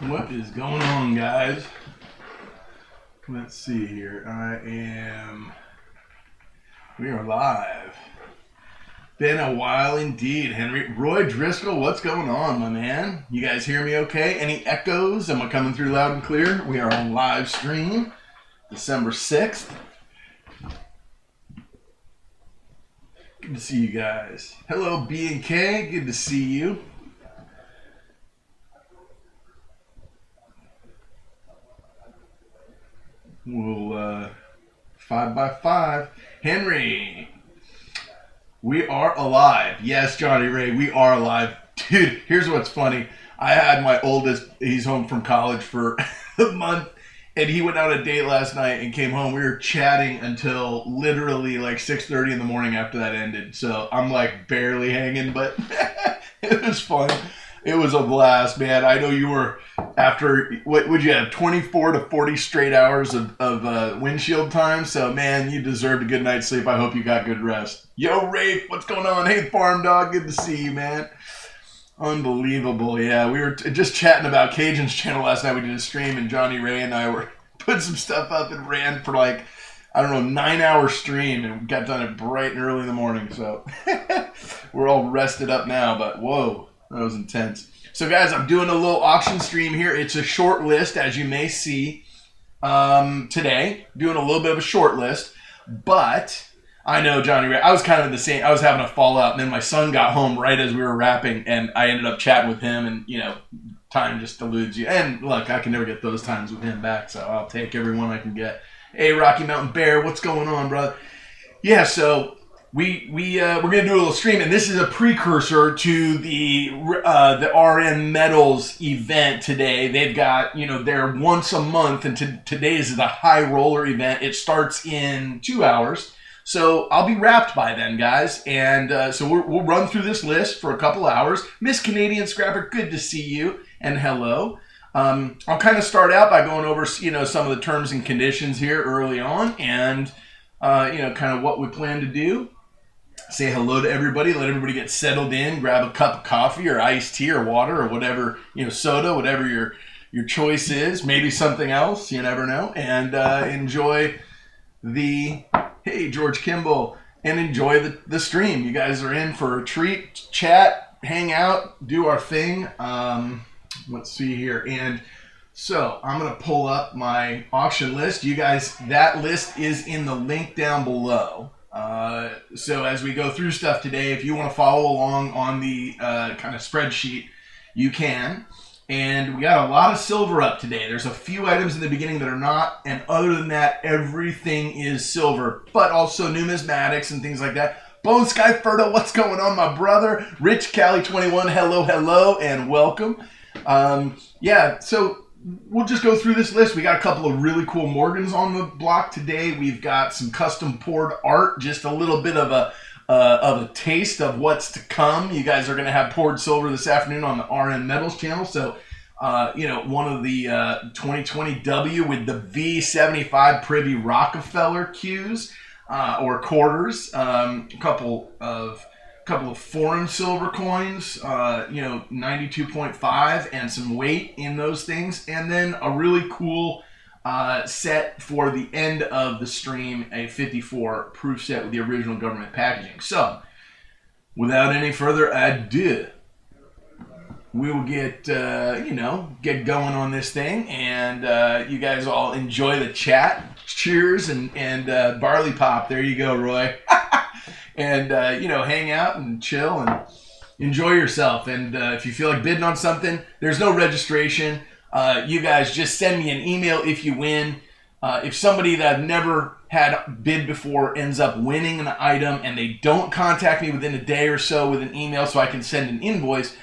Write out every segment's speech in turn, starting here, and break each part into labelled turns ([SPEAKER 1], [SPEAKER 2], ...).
[SPEAKER 1] What is going on, guys? Let's see here. We are live. Been a while indeed, Henry. Roy Driscoll, what's going on, my man? You guys hear me okay? Any echoes? Am I coming through loud and clear? We are on live stream, December 6th. Good to see you guys. Hello, B and K. Good to see you. We'll 5x5. Henry, we are alive. Yes, Johnny Ray, we are alive. Dude, here's what's funny. I had my oldest, he's home from college for a month, and he went on a date last night and came home. We were chatting until literally like 6:30 in the morning after that ended. So I'm like barely hanging, but it was fun. It was a blast, man. I know you were, after, what would you have, 24 to 40 straight hours of windshield time? So, man, you deserved a good night's sleep. I hope you got good rest. Yo, Rafe, what's going on? Hey, Farm Dog, good to see you, man. Unbelievable, yeah. We were just chatting about Cajun's channel last night. We did a stream, and Johnny Ray and I were putting some stuff up and ran for like, I don't know, 9-hour stream, and we got done at bright and early in the morning. So, we're all rested up now, but whoa. That was intense. So, guys, I'm doing a little auction stream here. It's a short list, as you may see today. Doing a little bit of a short list. But I know, Johnny Ray, I was kind of the same. I was having a fallout, and then my son got home right as we were wrapping, and I ended up chatting with him, and, you know, time just eludes you. And, look, I can never get those times with him back, so I'll take every one I can get. Hey, Rocky Mountain Bear, what's going on, brother? Yeah, so we're gonna do a little stream, and this is a precursor to the RN Metals event today. They've got, you know, they're once a month, and today is the high roller event. It starts in 2 hours, so I'll be wrapped by then, guys. And so we'll run through this list for a couple hours. Miss Canadian Scrapper, good to see you, and hello. I'll kind of start out by going over, you know, some of the terms and conditions here early on, and you know, kind of what we plan to do. Say hello to everybody, let everybody get settled in, grab a cup of coffee or iced tea or water or whatever, you know, soda, whatever your choice is, maybe something else, you never know, and enjoy hey, George Kimball, and enjoy the stream. You guys are in for a treat, chat, hang out, do our thing. Let's see here, and so I'm going to pull up my auction list. You guys, that list is in the link down below. So as we go through stuff today, if you want to follow along on the kind of spreadsheet, you can. And we got a lot of silver up today. There's a few items in the beginning that are not, and other than that, everything is silver, but also numismatics and things like that. Bone Sky Fertile, what's going on, my brother? Rich Cali 21, hello, and welcome. Yeah, so we'll just go through this list. We got a couple of really cool Morgans on the block today. We've got some custom poured art, just a little bit of a taste of what's to come. You guys are going to have poured silver this afternoon on the RN Metals channel. So, you know, one of the 2020 W with the V75 Privy Rockefeller cues or quarters. A couple of foreign silver coins, you know, 92.5, and some weight in those things, and then a really cool set for the end of the stream, a 54 proof set with the original government packaging. So, without any further ado, we will get, you know, get going on this thing, and you guys all enjoy the chat. Cheers and barley pop. There you go, Roy. And, you know, hang out and chill and enjoy yourself. And if you feel like bidding on something, there's no registration. You guys just send me an email if you win. If somebody that I've never had bid before ends up winning an item and they don't contact me within a day or so with an email so I can send an invoice,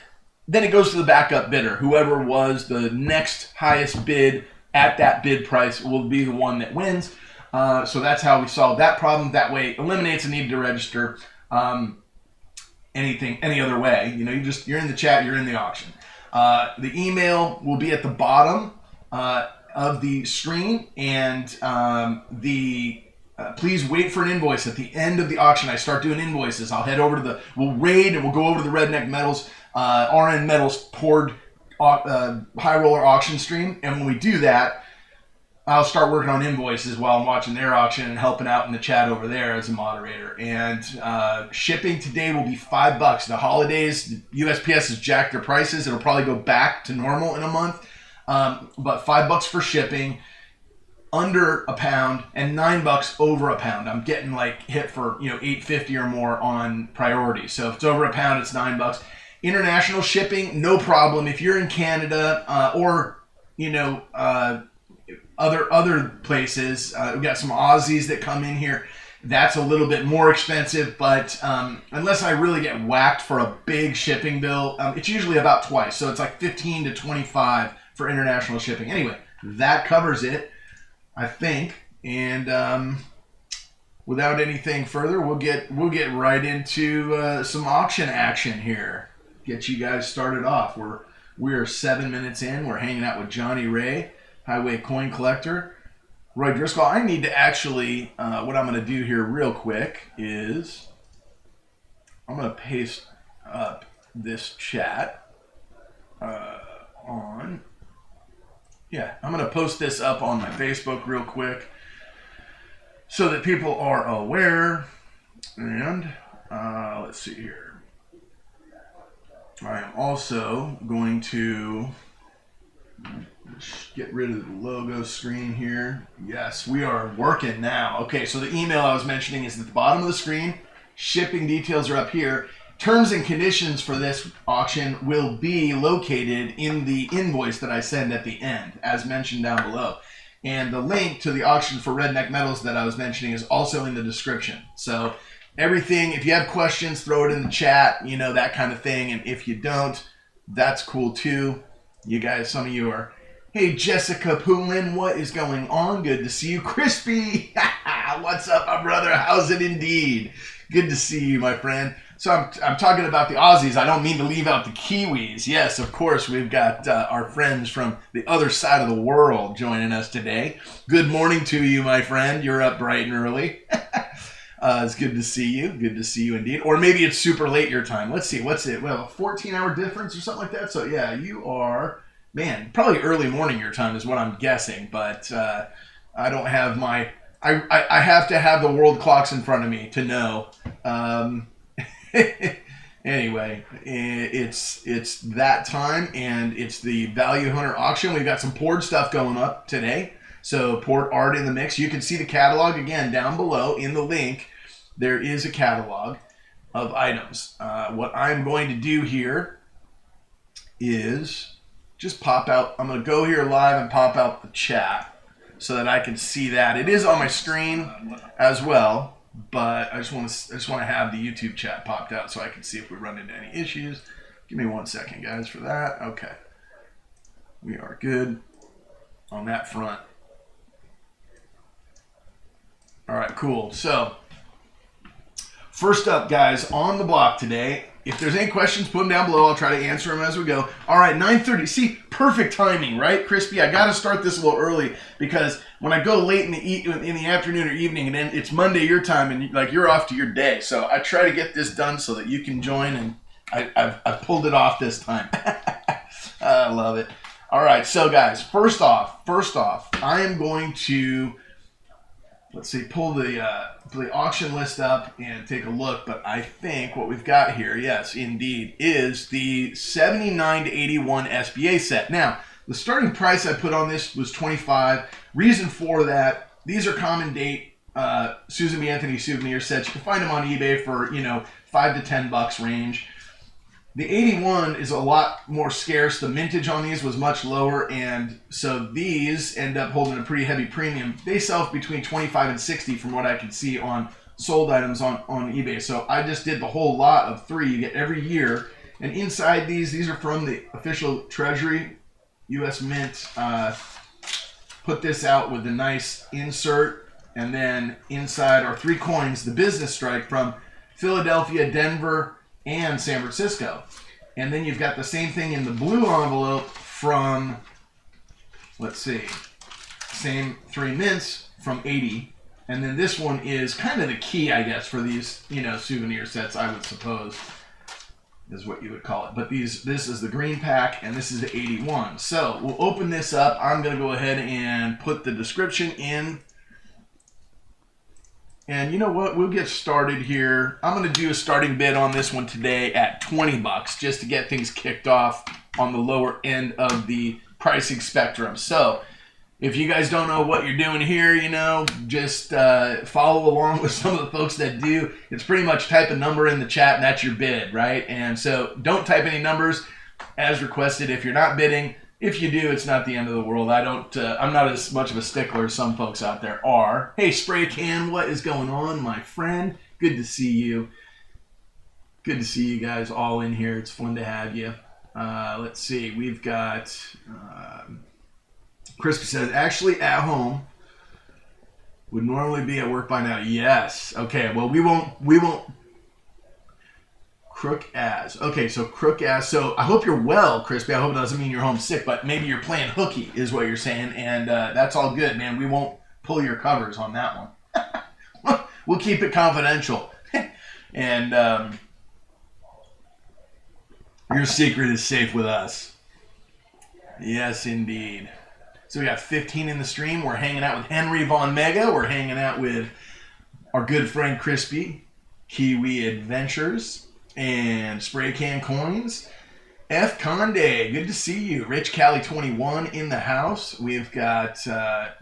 [SPEAKER 1] then it goes to the backup bidder. Whoever was the next highest bid at that bid price will be the one that wins. So that's how we solve that problem. That way it eliminates the need to register any other way. You know, you're in the chat, you're in the auction. The email will be at the bottom of the screen, and please wait for an invoice at the end of the auction. I start doing invoices. I'll head over to we'll raid and we'll go over to the Redneck Metals, RN Metals poured high roller auction stream, and when we do that, I'll start working on invoices while I'm watching their auction and helping out in the chat over there as a moderator. And shipping today will be $5. The holidays, USPS has jacked their prices. It'll probably go back to normal in a month, but $5 for shipping, under a pound, and $9 over a pound. I'm getting like hit for $8.50 or more on priority. So if it's over a pound, it's $9. International shipping, no problem. If you're in Canada or other places, we've got some Aussies that come in here. That's a little bit more expensive, but unless I really get whacked for a big shipping bill, it's usually about twice. So it's like 15 to 25 for international shipping. Anyway, that covers it, I think. And without anything further, we'll get right into some auction action here. Get you guys started off. We're 7 minutes in. We're hanging out with Johnny Ray, Highway Coin Collector. Roy Driscoll, I need to actually, what I'm going to do here real quick is I'm going to paste up this chat I'm going to post this up on my Facebook real quick so that people are aware. And let's see here. I am also going to get rid of the logo screen here. Yes, we are working now. Okay, so the email I was mentioning is at the bottom of the screen. Shipping details are up here. Terms and conditions for this auction will be located in the invoice that I send at the end, as mentioned down below. And the link to the auction for Redneck Metals that I was mentioning is also in the description. So everything, if you have questions, throw it in the chat, that kind of thing. And if you don't, that's cool too. You guys, some of you are, hey, Jessica Poulin, what is going on? Good to see you. Crispy, what's up, my brother? How's it indeed? Good to see you, my friend. So I'm talking about the Aussies. I don't mean to leave out the Kiwis. Yes, of course, we've got our friends from the other side of the world joining us today. Good morning to you, my friend. You're up bright and early. It's good to see you. Good to see you indeed. Or maybe it's super late your time. Let's see. What's it? Well, a 14-hour difference or something like that. So, yeah, you are, man, probably early morning your time is what I'm guessing. But I don't have my... I have to have the world clocks in front of me to know. Anyway, it's that time, and it's the Val Hunter auction. We've got some poured stuff going up today. So poured art in the mix. You can see the catalog again down below in the link. There is a catalog of items. What I'm going to do here is just pop out. I'm going to go here live and pop out the chat so that I can see that. It is on my screen as well, but I just want to have the YouTube chat popped out so I can see if we run into any issues. Give me 1 second, guys, for that. Okay. We are good on that front. All right, cool. So, first up, guys, on the block today, if there's any questions, put them down below. I'll try to answer them as we go. All right, 9:30. See, perfect timing, right, Crispy? I got to start this a little early because when I go late in the afternoon or evening, and then it's Monday your time, and you're off to your day. So I try to get this done so that you can join, and I've pulled it off this time. I love it. All right, so guys, first off, I am going to, let's see, pull the auction list up and take a look. But I think what we've got here, yes, indeed, is the 79 to 81 SBA set. Now, the starting price I put on this was $25. Reason for that, these are common date Susan B. Anthony souvenir sets. You can find them on eBay for, $5 to $10 range. The 81 is a lot more scarce. The mintage on these was much lower, and so these end up holding a pretty heavy premium. They sell between 25 and 60 from what I can see on sold items on eBay. So I just did the whole lot of 3 you get every year. And inside these are from the official Treasury, U.S. Mint. Put this out with a nice insert, and then inside are 3 coins, the business strike from Philadelphia, Denver, and San Francisco. And then you've got the same thing in the blue envelope from, let's see, same 3 mints from 80. And then this one is kind of the key, I guess, for these, souvenir sets, I would suppose. is what you would call it. But this is the green pack, and this is the 81. So we'll open this up. I'm going to go ahead and put the description in. And you know what? We'll get started here. I'm going to do a starting bid on this one today at $20 just to get things kicked off on the lower end of the pricing spectrum. So if you guys don't know what you're doing here, you know, just follow along with some of the folks that do. It's pretty much type a number in the chat and that's your bid, right? And so don't type any numbers as requested if you're not bidding. If you do, it's not the end of the world. I'm not as much of a stickler as some folks out there are. Hey, Spray Can, what is going on, my friend? Good to see you. Good to see you guys all in here. It's fun to have you. Let's see. We've got... Crispy says, actually at home, would normally be at work by now. Yes. Okay, well, we won't. Crook as. Okay, so crook as. So I hope you're well, Crispy. I hope it doesn't mean you're homesick, but maybe you're playing hooky is what you're saying, and that's all good, man. We won't pull your covers on that one. We'll keep it confidential. And your secret is safe with us. Yes, indeed. So we got 15 in the stream. We're hanging out with Henry Von Mega. We're hanging out with our good friend Crispy, Kiwi Adventures, and Spray Can Coins. F. Conde, good to see you. Rich Cali 21 in the house. We've got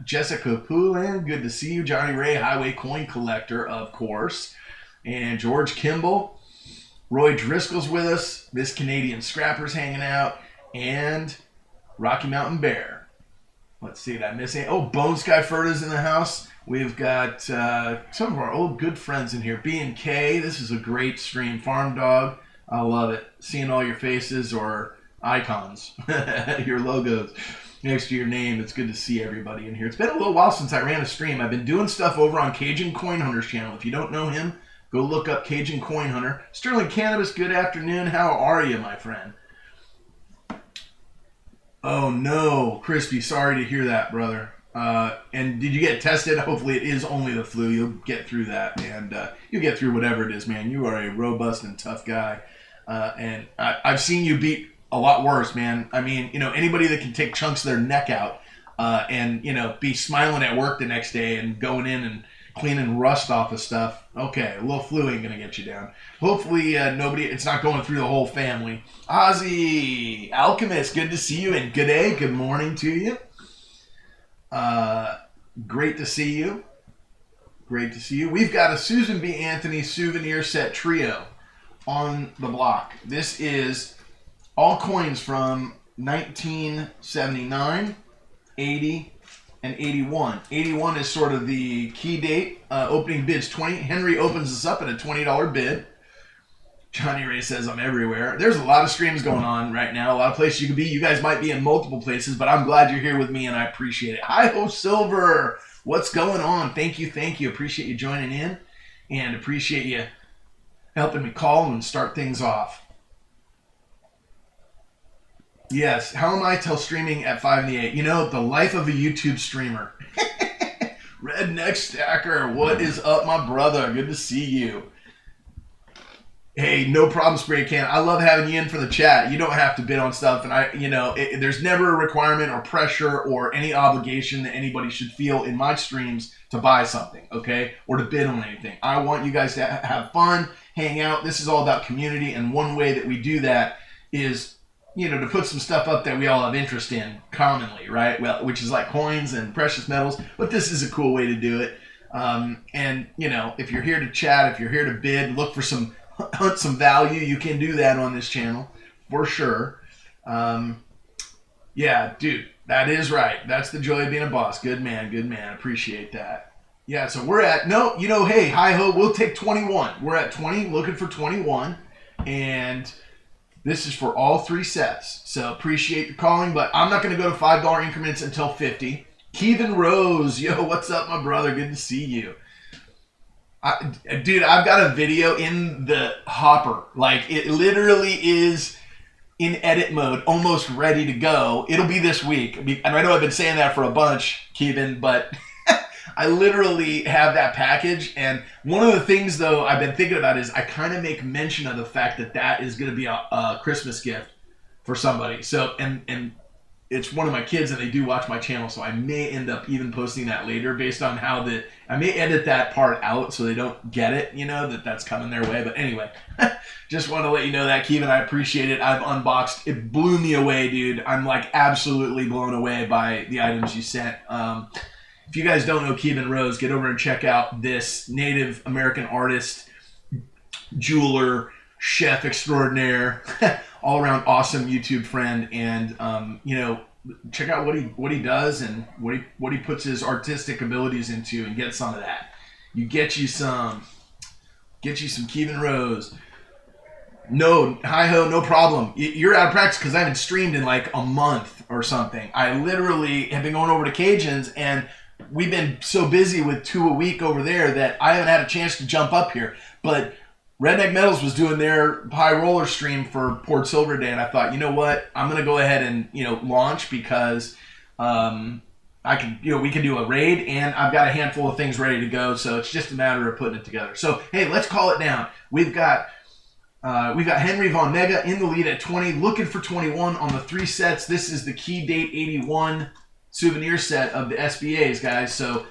[SPEAKER 1] Jessica Poulin, good to see you. Johnny Ray, Highway Coin Collector, of course. And George Kimball. Roy Driscoll's with us. Miss Canadian Scrapper's hanging out. And Rocky Mountain Bear. Let's see, did I miss any? Oh, Bone Sky Ferda's in the house. We've got some of our old good friends in here. B&K, this is a great stream. Farm Dog, I love it. Seeing all your faces or icons, your logos next to your name. It's good to see everybody in here. It's been a little while since I ran a stream. I've been doing stuff over on Cajun Coin Hunter's channel. If you don't know him, go look up Cajun Coin Hunter. Sterling Cannabis, good afternoon. How are you, my friend? Oh no, Crispy, sorry to hear that, brother. And did you get tested? Hopefully it is only the flu. You'll get through that, and you'll get through whatever it is, man. You are a robust and tough guy, and I've seen you beat a lot worse, man. I mean, you know, anybody that can take chunks of their neck out and, you know, be smiling at work the next day and going in and cleaning rust off of stuff. Okay, a little flu ain't gonna get you down. Hopefully it's not going through the whole family. Ozzy Alchemist, good to see you, and good day, good morning to you. Great to see you. Great to see you. We've got a Susan B. Anthony souvenir set trio on the block. This is all coins from 1979, 80, and 81. 81 is sort of the key date. Opening bid's 20. Henry opens us up at a $20 bid. Johnny Ray says I'm everywhere. There's a lot of streams going on right now. A lot of places you could be. You guys might be in multiple places, but I'm glad you're here with me and I appreciate it. Hi Ho Silver. What's going on? Thank you. Thank you. Appreciate you joining in and appreciate you helping me call and start things off. Yes. How am I till streaming at 5 in the 8? You know, the life of a YouTube streamer. Redneck Stacker. What is up, my brother? Good to see you. Hey, no problem, Spray Can. I love having you in for the chat. You don't have to bid on stuff, and there's never a requirement or pressure or any obligation that anybody should feel in my streams to buy something, okay, or to bid on anything. I want you guys to have fun, hang out. This is all about community, and one way that we do that is, you know, to put some stuff up that we all have interest in commonly, right? Well, which is like coins and precious metals, but this is a cool way to do it. And you know, if you're here to chat, if you're here to bid, look for hunt some value, you can do that on this channel for sure. Yeah, dude, that is right. That's the joy of being a boss. Good man, good man. Appreciate that. Yeah, so we're at, no, you know, hey, hi-ho, we'll take 21. We're at 20, looking for 21, and this is for all three sets. So appreciate the calling, but I'm not going to go to $5 increments until 50. Kevin Rose, yo, what's up, my brother? Good to see you. Dude, I've got a video in the hopper. Like, it literally is in edit mode, almost ready to go. It'll be this week. And I know I've been saying that for a bunch, Kevin, but I literally have that package, and one of the things though I've been thinking about is I kind of make mention of the fact that that is going to be a Christmas gift for somebody. So and it's one of my kids, and they do watch my channel, so I may end up even posting that later based on how I may edit that part out so they don't get it, you know, that's coming their way. But anyway, just want to let you know that, Keevan. I appreciate it. I've unboxed. It blew me away, dude. I'm like absolutely blown away by the items you sent. If you guys don't know Keevan Rose, get over and check out this Native American artist, jeweler, chef extraordinaire, all around awesome YouTube friend, and you know, check out what he does and what he puts his artistic abilities into, and get some of that. Get you some Keevan Rose. No, hi ho, no problem. You're out of practice because I haven't streamed in like a month or something. I literally have been going over to Cajun's, and we've been so busy with 2 a week over there that I haven't had a chance to jump up here. But Redneck Metals was doing their high roller stream for Port Silver Day, and I thought, you know what, I'm gonna go ahead and launch because I can, we can do a raid, and I've got a handful of things ready to go. So it's just a matter of putting it together. So hey, let's call it down. We've got Henry Von Mega in the lead at 20, looking for 21 on the 3 sets. This is the Key Date 81 souvenir set of the SBAs, guys. So,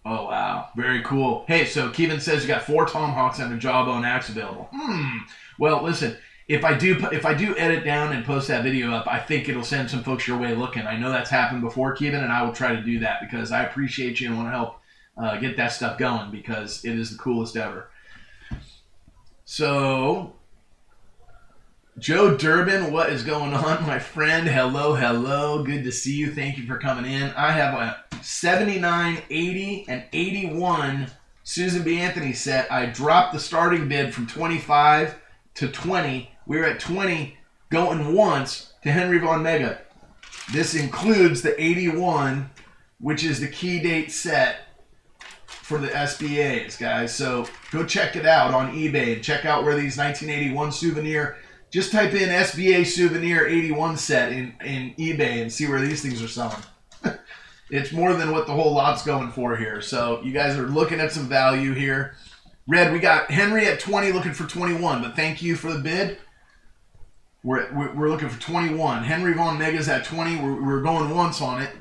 [SPEAKER 1] oh wow, very cool. Hey, so Keevan says you got 4 Tomahawks and a Jawbone axe available. Well, listen, if I do edit down and post that video up, I think it'll send some folks your way looking. I know that's happened before, Keevan, and I will try to do that because I appreciate you and want to help get that stuff going because it is the coolest ever. So, Joe Durbin, what is going on, my friend? Hello. Good to see you. Thank you for coming in. I have a 79, 80, and 81 Susan B. Anthony set. I dropped the starting bid from 25 to 20. We were at 20 going once to Henry Von Mega. This includes the 81, which is the Key Date set for the SBAs, guys. So go check it out on eBay and check out where these 1981 souvenir. Just type in SBA souvenir 81 set in eBay and see where these things are selling. It's more than what the whole lot's going for here. So you guys are looking at some value here. Red, we got Henry at 20 looking for 21, but thank you for the bid. We're looking for 21. Henry Von Mega's at 20. We're going once on it.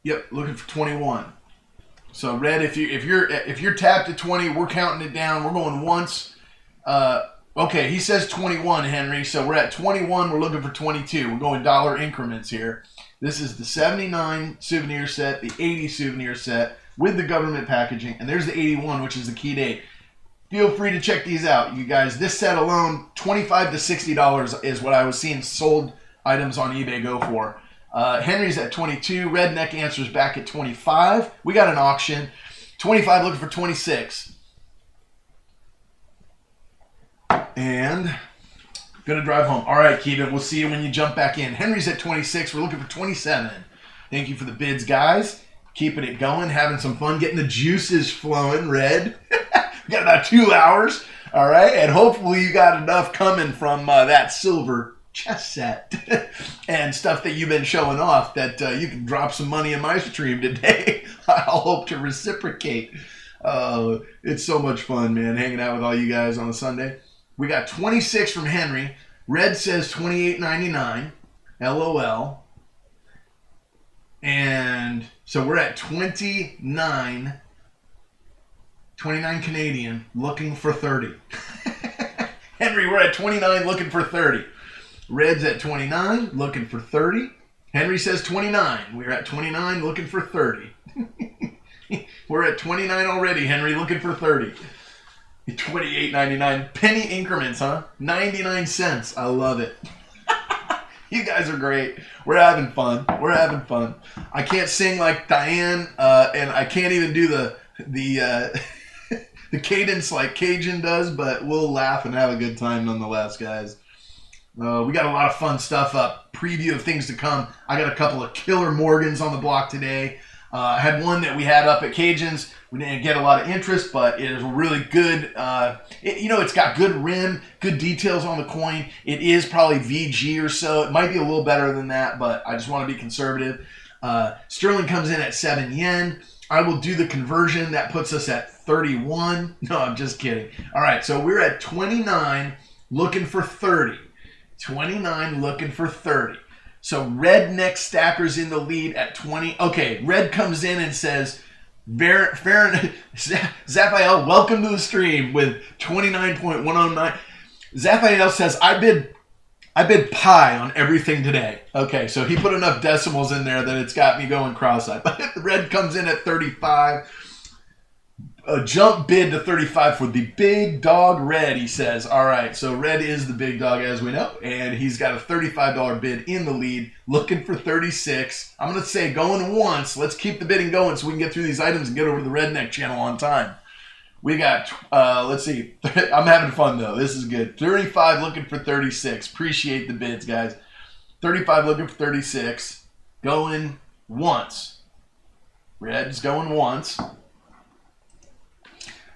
[SPEAKER 1] Yep, looking for 21. So Red, if you're tapped at 20, we're counting it down. We're going once. Okay, he says 21, Henry. So we're at 21. We're looking for 22. We're going dollar increments here. This is the 79 souvenir set, the 80 souvenir set with the government packaging, and there's the 81, which is the Key Date. Feel free to check these out, you guys. This set alone, $25 to $60 is what I was seeing sold items on eBay go for. Henry's at 22. Redneck answers back at 25. We got an auction. 25 looking for 26. And gonna drive home. All right, Keevan, we'll see you when you jump back in. Henry's at 26. We're looking for 27. Thank you for the bids, guys. Keeping it going, having some fun, getting the juices flowing. Red. We got about 2 hours. All right, and hopefully you got enough coming from that silver chess set and stuff that you've been showing off that you can drop some money in my stream today. I'll hope to reciprocate. It's so much fun, man, hanging out with all you guys on a Sunday. We got 26 from Henry. Red says $28.99. LOL. And so we're at 29 Canadian, looking for 30. Henry, we're at 29, looking for 30. Red's at 29, looking for 30. Henry says 29. We're at 29, looking for 30. We're at 29 already, Henry, looking for 30. $28.99. Penny increments, huh? 99 cents. I love it. You guys are great. We're having fun. We're having fun. I can't sing like Diane, and I can't even do the cadence like Cajun does, but we'll laugh and have a good time nonetheless, guys. We got a lot of fun stuff up. Preview of things to come. I got a couple of killer Morgans on the block today. I had one that we had up at Cajuns. We didn't get a lot of interest, but it is really good. It's got good rim, good details on the coin. It is probably VG or so. It might be a little better than that, but I just want to be conservative. Sterling comes in at 7 yen. I will do the conversion. That puts us at 31. No, I'm just kidding. All right, so we're at 29 looking for 30. 29 looking for 30. So Redneck Stacker's in the lead at 20. Okay, Red comes in and says, Zaphael, welcome to the stream with 29.109. Zaphael says, I bid pi on everything today. Okay, so he put enough decimals in there that it's got me going cross-eyed. Red comes in at 35. A jump bid to 35 for the big dog Red, he says. All right, so Red is the big dog, as we know, and he's got a $35 bid in the lead, looking for 36. I'm going to say going once. Let's keep the bidding going so we can get through these items and get over to the Redneck channel on time. We got, let's see. I'm having fun, though. This is good. 35 looking for 36. Appreciate the bids, guys. 35 looking for 36. Going once. Red's going once.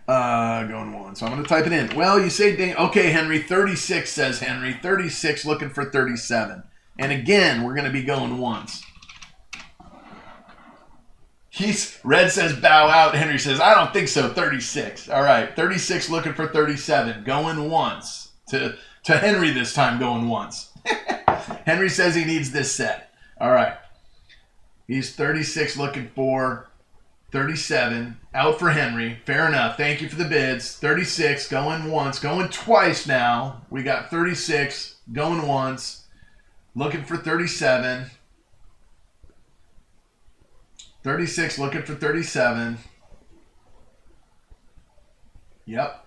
[SPEAKER 1] Going once. So I'm going to type it in. Well, you say, dang. Okay, Henry. 36, says Henry. 36 looking for 37. And again, we're going to be going once. Red says bow out. Henry says, I don't think so. 36. All right. 36 looking for 37. Going once. To Henry this time, going once. Henry says he needs this set. All right. He's 36 looking for 37. Out for Henry. Fair enough. Thank you for the bids. 36 going once. Going twice now. We got 36 going once. Looking for 37. 36 looking for 37. Yep.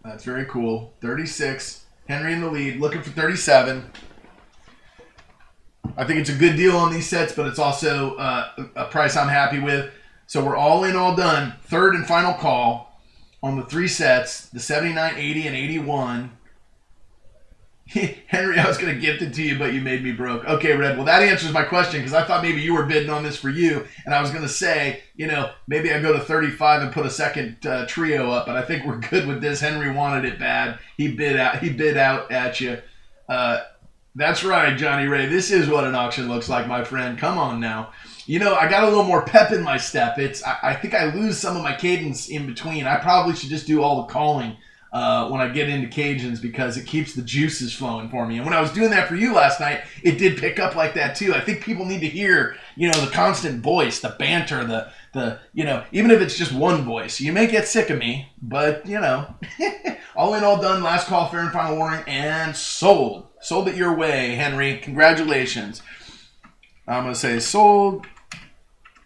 [SPEAKER 1] That's very cool. 36. Henry in the lead. Looking for 37. I think it's a good deal on these sets, but it's also a price I'm happy with. So we're all in, all done. Third and final call on the 3 sets, the 79, 80, and 81. Henry, I was going to gift it to you, but you made me broke. Okay, Red. Well, that answers my question because I thought maybe you were bidding on this for you, and I was going to say, maybe I go to 35 and put a second trio up, but I think we're good with this. Henry wanted it bad. He bid out at you. That's right, Johnny Ray. This is what an auction looks like, my friend. Come on now. I got a little more pep in my step. I think I lose some of my cadence in between. I probably should just do all the calling when I get into Cajuns because it keeps the juices flowing for me. And when I was doing that for you last night, it did pick up like that too. I think people need to hear, the constant voice, the banter, the even if it's just one voice. You may get sick of me, but all in, all done. Last call, fair and final warning, and sold. Sold it your way, Henry. Congratulations. I'm going to say sold.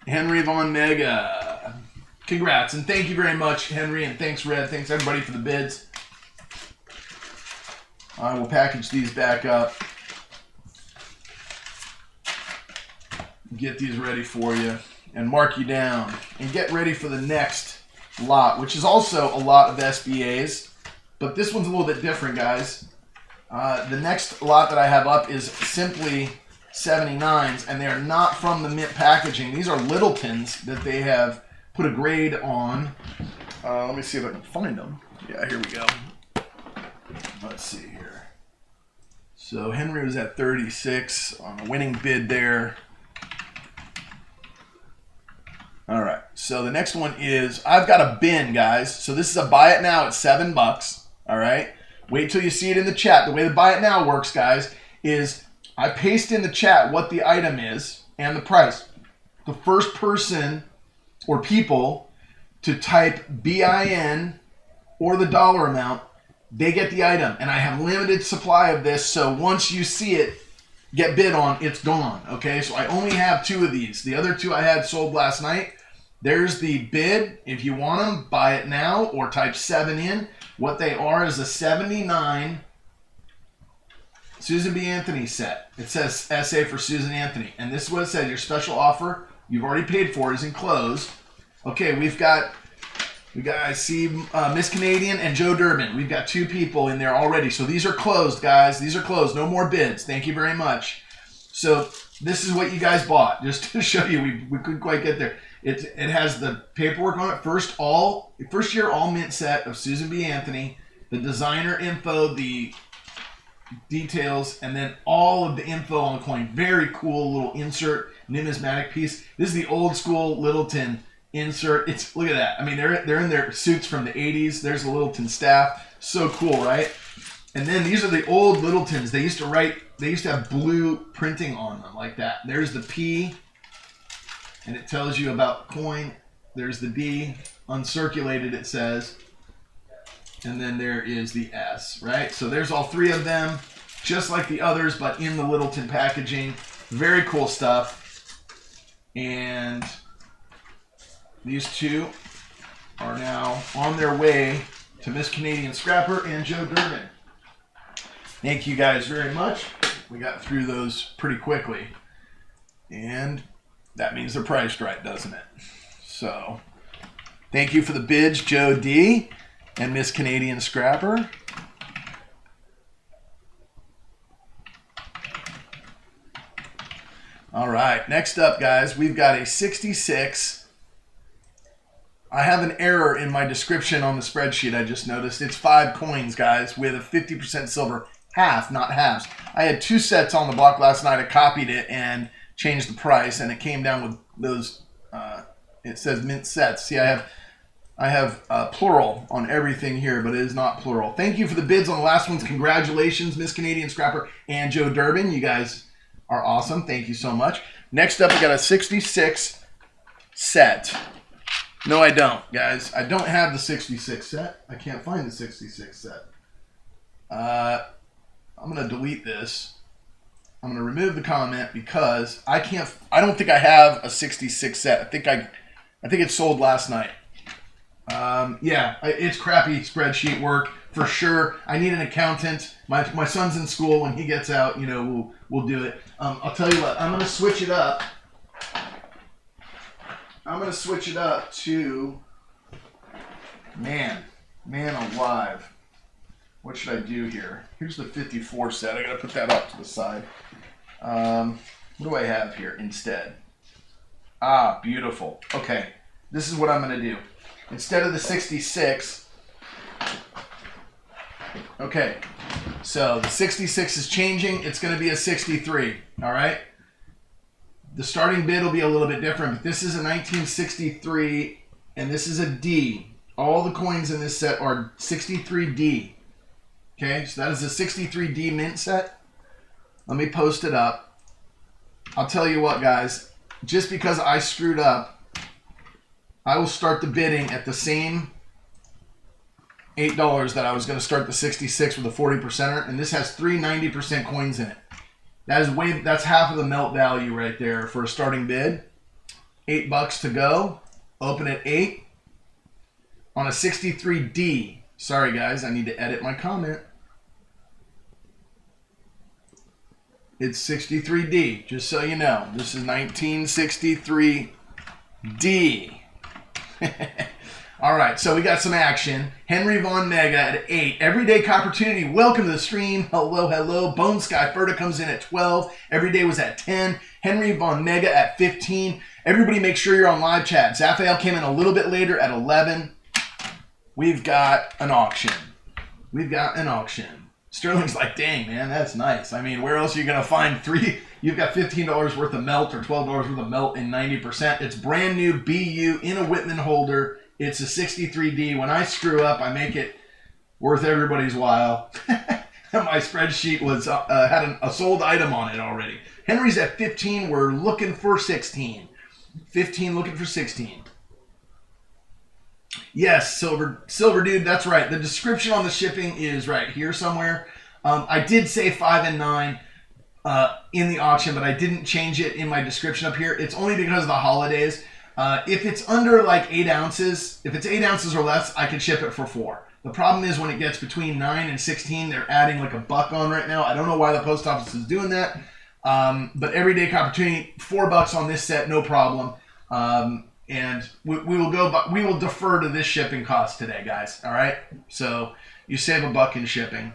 [SPEAKER 1] Henry Von Mega. Congrats, and thank you very much, Henry, and thanks, Red. Thanks, everybody, for the bids. I will package these back up. Get these ready for you and mark you down. And get ready for the next lot, which is also a lot of SBAs, but this one's a little bit different, guys. The next lot that I have up is simply 79s, and they are not from the mint packaging. These are Littletons that they have put a grade on. Let me see if I can find them. Yeah, here we go. Let's see here. So Henry was at 36 on a winning bid there. All right, so the next one is, I've got a bin, guys. So this is a buy it now at $7. All right, wait till you see it in the chat. The way the buy it now works, guys, is I paste in the chat what the item is and the price. The first person or people to type BIN or the dollar amount, they get the item. And I have limited supply of this, so once you see it get bid on, it's gone. Okay, so I only have 2 of these. The other 2 I had sold last night. There's the bid. If you want them, buy it now or type 7 in. What they are is a 79 Susan B. Anthony set. It says SA for Susan Anthony. And this is what it says. Your special offer you've already paid for is enclosed. Okay, we got, I see Miss Canadian and Joe Durbin. We've got 2 people in there already. So these are closed, guys. These are closed. No more bids. Thank you very much. So this is what you guys bought, just to show you. We couldn't quite get there. It has the paperwork on it. First year all mint set of Susan B. Anthony, the designer info, the details, and then all of the info on the coin. Very cool little insert numismatic piece. This is the old school Littleton insert. Look at that. I mean, they're in their suits from the 80s. There's the Littleton staff. So cool, right? And then these are the old Littletons. They used to have blue printing on them like that. There's the P, and it tells you about coin. There's the D, uncirculated it says. And then there is the S, right? So there's all three of them, just like the others, but in the Littleton packaging. Very cool stuff. And these two are now on their way to Miss Canadian Scrapper and Joe Durbin. Thank you guys very much. We got through those pretty quickly. And that means they're priced right, doesn't it? So, thank you for the bids, Joe D. and Miss Canadian Scrapper. All right, next up, guys, we've got a 66. I have an error in my description on the spreadsheet I just noticed. It's 5 coins, guys, with a 50% silver. Half, not halves. I had 2 sets on the block last night. I copied it and changed the price, and it came down with those, it says mint sets. See, I have plural on everything here, but it is not plural. Thank you for the bids on the last ones. Congratulations, Miss Canadian Scrapper and Joe Durbin. You guys are awesome. Thank you so much. Next up, we got a 66 set. No, I don't, guys. I don't have the 66 set. I can't find the 66 set. I'm going to delete this. I'm going to remove the comment because I don't think I have a 66 set. I think it sold last night. Yeah, it's crappy spreadsheet work for sure. I need an accountant. My son's in school. When he gets out, we'll do it. I'll tell you what. I'm going to switch it up. I'm going to switch it up to man alive. What should I do here? Here's the 54 set. I got to put that up to the side. What do I have here instead? Ah, beautiful. Okay, this is what I'm going to do. Instead of the 66, okay, so the 66 is changing. It's going to be a 63, all right? The starting bid will be a little bit different, but this is a 1963, and this is a D. All the coins in this set are 63D. Okay, so that is a 63D mint set. Let me post it up. I'll tell you what, guys. Just because I screwed up, I will start the bidding at the same $8 that I was going to start the 66 with a 40%er, and this has 3 90% coins in it. That's half of the melt value right there for a starting bid. $8 to go. Open at 8 on a 63D. Sorry, guys, I need to edit my comment. It's 63D, just so you know. This is 1963D. All right, so we got some action. Henry Von Mega at 8. Everyday Copportunity, welcome to the stream. Hello, hello. Bone Sky Ferta comes in at 12. Everyday was at 10. Henry Von Mega at 15. Everybody make sure you're on live chat. Zaphael came in a little bit later at 11. We've got an auction. Sterling's like, dang, man, that's nice. I mean, where else are you going to find You've got $15 worth of melt or $12 worth of melt in 90%. It's brand new BU in a Whitman holder. It's a 63D. When I screw up, I make it worth everybody's while. My spreadsheet had a sold item on it already. Henry's at 15. We're looking for 16. 15 looking for 16. Yes, Silver Dude, that's right. The description on the shipping is right here somewhere. I did say 5 and 9 in the auction, but I didn't change it in my description up here. It's only because of the holidays. If it's under like 8 ounces, if it's 8 ounces or less, I can ship it for 4. The problem is when it gets between 9 and 16, they're adding like $1 on right now. I don't know why the post office is doing that. But Everyday Opportunity, $4 on this set, no problem. And we will defer to this shipping cost today, guys. All right. So you save $1 in shipping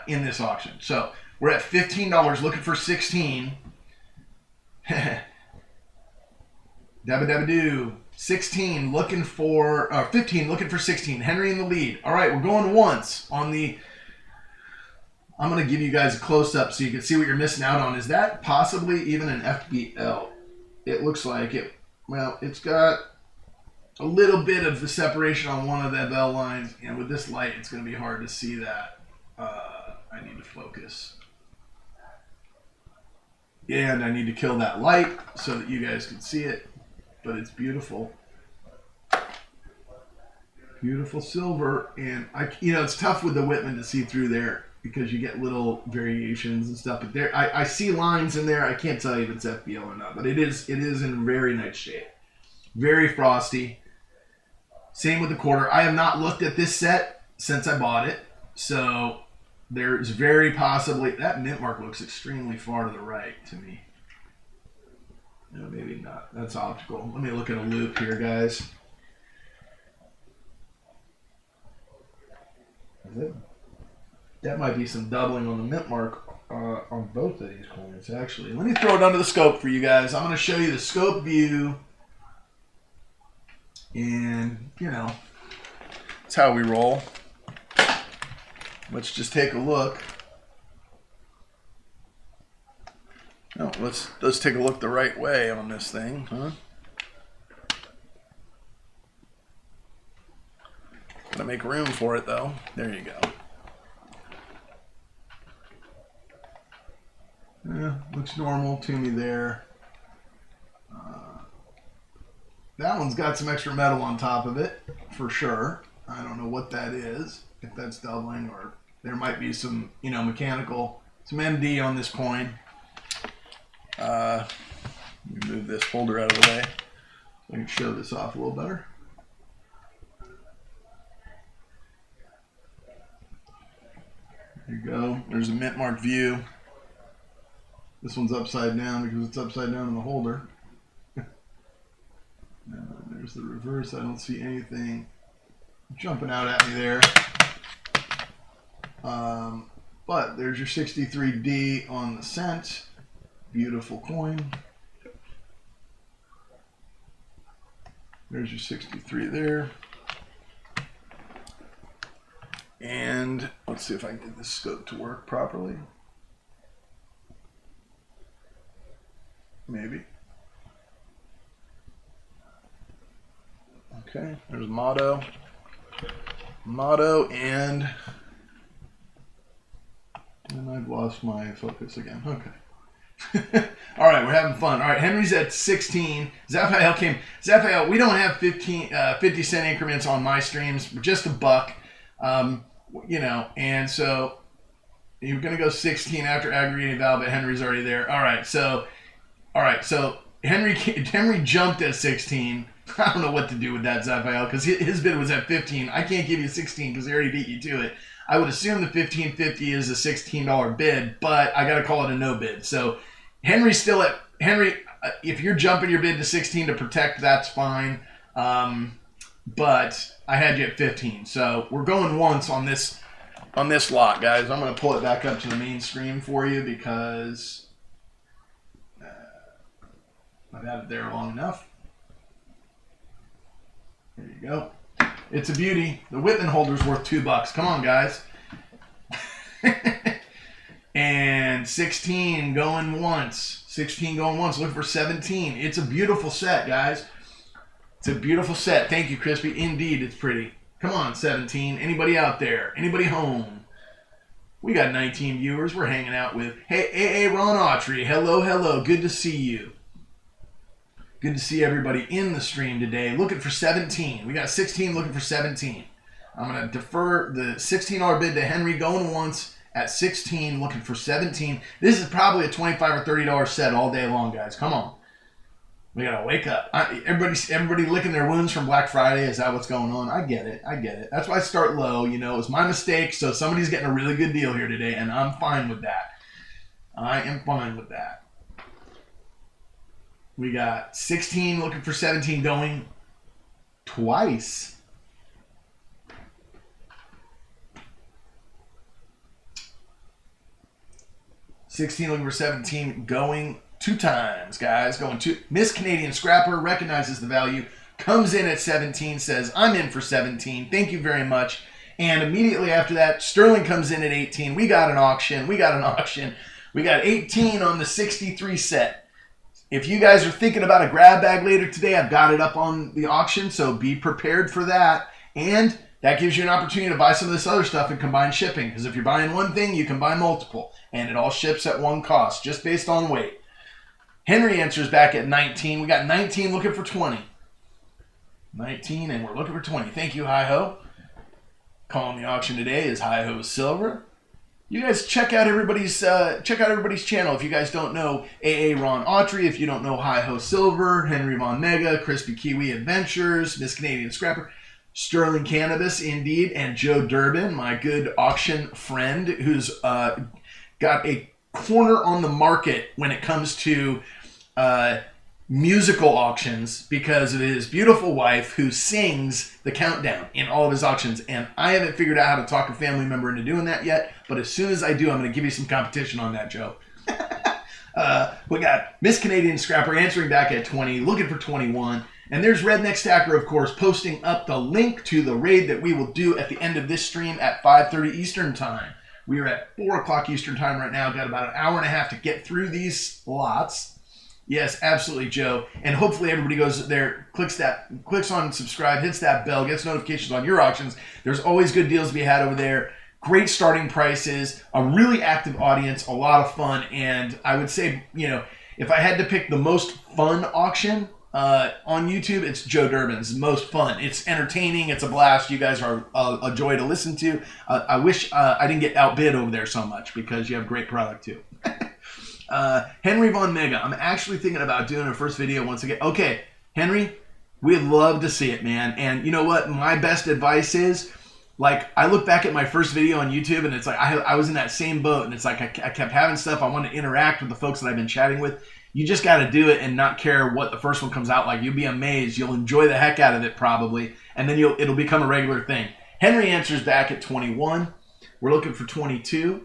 [SPEAKER 1] in this auction. So we're at $15, looking for 16. Dabba dabba doo. 16 looking for 15 looking for 16. Henry in the lead. All right, we're going once on the. I'm going to give you guys a close up so you can see what you're missing out on. Is that possibly even an FBL? It looks like it. Well, it's got a little bit of the separation on one of the bell lines, and with this light, it's going to be hard to see that. I need to focus. And I need to kill that light so that you guys can see it. But it's beautiful. Beautiful silver. And it's tough with the Whitman to see through there because you get little variations and stuff. But there, I see lines in there. I can't tell you if it's FBL or not, but it is in very nice shape. Very frosty. Same with the quarter. I have not looked at this set since I bought it. So there's very possibly, that mint mark looks extremely far to the right to me. No, maybe not. That's optical. Let me look at a loop here, guys. That might be some doubling on the mint mark on both of these coins, actually. Let me throw it under the scope for you guys. I'm going to show you the scope view. And, that's how we roll. Let's just take a look. No, let's take a look the right way on this thing, huh? Gotta make room for it, though. There you go. Yeah, looks normal to me there. That one's got some extra metal on top of it, for sure. I don't know what that is, if that's doubling, or there might be some, mechanical, some MD on this coin. Let me move this holder out of the way so I can show this off a little better. There you go. There's a mint mark view. This one's upside down because it's upside down in the holder. There's the reverse. I don't see anything jumping out at me there. But there's your 63D on the cent. Beautiful coin. There's your 63 there. And let's see if I can get this scope to work properly. Maybe. Okay, there's motto. Motto and I've lost my focus again. Okay. All right, we're having fun. All right, Henry's at 16. Zaphael came. Zaphael, we don't have 50 cent increments on my streams. We're just $1. And so you're going to go 16 after aggregating Val, but Henry's already there. All right, so Henry jumped at 16. I don't know what to do with that, Zaphael, because his bid was at 15. I can't give you 16 because he already beat you to it. I would assume the $15.50 is a $16 bid, but I got to call it a no bid. So Henry's still at Henry. If you're jumping your bid to 16 to protect, that's fine. But I had you at 15, so we're going once on this lot, guys. I'm going to pull it back up to the main screen for you because I've had it there long enough. There you go. It's a beauty. The Whitman holder's worth $2. Come on, guys. And 16 going once. 16 going once. Looking for 17. It's a beautiful set, guys. It's a beautiful set. Thank you, Crispy. Indeed, it's pretty. Come on, 17. Anybody out there? Anybody home? We got 19 viewers. We're hanging out with... Hey, Ron Autry. Hello. Good to see you. Good to see everybody in the stream today. Looking for 17. We got 16 looking for 17. I'm going to defer the $16 bid to Henry going once at 16, looking for 17. This is probably a $25 or $30 set all day long, guys. Come on. We got to wake up. Everybody licking their wounds from Black Friday. Is that what's going on? I get it. That's why I start low. It was my mistake. So somebody's getting a really good deal here today, and I'm fine with that. I am fine with that. We got 16 looking for 17 going twice. $16 looking for 17 going 2 times, guys. Going to Miss Canadian Scrapper, recognizes the value, comes in at 17, says, I'm in for 17. Thank you very much. And immediately after that, Sterling comes in at 18. We got an auction. We got 18 on the 63 set. If you guys are thinking about a grab bag later today, I've got it up on the auction, so be prepared for that. And that gives you an opportunity to buy some of this other stuff and combine shipping. Because if you're buying one thing, you can buy multiple. And it all ships at one cost, just based on weight. Henry answers back at 19. We got 19 looking for 20. 19, and we're looking for 20. Thank you, Hi-Ho. Calling the auction today is Hi-Ho Silver. You guys check out everybody's channel. If you guys don't know AA Ron Autry, if you don't know Hi-Ho Silver, Henry Von Mega, Crispy Kiwi Adventures, Miss Canadian Scrapper, Sterling Cannabis, indeed, and Joe Durbin, my good auction friend, who's got a corner on the market when it comes to musical auctions because of his beautiful wife who sings the countdown in all of his auctions. And I haven't figured out how to talk a family member into doing that yet, but as soon as I do, I'm going to give you some competition on that, Joe. We got Miss Canadian Scrapper answering back at 20, looking for 21. And there's Redneck Stacker, of course, posting up the link to the raid that we will do at the end of this stream at 5:30 Eastern Time. We are at 4 o'clock Eastern Time right now. Got about an hour and a half to get through these lots. Yes, absolutely, Joe. And hopefully everybody goes there, clicks on subscribe, hits that bell, gets notifications on your auctions. There's always good deals to be had over there. Great starting prices, a really active audience, a lot of fun. And I would say, if I had to pick the most fun auction on YouTube, it's Joe Durbin's most fun. It's entertaining. It's a blast. You guys are a joy to listen to. I wish I didn't get outbid over there so much because you have great product too. Henry Von Mega. I'm actually thinking about doing a first video once again. Okay, Henry, we'd love to see it, man. And you know what? My best advice is, I look back at my first video on YouTube and it's like I was in that same boat. And it's like I kept having stuff. I want to interact with the folks that I've been chatting with. You just got to do it and not care what the first one comes out like. You'll be amazed. You'll enjoy the heck out of it probably. And then it'll become a regular thing. Henry answers back at 21. We're looking for 22.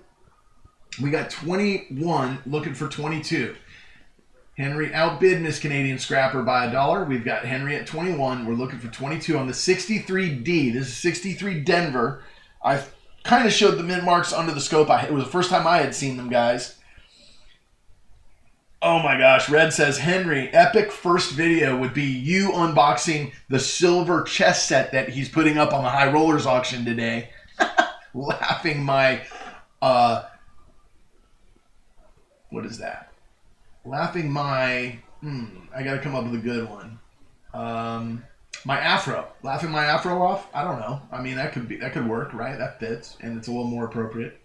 [SPEAKER 1] We got 21 looking for 22. Henry outbid Miss Canadian Scrapper by $1. We've got Henry at 21. We're looking for 22 on the 63D. This is 63 Denver. I kind of showed the mint marks under the scope. It was the first time I had seen them, guys. Oh my gosh. Red says, Henry, epic first video would be you unboxing the silver chess set that he's putting up on the High Rollers auction today. Laughing my... what is that? Laughing my... I got to come up with a good one. My afro. Laughing my afro off? I don't know. I mean, that could work, right? That fits, and it's a little more appropriate.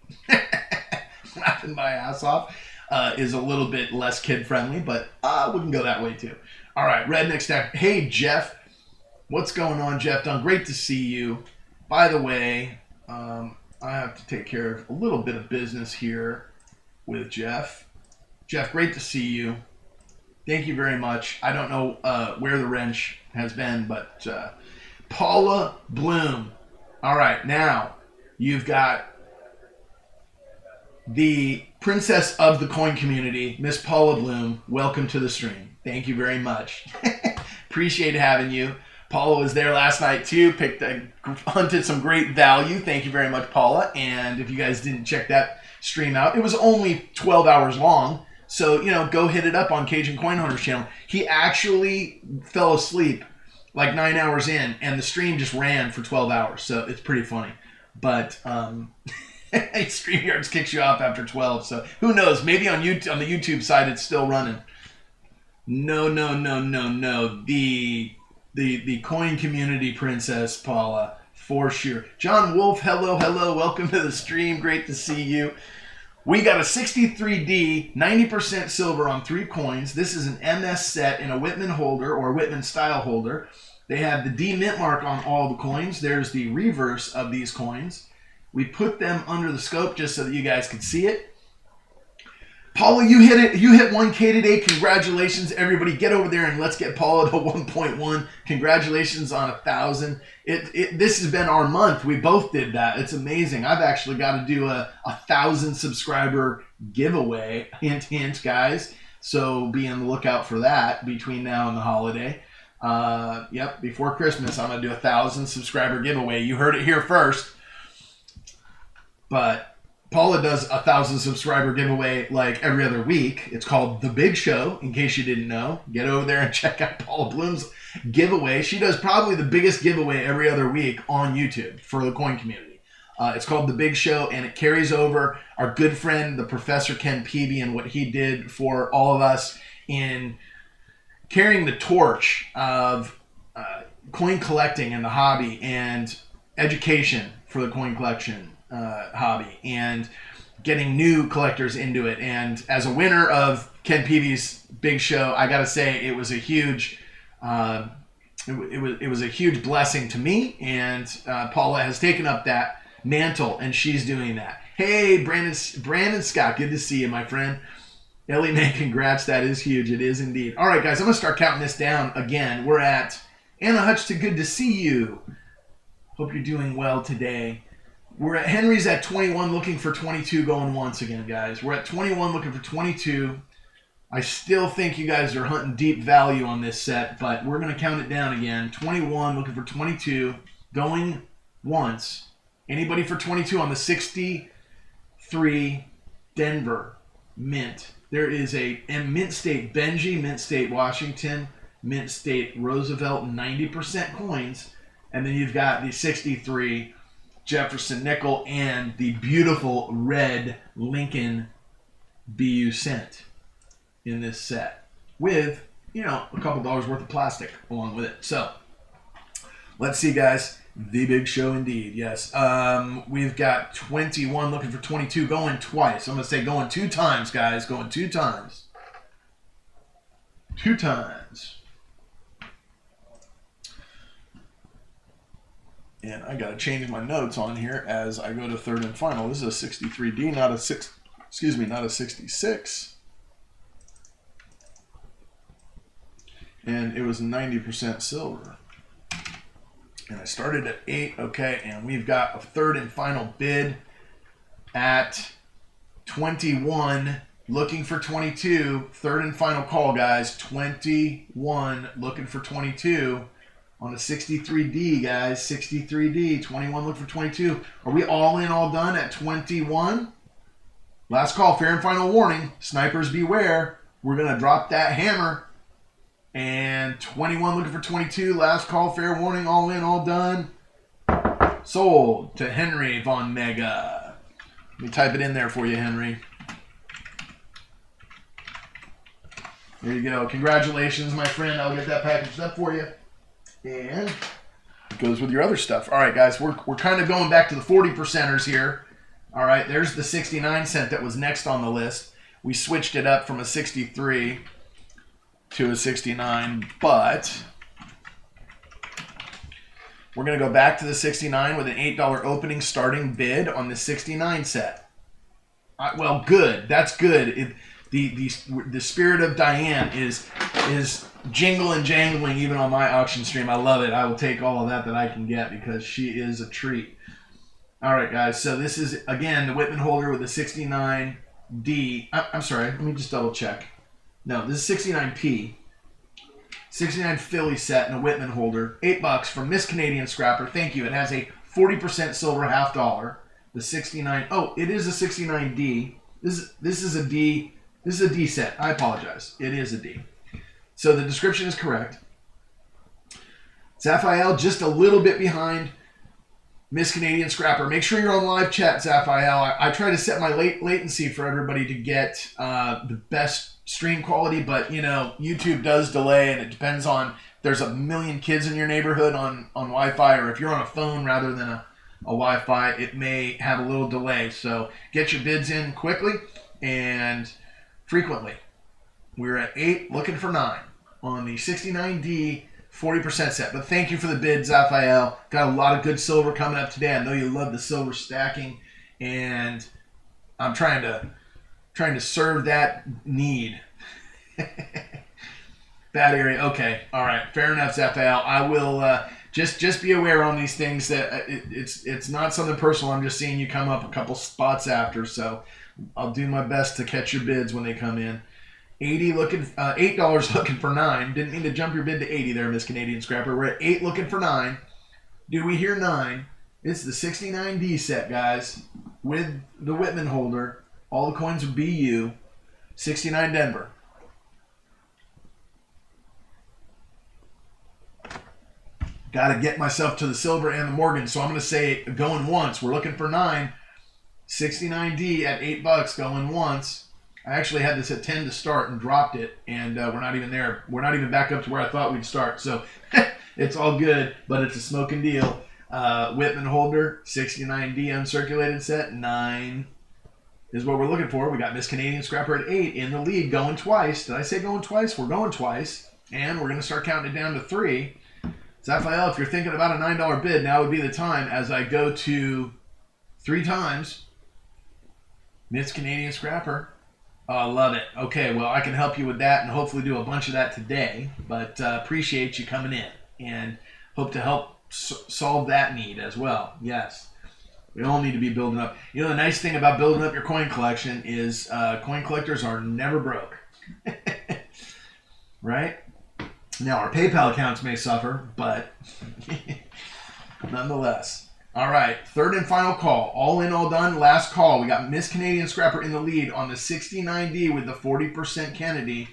[SPEAKER 1] Laughing my ass off is a little bit less kid-friendly, but we can go that way, too. All right, Redneck Stack. Hey, Jeff. What's going on, Jeff Dunn? Great to see you. By the way, I have to take care of a little bit of business here with Jeff. Jeff, great to see you. Thank you very much. I don't know where the wrench has been, but Paula Bloom. All right, now you've got the princess of the coin community, Miss Paula Bloom. Welcome to the stream. Thank you very much. Appreciate having you. Paula was there last night too. Hunted some great value. Thank you very much, Paula. And if you guys didn't check that stream out, it was only 12 hours long. So, go hit it up on Cajun Coin Hunter's channel. He actually fell asleep like 9 hours in, and the stream just ran for 12 hours. So it's pretty funny. But StreamYards kicks you off after 12. So who knows? Maybe on the YouTube side it's still running. No. The coin community princess, Paula, for sure. John Wolf, hello. Welcome to the stream. Great to see you. We got a 63D, 90% silver on 3 coins. This is an MS set in a Whitman holder or Whitman style holder. They have the D mint mark on all the coins. There's the reverse of these coins. We put them under the scope just so that you guys could see it. Paula, you hit it. You hit 1K today. Congratulations, everybody. Get over there and let's get Paula to 1.1. Congratulations on 1,000. This has been our month. We both did that. It's amazing. I've actually got to do a 1,000 subscriber giveaway. Hint, hint, guys. So be on the lookout for that between now and the holiday. Yep, before Christmas, I'm going to do a 1,000 subscriber giveaway. You heard it here first. But Paula does a 1,000 subscriber giveaway like every other week. It's called The Big Show, in case you didn't know. Get over there and check out Paula Bloom's giveaway. She does probably the biggest giveaway every other week on YouTube for the coin community. It's called The Big Show, and it carries over our good friend, the Professor Ken Peavy, and what he did for all of us in carrying the torch of coin collecting and the hobby and education for the coin collection hobby and getting new collectors into it. And as a winner of Ken Peavy's Big Show, I got to say it was a huge it was a huge blessing to me, and Paula has taken up that mantle, and she's doing that. Hey, Brandon Scott, good to see you, my friend. Ellie Mae, congrats. That is huge. It is indeed. All right, guys, I'm going to start counting this down again. We're at Anna Hutchton, good to see you. Hope you're doing well today. We're at Henry's at 21, looking for 22, going once again, guys. We're at 21, looking for 22. I still think you guys are hunting deep value on this set, but we're going to count it down again. 21, looking for 22, going once. Anybody for 22 on the 63 Denver Mint? There is a Mint State Benji, Mint State Washington, Mint State Roosevelt, 90% coins. And then you've got the 63 Jefferson Nickel and the beautiful red Lincoln BU cent in this set with, a couple dollars worth of plastic along with it. So let's see, guys. The Big Show indeed, yes. We've got 21 looking for 22, going twice. I'm going to say going 2 times, guys. Going 2 times. 2 times. And I got to change my notes on here as I go to third and final. This is a 63D, not a 66. And it was 90% silver. And I started at 8, okay, and we've got a third and final bid at 21, looking for 22. Third and final call, guys. 21, looking for 22 on a 63D, guys. 63D, 21, look for 22. Are we all in, all done at 21? Last call, fair and final warning. Snipers beware. We're going to drop that hammer. And 21 looking for 22. Last call, fair warning, all in, all done. Sold to Henry Von Mega. Let me type it in there for you, Henry. There you go. Congratulations, my friend. I'll get that packaged up for you. And it goes with your other stuff. All right, guys, we're kind of going back to the 40%ers here. All right, there's the 69 cent that was next on the list. We switched it up from a 63 to a 69, but we're going to go back to the 69 with an $8 opening starting bid on the 69 set. Well, good. That's good. The spirit of Diane is jingling, jangling even on my auction stream. I love it. I will take all of that I can get because she is a treat. All right, guys. So this is, again, the Whitman holder with the 69D. I'm sorry. Let me just double check. No, this is 69P. 69 Philly set and a Whitman holder. $8 from Miss Canadian Scrapper. Thank you. It has a 40% silver half dollar. The 69. Oh, it is a 69D. This is a D. This is a D set. I apologize. It is a D. So the description is correct. Zaphael just a little bit behind Miss Canadian Scrapper. Make sure you're on live chat, Zaphael. I try to set my latency for everybody to get the best stream quality, but YouTube does delay, and it depends on there's a million kids in your neighborhood on Wi-Fi, or if you're on a phone rather than a Wi-Fi, it may have a little delay. So get your bids in quickly and frequently. We're at 8, looking for 9 on the 69D 40% set. But thank you for the bid, Zaphael. Got a lot of good silver coming up today. I know you love the silver stacking, and I'm trying to serve that need. Bad area. Okay. All right. Fair enough, Zaphael. I will just be aware on these things that it's not something personal. I'm just seeing you come up a couple spots after, so I'll do my best to catch your bids when they come in. 80 looking, $8 looking for 9. Didn't mean to jump your bid to 80 there, Miss Canadian Scrapper. We're at 8 looking for 9. Do we hear 9? It's the 69D set, guys, with the Whitman holder. All the coins would be you. 69 Denver. Got to get myself to the silver and the Morgan, so I'm going to say going once. We're looking for 9. 69D at $8 going once. I actually had this at 10 to start and dropped it, and we're not even there. We're not even back up to where I thought we'd start, so it's all good, but it's a smoking deal. Whitman holder, 69D uncirculated set, 9 is what we're looking for. We got Miss Canadian Scrapper at 8 in the lead, going twice. Did I say going twice? We're going twice, and we're going to start counting it down to 3. Zaphael, if you're thinking about a $9 bid, now would be the time as I go to 3 times. Miss Canadian Scrapper. Oh, love it. Okay, well, I can help you with that and hopefully do a bunch of that today, but appreciate you coming in and hope to help solve that need as well. Yes. We all need to be building up. You know, the nice thing about building up your coin collection is coin collectors are never broke. Right? Now, our PayPal accounts may suffer, but nonetheless. All right, third and final call. All in, all done, last call. We got Miss Canadian Scrapper in the lead on the 69D with the 40% Kennedy.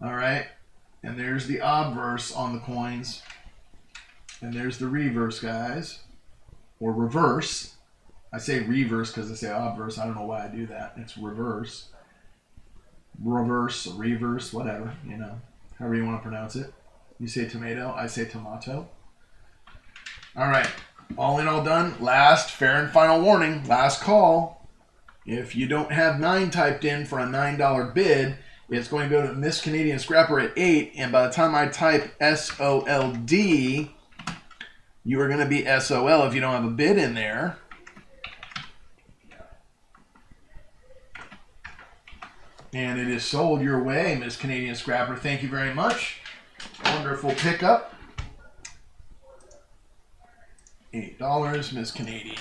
[SPEAKER 1] All right, and there's the obverse on the coins. And there's the reverse, guys. Or reverse. I say reverse because I say obverse. I don't know why I do that. It's reverse. Reverse, reverse, whatever, you know. However you want to pronounce it. You say tomato, I say tomato. All right, all in, all done. Last fair and final warning, last call. If you don't have 9 typed in for a $9 bid, it's going to go to Miss Canadian Scrapper at 8, and by the time I type SOLD, you are going to be SOL if you don't have a bid in there. And it is sold your way, Miss Canadian Scrapper. Thank you very much. Wonderful pickup. $8, Miss Canadian.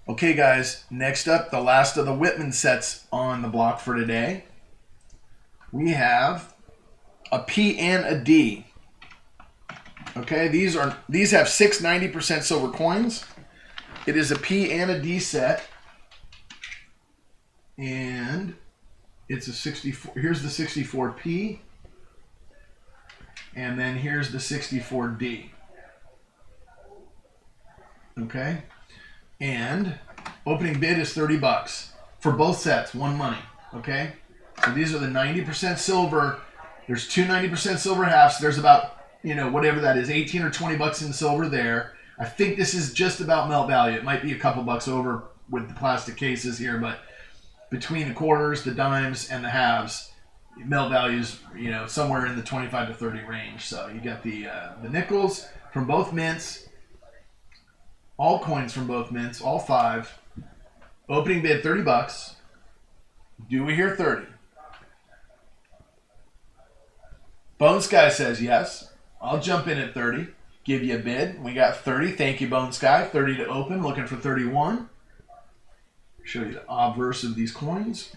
[SPEAKER 1] Okay, guys. Next up, the last of the Whitman sets on the block for today. We have a P and a D. Okay, these have 6 90% silver coins. It is a P and a D set. And it's a 64. Here's the 64P. And then here's the 64D. Okay? And opening bid is $30 for both sets, one money. Okay? So these are the 90% silver. There's 2 90% silver halves. There's about, you know, whatever that is, 18 or 20 bucks in silver there. I think this is just about melt value. It might be a couple bucks over with the plastic cases here, but between the quarters, the dimes, and the halves, melt values, you know, somewhere in the 25 to 30 range. So you got the nickels from both mints, all coins from both mints, all 5. Opening bid $30. Do we hear 30? Bone Sky says yes. I'll jump in at 30. Give you a bid. We got 30. Thank you, Bone Sky. 30 to open. Looking for 31. Show you the obverse of these coins.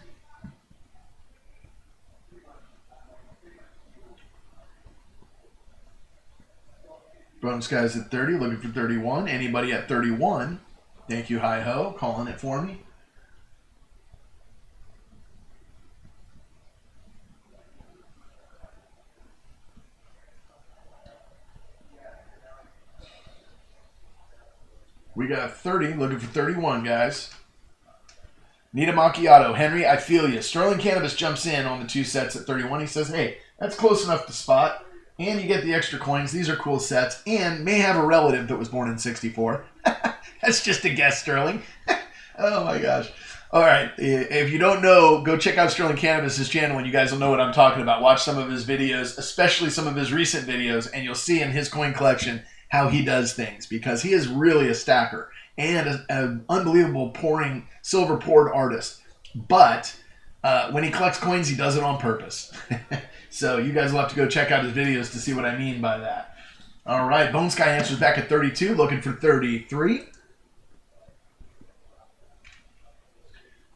[SPEAKER 1] Bone Sky's at 30. Looking for 31. Anybody at 31? Thank you, Hi Ho. Calling it for me. We got 30, looking for 31, guys. Need a macchiato. Henry, I feel you. Sterling Cannabis jumps in on the 2 sets at 31. He says, hey, that's close enough to spot. And you get the extra coins. These are cool sets. And may have a relative that was born in 64. That's just a guess, Sterling. Oh, my gosh. All right. If you don't know, go check out Sterling Cannabis' channel, and you guys will know what I'm talking about. Watch some of his videos, especially some of his recent videos, and you'll see in his coin collection how he does things, because he is really a stacker and an unbelievable silver poured artist. But when he collects coins, he does it on purpose. So you guys will have to go check out his videos to see what I mean by that. All right, Bone Sky answers back at 32, looking for 33.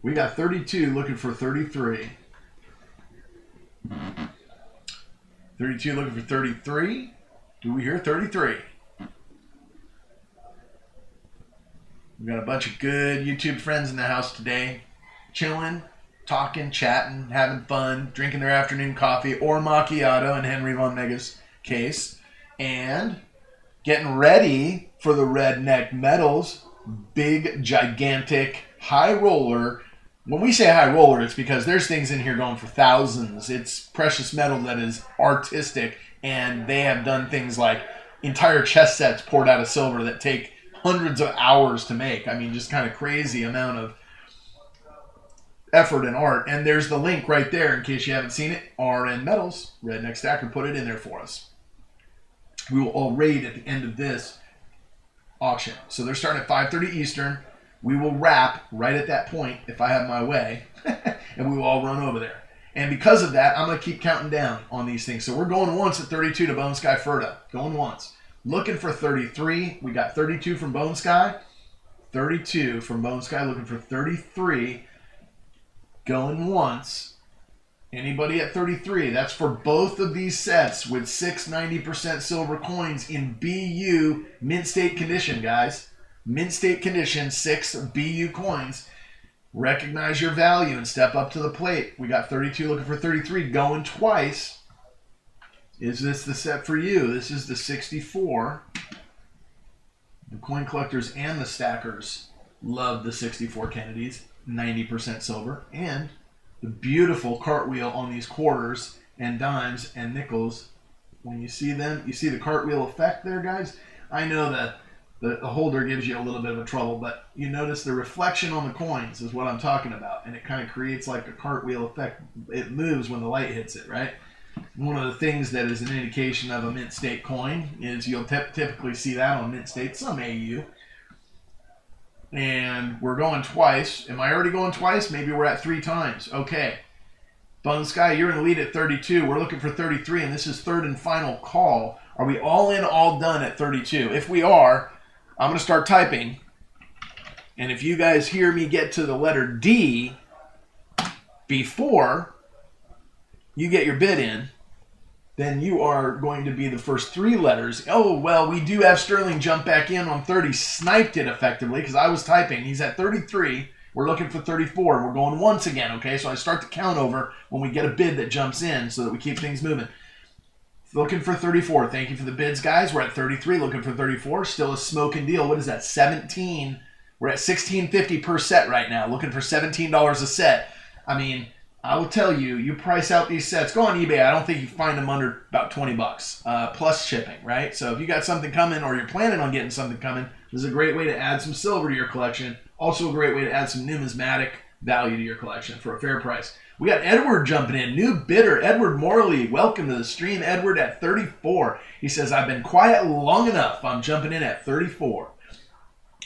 [SPEAKER 1] We got 32 looking for 33. 32 looking for 33. Do we hear 33? We got a bunch of good YouTube friends in the house today. Chilling, talking, chatting, having fun, drinking their afternoon coffee or macchiato in Henry Von Mega's case. And getting ready for the Redneck Metals big, gigantic, high roller. When we say high roller, it's because there's things in here going for thousands. It's precious metal that is artistic, and they have done things like entire chess sets poured out of silver that take hundreds of hours to make. I mean, just kind of crazy amount of effort and art. And there's the link right there in case you haven't seen it. RN Metals, Redneck Stacker, put it in there for us. We will all raid at the end of this auction. So they're starting at 5:30 Eastern. We will wrap right at that point if I have my way, and we will all run over there. And because of that, I'm going to keep counting down on these things. So we're going once at 32 to Bone Sky Ferda. Going once. Looking for 33. We got 32 from Bone Sky. 32 from Bone Sky. Looking for 33. Going once. Anybody at 33? That's for both of these sets with 6 90% silver coins in BU mint state condition, guys. Mint state condition, 6 BU coins. Recognize your value and step up to the plate. We got 32 looking for 33. Going twice. Is this the set for you? This is the 64. The coin collectors and the stackers love the 64 Kennedys. 90% silver. And the beautiful cartwheel on these quarters and dimes and nickels. When you see them, you see the cartwheel effect there, guys? I know that the holder gives you a little bit of a trouble, but you notice the reflection on the coins is what I'm talking about, and it kind of creates like a cartwheel effect. It moves when the light hits it, right? One of the things that is an indication of a mint state coin is you'll typically see that on mint state, some AU. And we're going twice. Am I already going twice? Maybe we're at 3 times. Okay. Bone Sky, you're in the lead at 32. We're looking for 33, and this is third and final call. Are we all in, all done at 32? If we are, I'm going to start typing. And if you guys hear me get to the letter D before you get your bid in, then you are going to be the first 3 letters. Oh, well, we do have Sterling jump back in on 30. Sniped it effectively because I was typing. He's at 33. We're looking for 34. We're going once again, okay? So I start the count over when we get a bid that jumps in so that we keep things moving. Looking for 34. Thank you for the bids, guys. We're at 33. Looking for 34. Still a smoking deal. What is that? 17. We're at $16.50 per set right now. Looking for $17 a set. I mean, I will tell you, you price out these sets. Go on eBay. I don't think you find them under about 20 bucks plus shipping, right? So if you got something coming or you're planning on getting something coming, this is a great way to add some silver to your collection. Also a great way to add some numismatic value to your collection for a fair price. We got Edward jumping in. New bidder, Edward Morley. Welcome to the stream, Edward, at 34. He says, I've been quiet long enough. I'm jumping in at 34.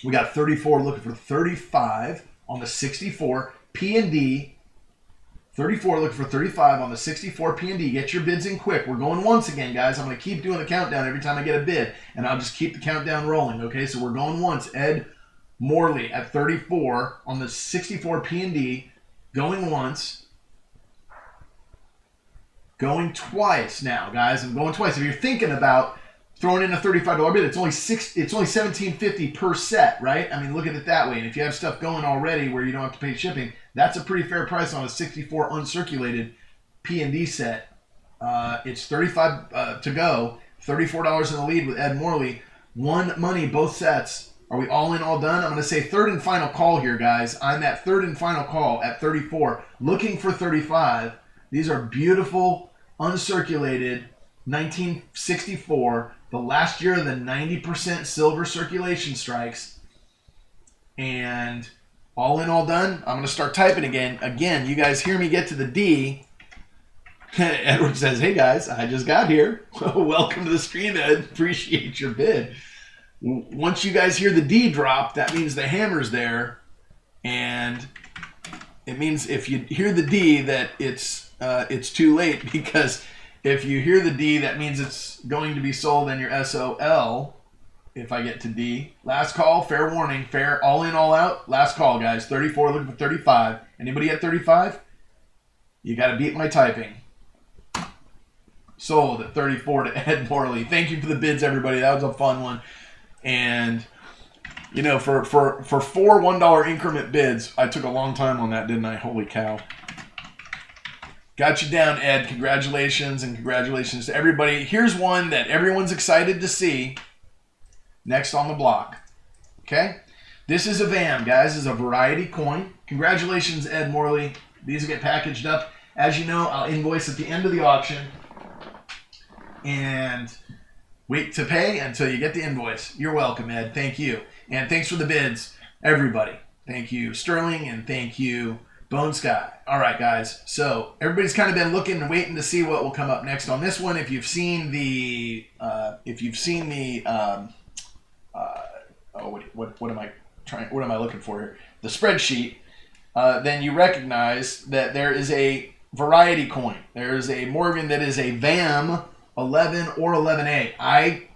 [SPEAKER 1] We got 34 looking for 35 on the 64 P&D. 34 looking for 35 on the 64 P&D. Get your bids in quick. We're going once again, guys. I'm going to keep doing the countdown every time I get a bid, and I'll just keep the countdown rolling, okay? So we're going once. Ed Morley at 34 on the 64 P&D. Going once. Going twice now, guys. I'm going twice. If you're thinking about throwing in a $35 bid, it's only $17.50 per set, right? I mean, look at it that way. And if you have stuff going already where you don't have to pay shipping, that's a pretty fair price on a 64 uncirculated P&D set. It's $35 to go. $34 in the lead with Ed Morley. One money, both sets. Are we all in, all done? I'm going to say third and final call here, guys. I'm at third and final call at 34. Looking for 35. These are beautiful, uncirculated, 1964, the last year of the 90% silver circulation strikes. And all in, all done. I'm going to start typing again. Again, you guys hear me get to the D. Edward says, hey guys, I just got here. Welcome to the stream, Ed. Appreciate your bid. Once you guys hear the D drop, that means the hammer's there. And it means if you hear the D that it's too late, because if you hear the D, that means it's going to be sold in your SOL. If I get to D. Last call, fair warning, fair, all in, all out. Last call, guys. 34 looking for 35. Anybody at 35? You got to beat my typing. Sold at 34 to Ed Morley. Thank you for the bids, everybody. That was a fun one. And, you know, for 4 $1 increment bids, I took a long time on that, didn't I? Holy cow. Got you down, Ed. Congratulations, and congratulations to everybody. Here's one that everyone's excited to see. Next on the block. Okay? This is a VAM, guys. This is a variety coin. Congratulations, Ed Morley. These get packaged up. As you know, I'll invoice at the end of the auction. And wait to pay until you get the invoice. You're welcome, Ed. Thank you. And thanks for the bids, everybody. Thank you, Sterling, and thank you, Bone Sky. All right, guys. So everybody's kind of been looking and waiting to see what will come up next on this one. If you've seen the, what am I trying? What am I looking for here? The spreadsheet. Then you recognize that there is a variety coin. There is a Morgan that is a VAM 11 or 11A. I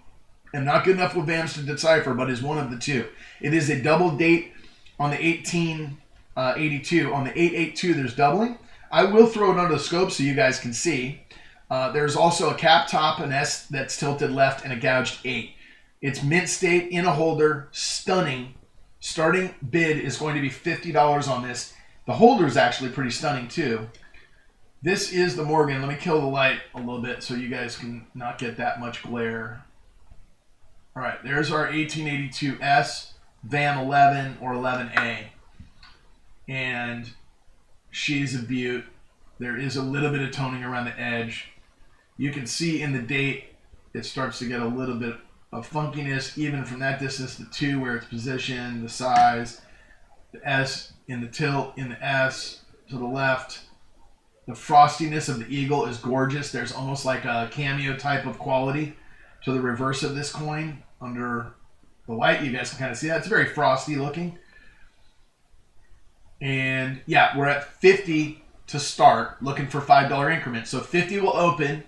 [SPEAKER 1] am not good enough with VAMs to decipher, but is one of the two. It is a double date on the 1882. On the 882, there's doubling. I will throw it under the scope so you guys can see. There's also a cap top, an S that's tilted left, and a gouged 8. It's mint state in a holder. Stunning. Starting bid is going to be $50 on this. The holder is actually pretty stunning too. This is the Morgan. Let me kill the light a little bit so you guys can not get that much glare. All right, there's our 1882S, VAM 11 or 11A. And she's a beaut. There is a little bit of toning around the edge. You can see in the date, it starts to get a little bit of funkiness, even from that distance, the 2 where it's positioned, the size, the S in the tilt, in the S to the left. The frostiness of the eagle is gorgeous. There's almost like a cameo type of quality to the reverse of this coin under the light. You guys can kind of see that. It's very frosty looking. And yeah, we're at 50 to start, looking for $5 increments. So 50 will open,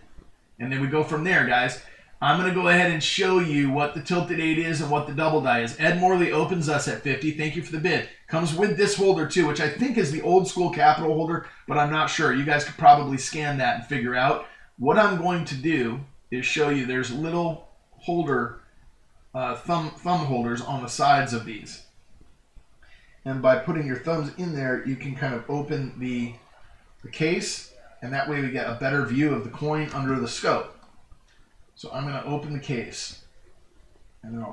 [SPEAKER 1] and then we go from there, guys. I'm going to go ahead and show you what the tilted 8 is and what the double die is. Ed Morley opens us at 50. Thank you for the bid. Comes with this holder too, which I think is the old school Capital holder, but I'm not sure. You guys could probably scan that and figure out. What I'm going to do is show you there's little holder, thumb holders on the sides of these. And by putting your thumbs in there, you can kind of open the case, and that way we get a better view of the coin under the scope. So I'm going to open the case, and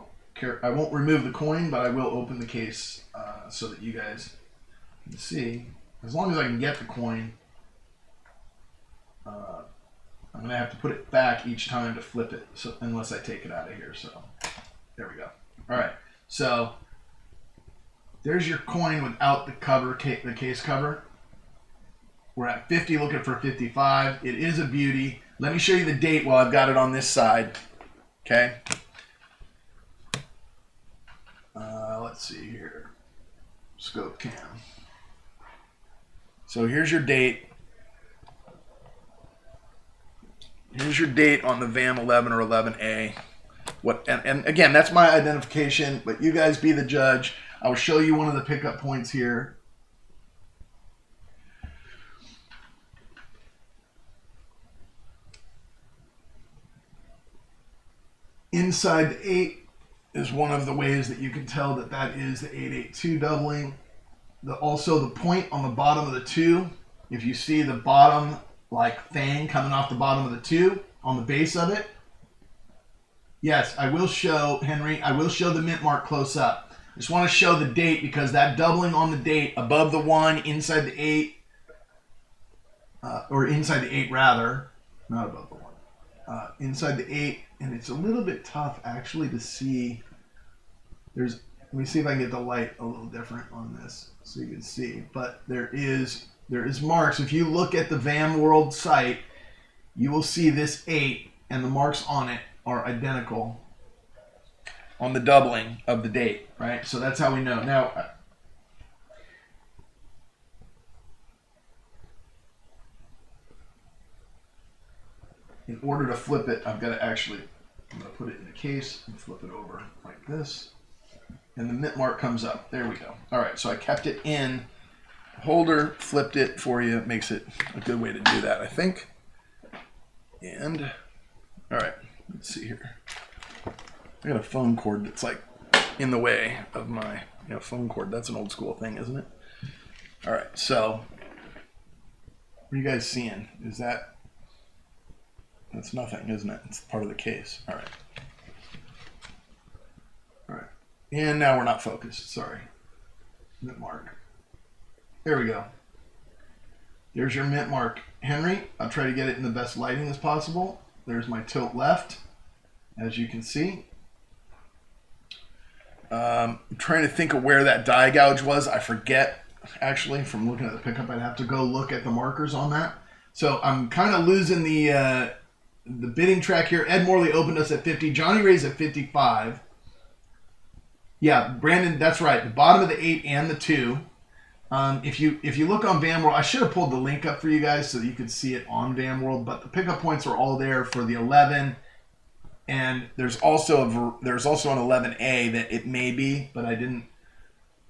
[SPEAKER 1] I won't remove the coin, but I will open the case so that you guys can see. As long as I can get the coin, I'm going to have to put it back each time to flip it, so unless I take it out of here. So there we go. All right, so there's your coin without the cover, the case cover. We're at 50, looking for 55. It is a beauty. Let me show you the date while I've got it on this side. Okay. Let's see here. Scope cam. So here's your date. Here's your date on the VAM 11 or 11A. And again, that's my identification, but you guys be the judge. I'll show you one of the pickup points here. Inside the 8 is one of the ways that you can tell that that is the 882 doubling. Also the point on the bottom of the 2, if you see the bottom like fang coming off the bottom of the 2 on the base of it. Yes, I will show, Henry, I will show the mint mark close up. I just want to show the date because that doubling on the date above the 1, inside the 8, or inside the 8 rather, not above the 1, inside the 8, and it's a little bit tough actually to see. Let me see if I can get the light a little different on this so you can see. But there is marks. If you look at the VAM World site, you will see this 8 and the marks on it are identical on the doubling of the date, right? So that's how we know. Now, in order to flip it, I'm going to put it in the case and flip it over like this. And the mint mark comes up. There we go. All right, so I kept it in holder, flipped it for you. It makes it a good way to do that, I think. And, all right, let's see here. I got a phone cord that's like in the way of my phone cord. That's an old school thing, isn't it? All right, so what are you guys seeing? Is that's nothing, isn't it? It's part of the case. All right. All right. And now we're not focused. Sorry. Mint mark. There we go. There's your mint mark, Henry. I'll try to get it in the best lighting as possible. There's my tilt left, as you can see. I'm trying to think of where that die gouge was. I forget, actually, from looking at the pickup. I'd have to go look at the markers on that. So I'm kind of losing the bidding track here. Ed Morley opened us at 50. Johnny Ray's at 55. Yeah, Brandon, that's right. The bottom of the 8 and the 2. If you look on Van World, I should have pulled the link up for you guys so that you could see it on Van World, but the pickup points are all there for the 11. And there's also an 11A that it may be, but I didn't.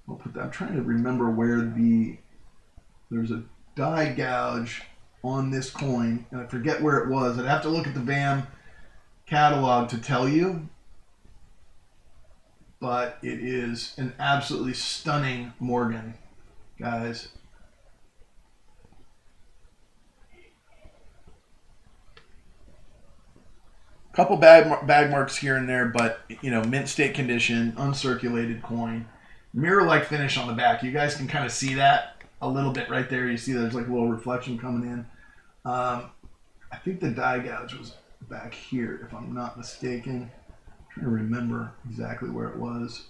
[SPEAKER 1] I'll put that. I'm trying to remember where there's a die gouge on this coin, and I forget where it was. I'd have to look at the VAM catalog to tell you, but it is an absolutely stunning Morgan, guys. Couple bag marks here and there, but mint state condition, uncirculated coin, mirror-like finish on the back. You guys can kind of see that a little bit right there. You see there's like a little reflection coming in. I think the die gouge was back here, if I'm not mistaken. I'm trying to remember exactly where it was.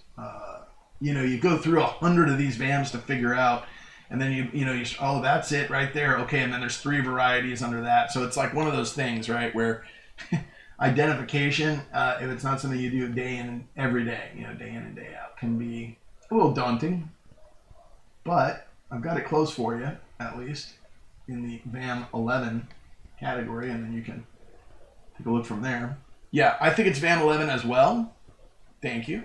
[SPEAKER 1] You go through 100 of these VAMs to figure out, and then you oh, that's it right there. Okay, and then there's 3 varieties under that. So it's like one of those things, right, where identification, if it's not something you do day in and every day, day in and day out, can be a little daunting. But I've got it close for you, at least, in the VAM 11 category, and then you can take a look from there. Yeah, I think it's VAM 11 as well. Thank you.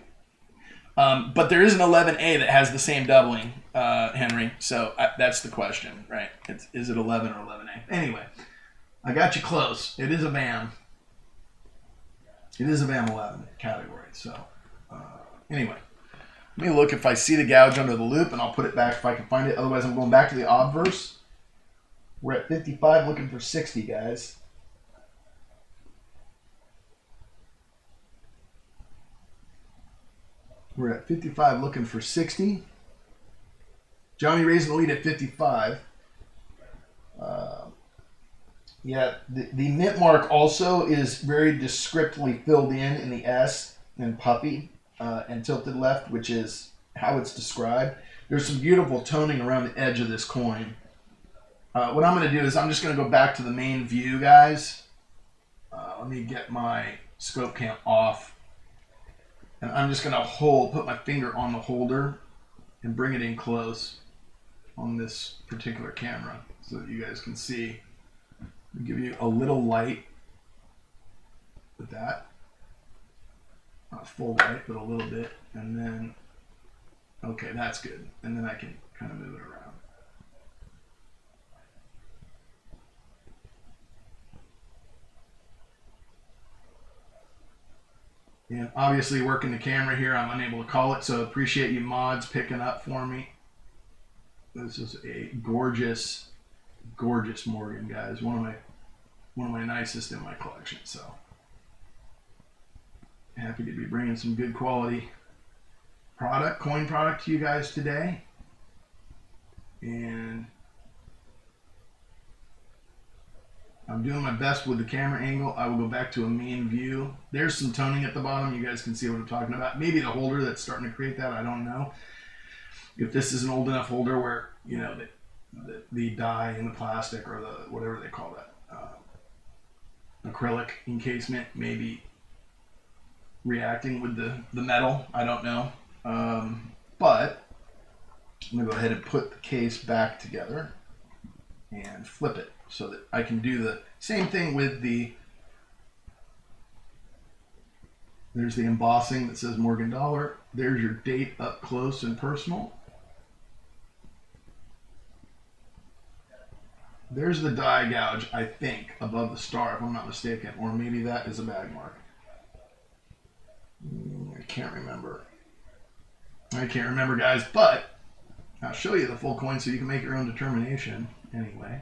[SPEAKER 1] But there is an 11A that has the same doubling, Henry. So that's the question, right? Is it 11 or 11A? Anyway, I got you close. It is a VAM. It is a VAM 11 category. So anyway, let me look if I see the gouge under the loop, and I'll put it back if I can find it. Otherwise, I'm going back to the obverse. We're at 55 looking for 60, guys. We're at 55 looking for 60. Johnny Ray's in the lead at 55. Yeah, the mint mark also is very descriptively filled in the S and puppy and tilted left, which is how it's described. There's some beautiful toning around the edge of this coin. What I'm going to do is I'm just going to go back to the main view, guys. Let me get my scope cam off. And I'm just going to put my finger on the holder and bring it in close on this particular camera so that you guys can see. I'll give you a little light with that. Not full light, but a little bit. And then, okay, that's good. And then I can kind of move it around. And obviously working the camera here, I'm unable to call it, so appreciate you mods picking up for me. This is a gorgeous, gorgeous Morgan, guys. One of my nicest in my collection. So happy to be bringing some good quality coin product to you guys today. And I'm doing my best with the camera angle. I will go back to a main view. There's some toning at the bottom. You guys can see what I'm talking about. Maybe the holder that's starting to create that. I don't know. If this is an old enough holder where, the dye in the plastic or the whatever they call that, acrylic encasement maybe reacting with the metal. I don't know. But I'm going to go ahead and put the case back together and flip it so that I can do the same thing with there's the embossing that says Morgan Dollar. There's your date up close and personal. There's the die gouge, I think, above the star, if I'm not mistaken. Or maybe that is a bag mark. I can't remember. I can't remember, guys, but I'll show you the full coin so you can make your own determination anyway.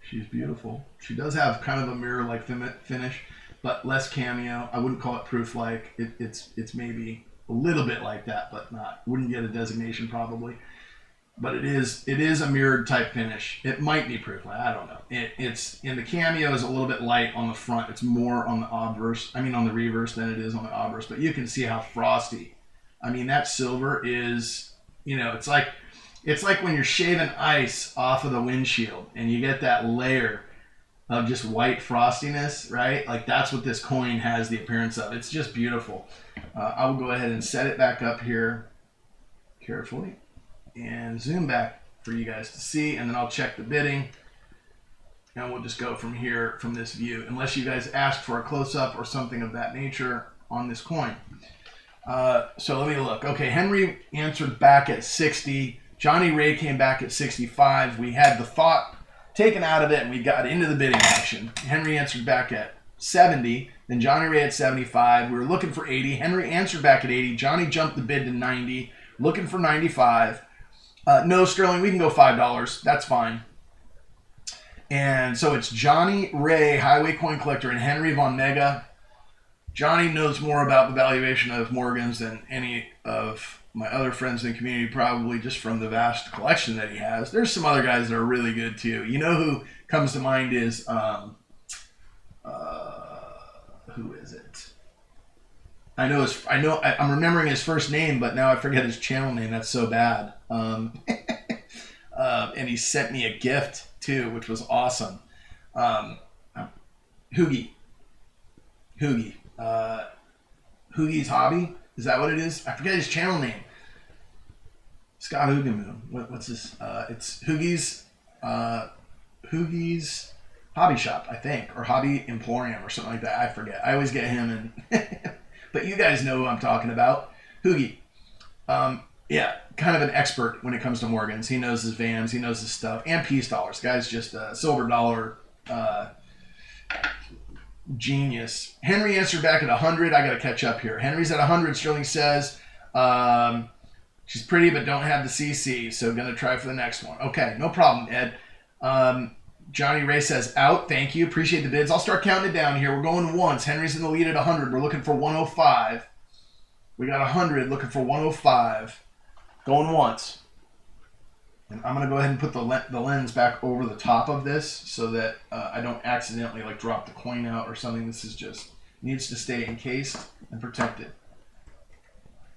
[SPEAKER 1] She's beautiful. She does have kind of a mirror-like finish, but less cameo. I wouldn't call it proof-like. It's maybe a little bit like that, but not. Wouldn't get a designation probably. But it is a mirrored type finish. It might be proof-like. I don't know. It's in the cameo is a little bit light on the front. It's more on the obverse. I mean on the reverse than it is on the obverse. But you can see how frosty. I mean that silver is, you know, it's like when you're shaving ice off of the windshield and you get that layer of just white frostiness, right? Like that's what this coin has the appearance of. It's just beautiful. I will go ahead and set it back up here carefully and zoom back for you guys to see, and then I'll check the bidding and we'll just go from here, from this view, unless you guys ask for a close-up or something of that nature on this coin. So let me look. Okay, Henry answered back at 60. Johnny Ray came back at 65. We had the thought taken out of it and we got into the bidding action. Henry answered back at 70, then Johnny Ray at 75. We were looking for 80. Henry answered back at 80. Johnny jumped the bid to 90, looking for 95. No, Sterling, we can go $5. That's fine. And so it's Johnny Ray, Highway Coin Collector, and Henry Von Mega. Johnny knows more about the valuation of Morgans than any of my other friends in the community, probably just from the vast collection that he has. There's some other guys that are really good too. You know who comes to mind is, who is it? I'm remembering his first name, but now I forget his channel name. That's so bad. And he sent me a gift too, which was awesome. Hoogie. Hoogie's Hobby. Is that what it is? I forget his channel name. Scott Hoogamoo. What's this? It's Hoogie's Hobby Shop, I think, or Hobby Emporium or something like that. I forget. I always get him and but you guys know who I'm talking about. Hoogie. Yeah, kind of an expert when it comes to Morgans. He knows his vans, he knows his stuff, and peace dollars. Guy's just a silver dollar genius. Henry answered back at 100. I got to catch up here. Henry's at 100. Sterling says, she's pretty but don't have the CC, so going to try for the next one. Okay, no problem, Ed. Johnny Ray says, out. Thank you. Appreciate the bids. I'll start counting it down here. We're going once. Henry's in the lead at 100. We're looking for 105. We got 100, looking for 105. Going once. And I'm going to go ahead and put the lens back over the top of this so that I don't accidentally like drop the coin out or something. This is just, needs to stay encased and protected.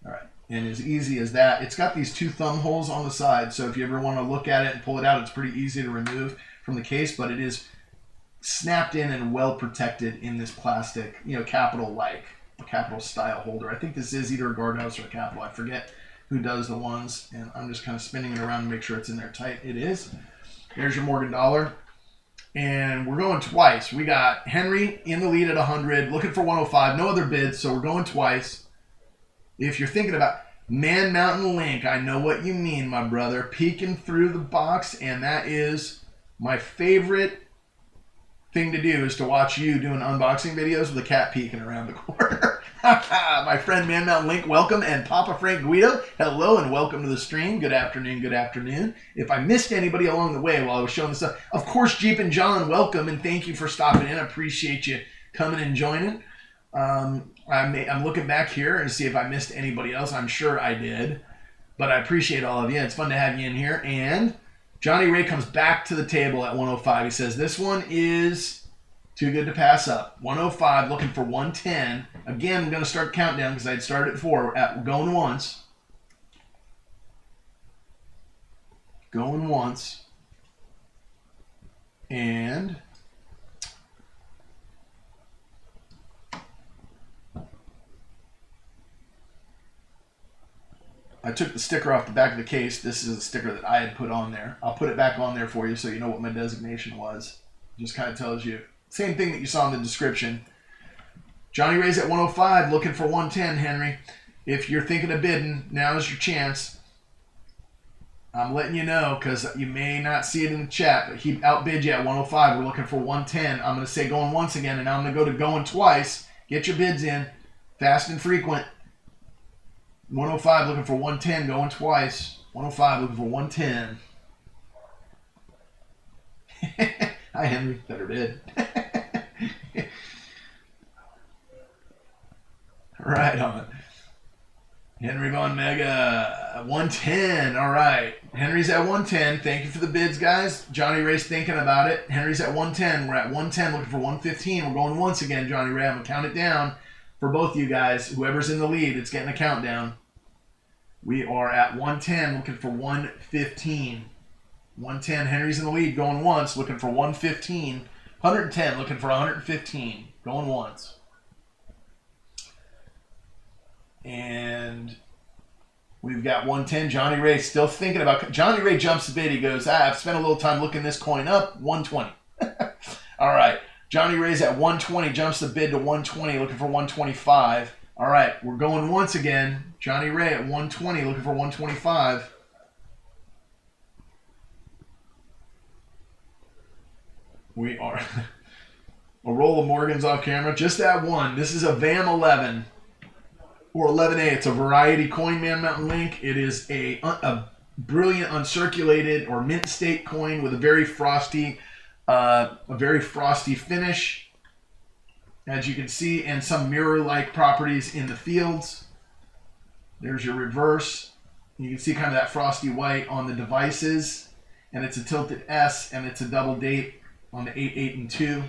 [SPEAKER 1] All right. And as easy as that, it's got these two thumb holes on the side. So if you ever want to look at it and pull it out, it's pretty easy to remove from the case, but it is snapped in and well protected in this plastic, you know, capital-like, a capital style holder. I think this is either a guardhouse or a capital. I forget who does the ones, and I'm just kind of spinning it around to make sure it's in there tight. It is. There's your Morgan dollar. And we're going twice. We got Henry in the lead at 100, looking for 105. No other bids, so we're going twice. If you're thinking about Man Mountain Link, I know what you mean, my brother. Peeking through the box, and that is my favorite thing to do is to watch you doing unboxing videos with a cat peeking around the corner. My friend Man Mountain Link, welcome, and Papa Frank Guido, hello and welcome to the stream. Good afternoon, good afternoon. If I missed anybody along the way while I was showing this stuff, of course, Jeep and John, welcome, and thank you for stopping in. I appreciate you coming and joining. I'm looking back here to see if I missed anybody else. I'm sure I did, but I appreciate all of you. It's fun to have you in here. And Johnny Ray comes back to the table at 105. He says, this one is too good to pass up. 105, looking for 110. Again, I'm going to start countdown because I'd started at 4. Going once. Going once. And I took the sticker off the back of the case. This is a sticker that I had put on there. I'll put it back on there for you so you know what my designation was. Just kind of tells you. Same thing that you saw in the description. Johnny Ray's at 105, looking for 110, Henry. If you're thinking of bidding, now is your chance. I'm letting you know because you may not see it in the chat, but he outbid you at 105. We're looking for 110. I'm going to say going once again, and now I'm going to go to going twice. Get your bids in. Fast and frequent. 105 looking for 110, going twice. 105 looking for 110. Hi, Henry. Better bid. Right on. Henry Von Mega, 110. All right. Henry's at 110. Thank you for the bids, guys. Johnny Ray's thinking about it. Henry's at 110. We're at 110 looking for 115. We're going once again, Johnny Ray. I'm going to count it down for both you guys. Whoever's in the lead, it's getting a countdown. We are at 110 looking for 115. 110. Henry's in the lead going once, looking for 115. 110 looking for 115. Going once. And we've got 110. Johnny Ray still thinking about. Johnny Ray jumps the bid. He goes, I've spent a little time looking this coin up. 120. All right. Johnny Ray's at 120. Jumps the bid to 120. Looking for 125. All right. We're going once again. Johnny Ray at 120. Looking for 125. We are. A roll of Morgans off camera. Just that one. This is a VAM 11. Or 11A. It's a variety coin, Man Mountain Link. It is a brilliant uncirculated or mint state coin with a very frosty finish, as you can see, and some mirror-like properties in the fields. There's your reverse. You can see kind of that frosty white on the devices, and it's a tilted S, and it's a double date on the 8, 8, and 2.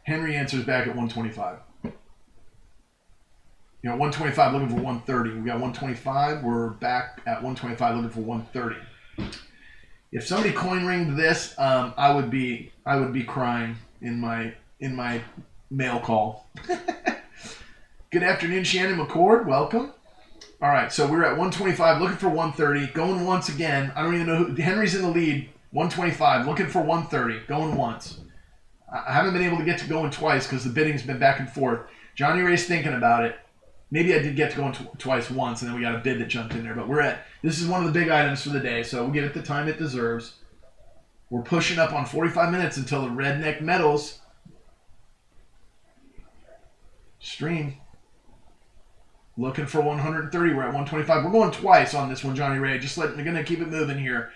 [SPEAKER 1] Henry answers back at 125. 125 looking for 130. We got 125. We're back at 125 looking for 130. If somebody coin ringed this, I would be crying in my mail call. Good afternoon, Shannon McCord. Welcome. All right, so we're at 125 looking for 130. Going once again. I don't even know who. Henry's in the lead. 125 looking for 130. Going once. I haven't been able to get to going twice because the bidding's been back and forth. Johnny Ray's thinking about it. Maybe I did get to go twice once, and then we got a bid that jumped in there. But this is one of the big items for the day, so we'll give it the time it deserves. We're pushing up on 45 minutes until the Redneck Metals stream. Looking for 130. We're at 125. We're going twice on this one, Johnny Ray. We're going to keep it moving here.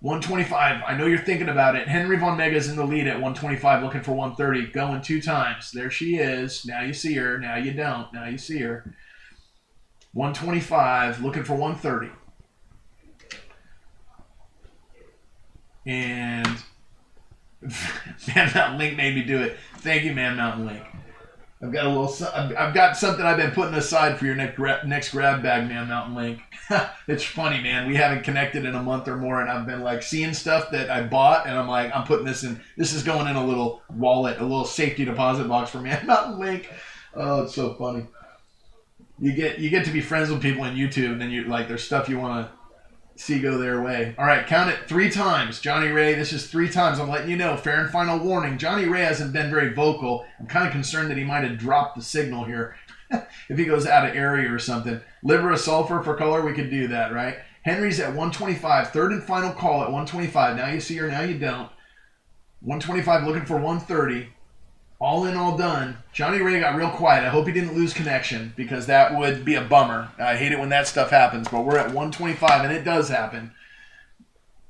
[SPEAKER 1] 125. I know you're thinking about it. Henry Von Mega's in the lead at 125, looking for 130. Going 2 times. There she is. Now you see her. Now you don't. Now you see her. 125, looking for 130. And Man Mountain Link made me do it. Thank you, Man Mountain Link. I've got something I've been putting aside for your next grab bag, Man Mountain Link. It's funny, man. We haven't connected in a month or more, and I've been like seeing stuff that I bought, and I'm like, I'm putting this in. This is going in a little wallet, a little safety deposit box for Man Mountain Link. Oh, it's so funny. You get to be friends with people on YouTube, and then you like there's stuff you want to see go their way. All right, count it 3 times. Johnny Ray, this is 3 times. I'm letting you know. Fair and final warning. Johnny Ray hasn't been very vocal. I'm kind of concerned that he might have dropped the signal here. If he goes out of area or something. Liver of sulfur for color, we could do that, right? Henry's at 125. Third and final call at 125. Now you see her, now you don't. 125 looking for 130. All in, all done. Johnny Ray got real quiet. I hope he didn't lose connection because that would be a bummer. I hate it when that stuff happens, but we're at 125 and it does happen.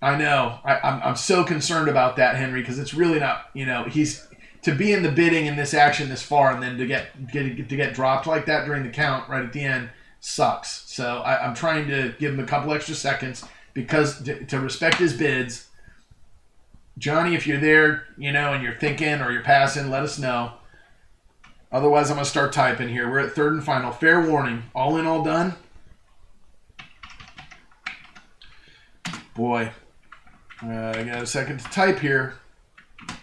[SPEAKER 1] I know. I'm so concerned about that, Henry, because it's really not, he's to be in the bidding in this action this far and then to get dropped like that during the count right at the end sucks. So I'm trying to give him a couple extra seconds because to respect his bids. Johnny, if you're there, and you're thinking or you're passing, let us know. Otherwise, I'm going to start typing here. We're at third and final. Fair warning. All in, all done. Boy, I got a second to type here.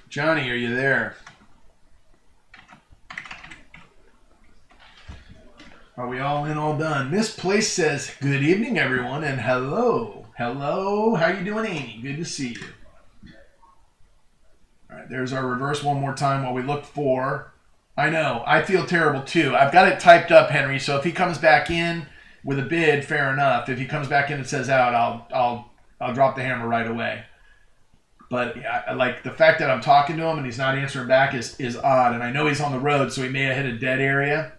[SPEAKER 1] Johnny, are you there? Are we all in, all done? Miss Place says, good evening, everyone, and hello. Hello. How you doing, Amy? Good to see you. All right, there's our reverse one more time while we look for. I know, I feel terrible too. I've got it typed up, Henry, so if he comes back in, with a bid, fair enough. If he comes back in and says out, I'll drop the hammer right away. But like the fact that I'm talking to him and he's not answering back is odd. And I know he's on the road, so he may have hit a dead area.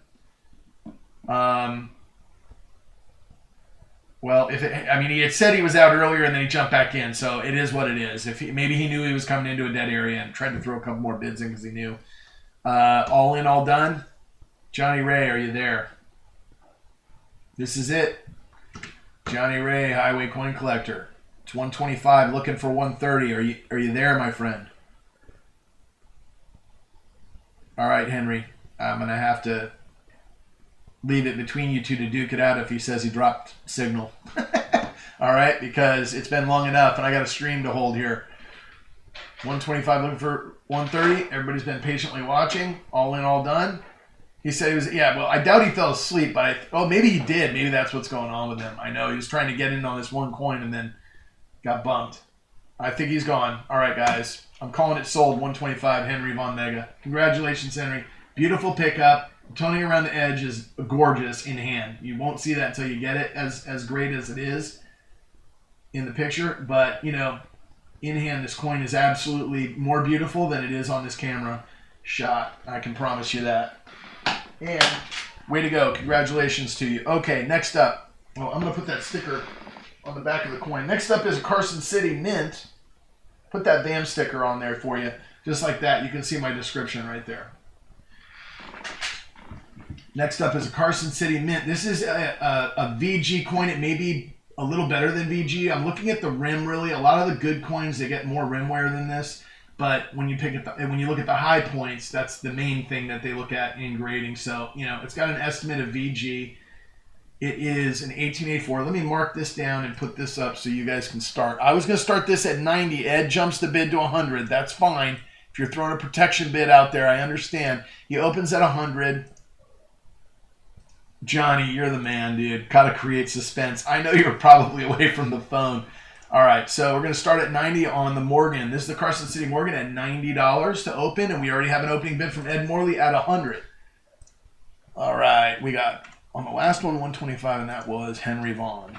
[SPEAKER 1] Well, he had said he was out earlier and then he jumped back in, so it is what it is. Maybe he knew he was coming into a dead area and tried to throw a couple more bids in because he knew. All in, all done. Johnny Ray, are you there? This is it. Johnny Ray, Highway Coin Collector. It's 125, looking for 130. Are you there, my friend? All right, Henry. I'm gonna have to leave it between you two to duke it out if he says he dropped signal. All right, because it's been long enough and I got a stream to hold here. 125 looking for 130. Everybody's been patiently watching. All in, all done. He said he was, well, I doubt he fell asleep, but maybe he did. Maybe that's what's going on with him. I know he was trying to get in on this one coin and then got bumped. I think he's gone. All right, guys. I'm calling it sold. 125, Henry Von Mega. Congratulations, Henry. Beautiful pickup. Toning around the edge is gorgeous in hand. You won't see that until you get it as great as it is in the picture. But, in hand, this coin is absolutely more beautiful than it is on this camera shot. I can promise you that. And way to go. Congratulations to you. Okay, next up. Well, I'm going to put that sticker on the back of the coin. Next up is a Carson City Mint. Put that VAM sticker on there for you. Just like that. You can see my description right there. Next up is a Carson City Mint. This is a VG coin. It may be a little better than VG. I'm looking at the rim, really. A lot of the good coins, they get more rim wear than this. But when you look at the high points, that's the main thing that they look at in grading. So, it's got an estimate of VG. It is an 1884. Let me mark this down and put this up so you guys can start. I was going to start this at 90. Ed jumps the bid to 100. That's fine. If you're throwing a protection bid out there, I understand. He opens at 100. Johnny, you're the man, dude. Gotta create suspense. I know you're probably away from the phone. All right, so we're going to start at 90 on the Morgan. This is the Carson City Morgan at $90 to open, and we already have an opening bid from Ed Morley at 100. All right, we got on the last one 125, and that was Henry Vaughn.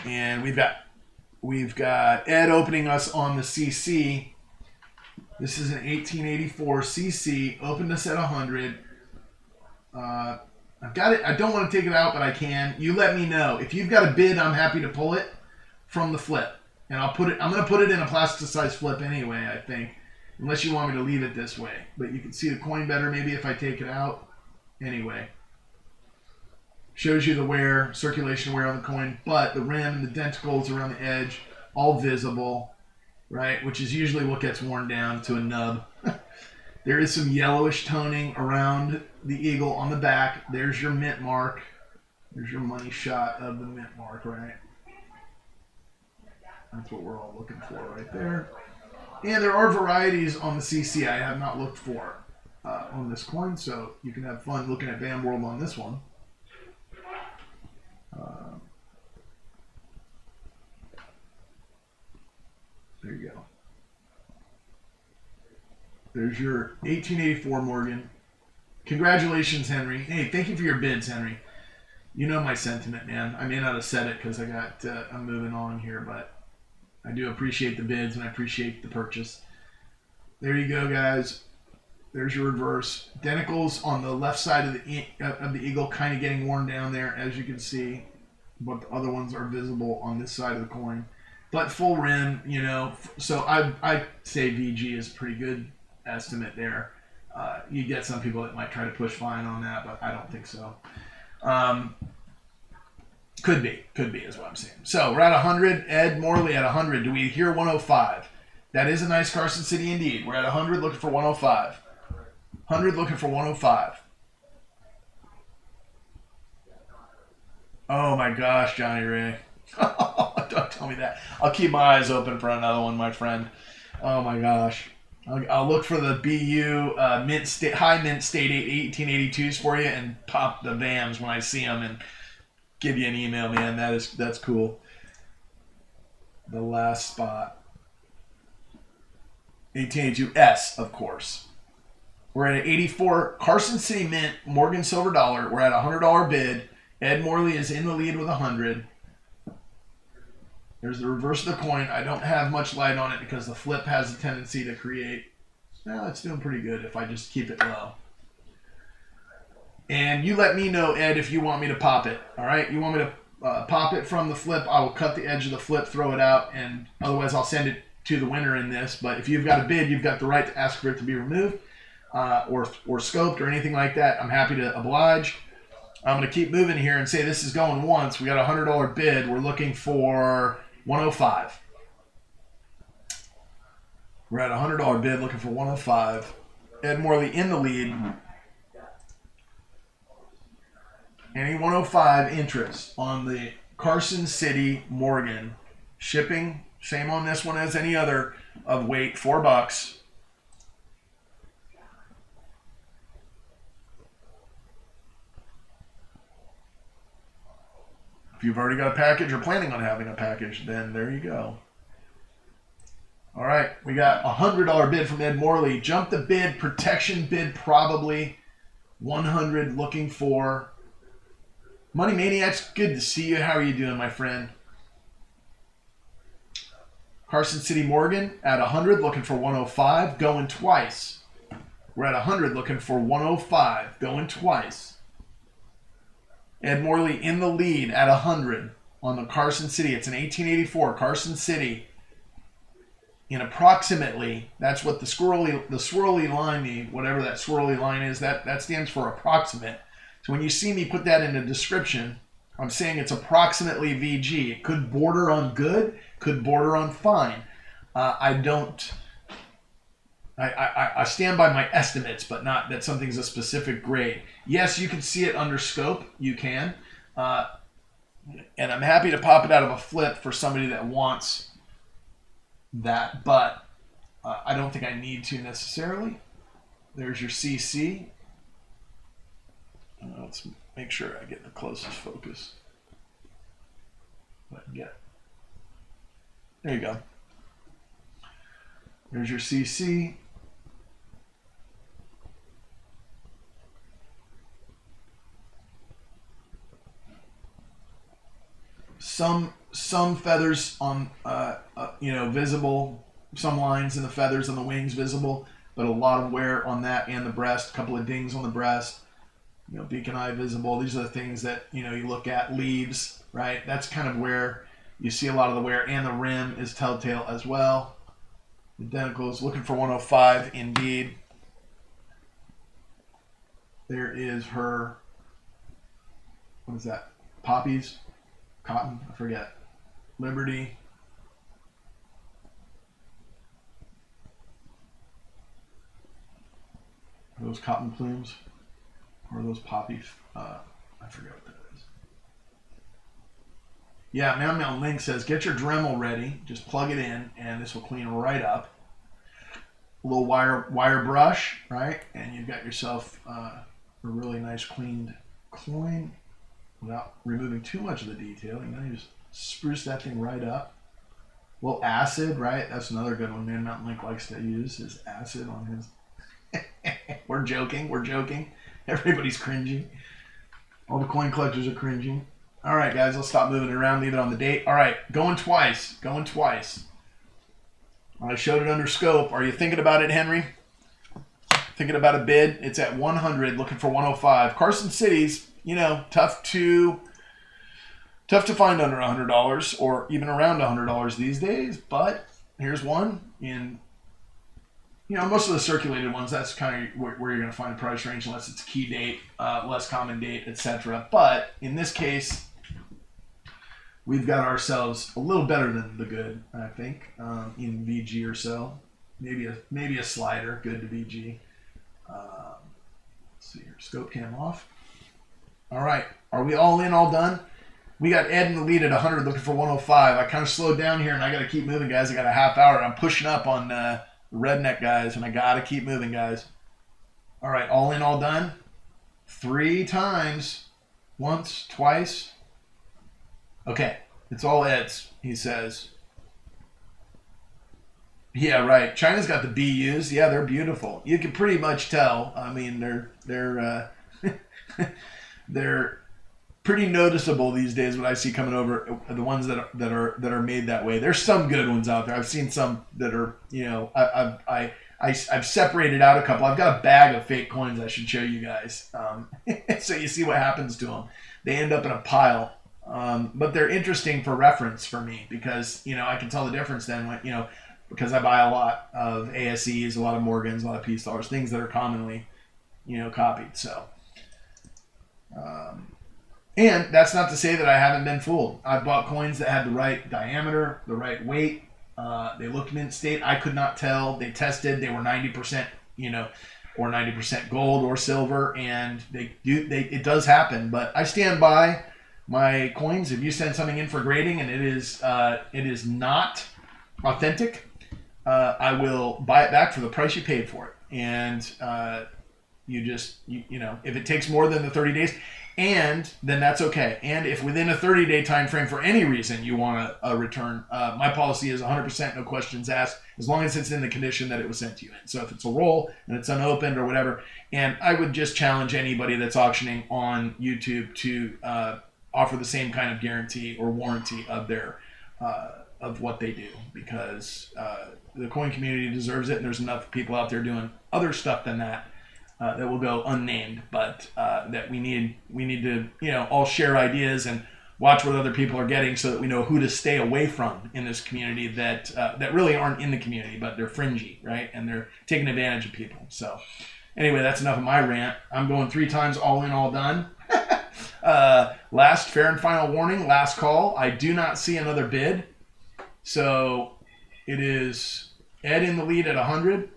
[SPEAKER 1] And we've got Ed opening us on the CC. This is an 1884 CC. Opened us at 100. I've got it. I don't want to take it out, but I can. You let me know. If you've got a bid, I'm happy to pull it from the flip. And I'm going to put it in a plasticized flip anyway, I think. Unless you want me to leave it this way. But you can see the coin better maybe if I take it out. Anyway. Shows you the wear, circulation wear on the coin. But the rim and the denticles around the edge, all visible. Right? Which is usually what gets worn down to a nub. There is some yellowish toning around the eagle on the back. There's your mint mark. There's your money shot of the mint mark, right? That's what we're all looking for right there. And there are varieties on the CC I have not looked for on this coin, so you can have fun looking at VAM World on this one. There you go. There's your 1884 Morgan. Congratulations, Henry. Hey, thank you for your bids, Henry. You know my sentiment, man. I may not have said it because I'm moving on here, but I do appreciate the bids and I appreciate the purchase. There you go, guys. There's your reverse. Denticles on the left side of the eagle kind of getting worn down there, as you can see. But the other ones are visible on this side of the coin. But full rim, So I say VG is a pretty good estimate there. You get some people that might try to push fine on that, but I don't think so. Could be is what I'm saying. So we're at 100. Ed Morley at 100. Do we hear 105? That is a nice Carson City indeed. We're at 100 looking for 105. 100 looking for 105. Oh my gosh, Johnny Ray. Don't tell me that. I'll keep my eyes open for another one, my friend. Oh my gosh. I'll look for the BU high mint state 1882s for you and pop the VAMs when I see them and give you an email, man. That's cool. The last spot. 1882S, of course. We're at an 84 Carson City Mint Morgan Silver Dollar. We're at a $100 bid. Ed Morley is in the lead with 100. There's the reverse of the coin. I don't have much light on it because the flip has a tendency to create. Well, it's doing pretty good if I just keep it low. And you let me know, Ed, if you want me to pop it. All right? You want me to pop it from the flip? I will cut the edge of the flip, throw it out, and otherwise I'll send it to the winner in this. But if you've got a bid, you've got the right to ask for it to be removed or scoped or anything like that. I'm happy to oblige. I'm going to keep moving here and say this is going once. We got a $100 bid. We're looking for 105. We're at a $100 bid looking for 105. Ed Morley in the lead. Any 105 interest on the Carson City Morgan. Shipping, same on this one as any other of weight, $4. If you've already got a package or planning on having a package, then there you go. All right, we got a $100 bid from Ed Morley. Jump the bid, protection bid probably. 100 looking for. Money Maniacs, good to see you. How are you doing, my friend? Carson City Morgan at 100 looking for 105, going twice. We're at 100 looking for 105, going twice. Ed Morley in the lead at 100 on the Carson City. It's an 1884 Carson City. In approximately, that's what the swirly line, whatever that swirly line is, that stands for approximate. So when you see me put that in a description, I'm saying it's approximately VG. It could border on good, could border on fine. I stand by my estimates, but not that something's a specific grade. Yes, you can see it under scope. You can. And I'm happy to pop it out of a flip for somebody that wants that, but I don't think I need to necessarily. There's your CC. Let's make sure I get the closest focus I can get. There you go. There's your CC. Some feathers on visible, some lines in the feathers on the wings visible, but a lot of wear on that and the breast, a couple of dings on the breast. Beacon eye visible. These are the things that, you look at. Leaves, right? That's kind of where you see a lot of the wear. And the rim is telltale as well. Identicals, looking for 105 indeed. There is her, what is that? Poppies? Cotton? I forget. Liberty. Are those cotton plumes? Or those poppies? I forget what that is. Yeah, Mountain Link says, get your Dremel ready. Just plug it in, and this will clean right up. A little wire brush, right? And you've got yourself a really nice cleaned coin without removing too much of the detail. You just spruce that thing right up. A little acid, right? That's another good one Man Mountain Link likes to use, is acid on his. We're joking. Everybody's cringing. All the coin collectors are cringing. All right, guys, let's stop moving it around. Leave it on the date. All right, going twice. I showed it under scope. Are you thinking about it, Henry? Thinking about a bid? It's at 100, looking for 105. Carson City's, tough to find under $100 or even around $100 these days. But here's one in. Most of the circulated ones, that's kind of where you're going to find a price range unless it's key date, less common date, etc. But in this case, we've got ourselves a little better than the good, I think, in VG or so. Maybe a slider, good to VG. Let's see here, scope cam off. All right, are we all in, all done? We got Ed in the lead at 100, looking for 105. I kind of slowed down here, and I got to keep moving, guys. I got a half hour. I'm pushing up on redneck guys, and I gotta keep moving, guys. All right, all in, all done. 3 times. Once, twice. Okay, it's all Ed's, he says. Yeah, right. China's got the BUs. Yeah, they're beautiful. You can pretty much tell. I mean, they're pretty noticeable these days when I see coming over, the ones that are made that way. There's some good ones out there. I've seen some that are, you know, I've separated out a couple. I've got a bag of fake coins I should show you guys, so you see what happens to them. They end up in a pile, but they're interesting for reference for me because, you know, I can tell the difference then when, you know, because I buy a lot of ASEs, a lot of Morgans, a lot of peace dollars, things that are commonly, you know, copied. So, and that's not to say that I haven't been fooled. I've bought coins that had the right diameter, the right weight. They looked mint state. I could not tell. They tested. They were 90%, you know, or 90% gold or silver, and it does happen. But I stand by my coins. If you send something in for grading and it is not authentic, I will buy it back for the price you paid for it. And you know, if it takes more than the 30 days, and then that's okay. And if within a 30-day time frame for any reason you want a return, my policy is 100% no questions asked, as long as it's in the condition that it was sent to you in. So if it's a roll and it's unopened or whatever, and I would just challenge anybody that's auctioning on YouTube to offer the same kind of guarantee or warranty of their of what they do, because the coin community deserves it, and there's enough people out there doing other stuff than that. That will go unnamed, but that we need to, you know, all share ideas and watch what other people are getting, so that we know who to stay away from in this community that really aren't in the community, but they're fringy, right? And they're taking advantage of people. So anyway, that's enough of my rant. I'm going 3 times all in, all done. Last fair and final warning, last call. I do not see another bid, so it is Ed in the lead at 100.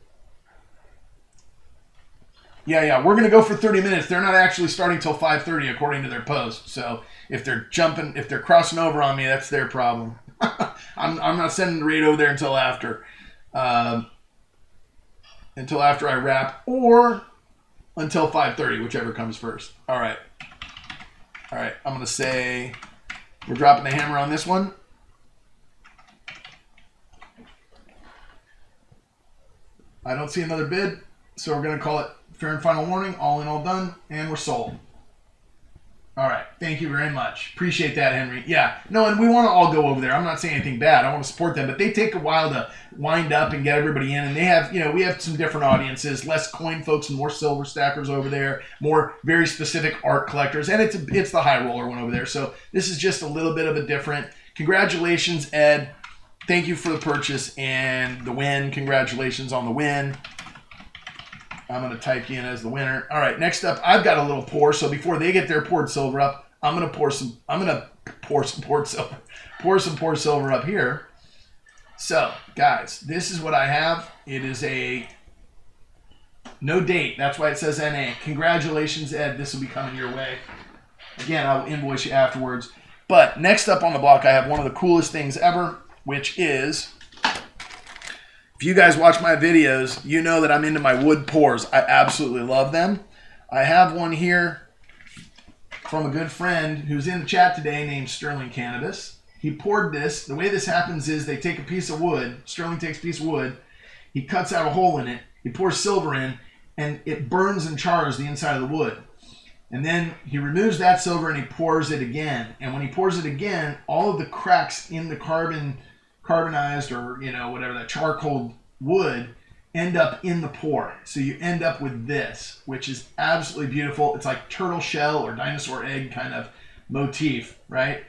[SPEAKER 1] Yeah, we're going to go for 30 minutes. They're not actually starting till 5:30 according to their post. So if they're crossing over on me, that's their problem. I'm not sending the raid over there until after I wrap, or until 5:30, whichever comes first. All right. I'm going to say we're dropping the hammer on this one. I don't see another bid, so we're going to call it fair and final warning, all in, all done, and we're sold. All right. Thank you very much. Appreciate that, Henry. Yeah. No, and we want to all go over there. I'm not saying anything bad. I want to support them, but they take a while to wind up and get everybody in. And they have, you know, we have some different audiences, less coin folks and more silver stackers over there, more very specific art collectors, and it's the high roller one over there. So this is just a little bit of a different. Congratulations, Ed. Thank you for the purchase and the win. Congratulations on the win. I'm going to type you in as the winner. All right, next up, I've got a little pour. So before they get their poured silver up, I'm going to pour some poured silver. Pour some poured silver up here. So, guys, this is what I have. It is a no date. That's why it says NA. Congratulations, Ed. This will be coming your way. Again, I'll invoice you afterwards. But next up on the block, I have one of the coolest things ever, which is, if you guys watch my videos, you know that I'm into my wood pours. I absolutely love them. I have one here from a good friend who's in the chat today named Sterling Cannabis. He poured this. The way this happens is they take a piece of wood. Sterling takes a piece of wood. He cuts out a hole in it. He pours silver in, and it burns and chars the inside of the wood. And then he removes that silver and he pours it again. And when he pours it again, all of the cracks in the carbonized, or, you know, whatever, that charcoal wood end up in the pour. So you end up with this, which is absolutely beautiful. It's like turtle shell or dinosaur egg kind of motif, right?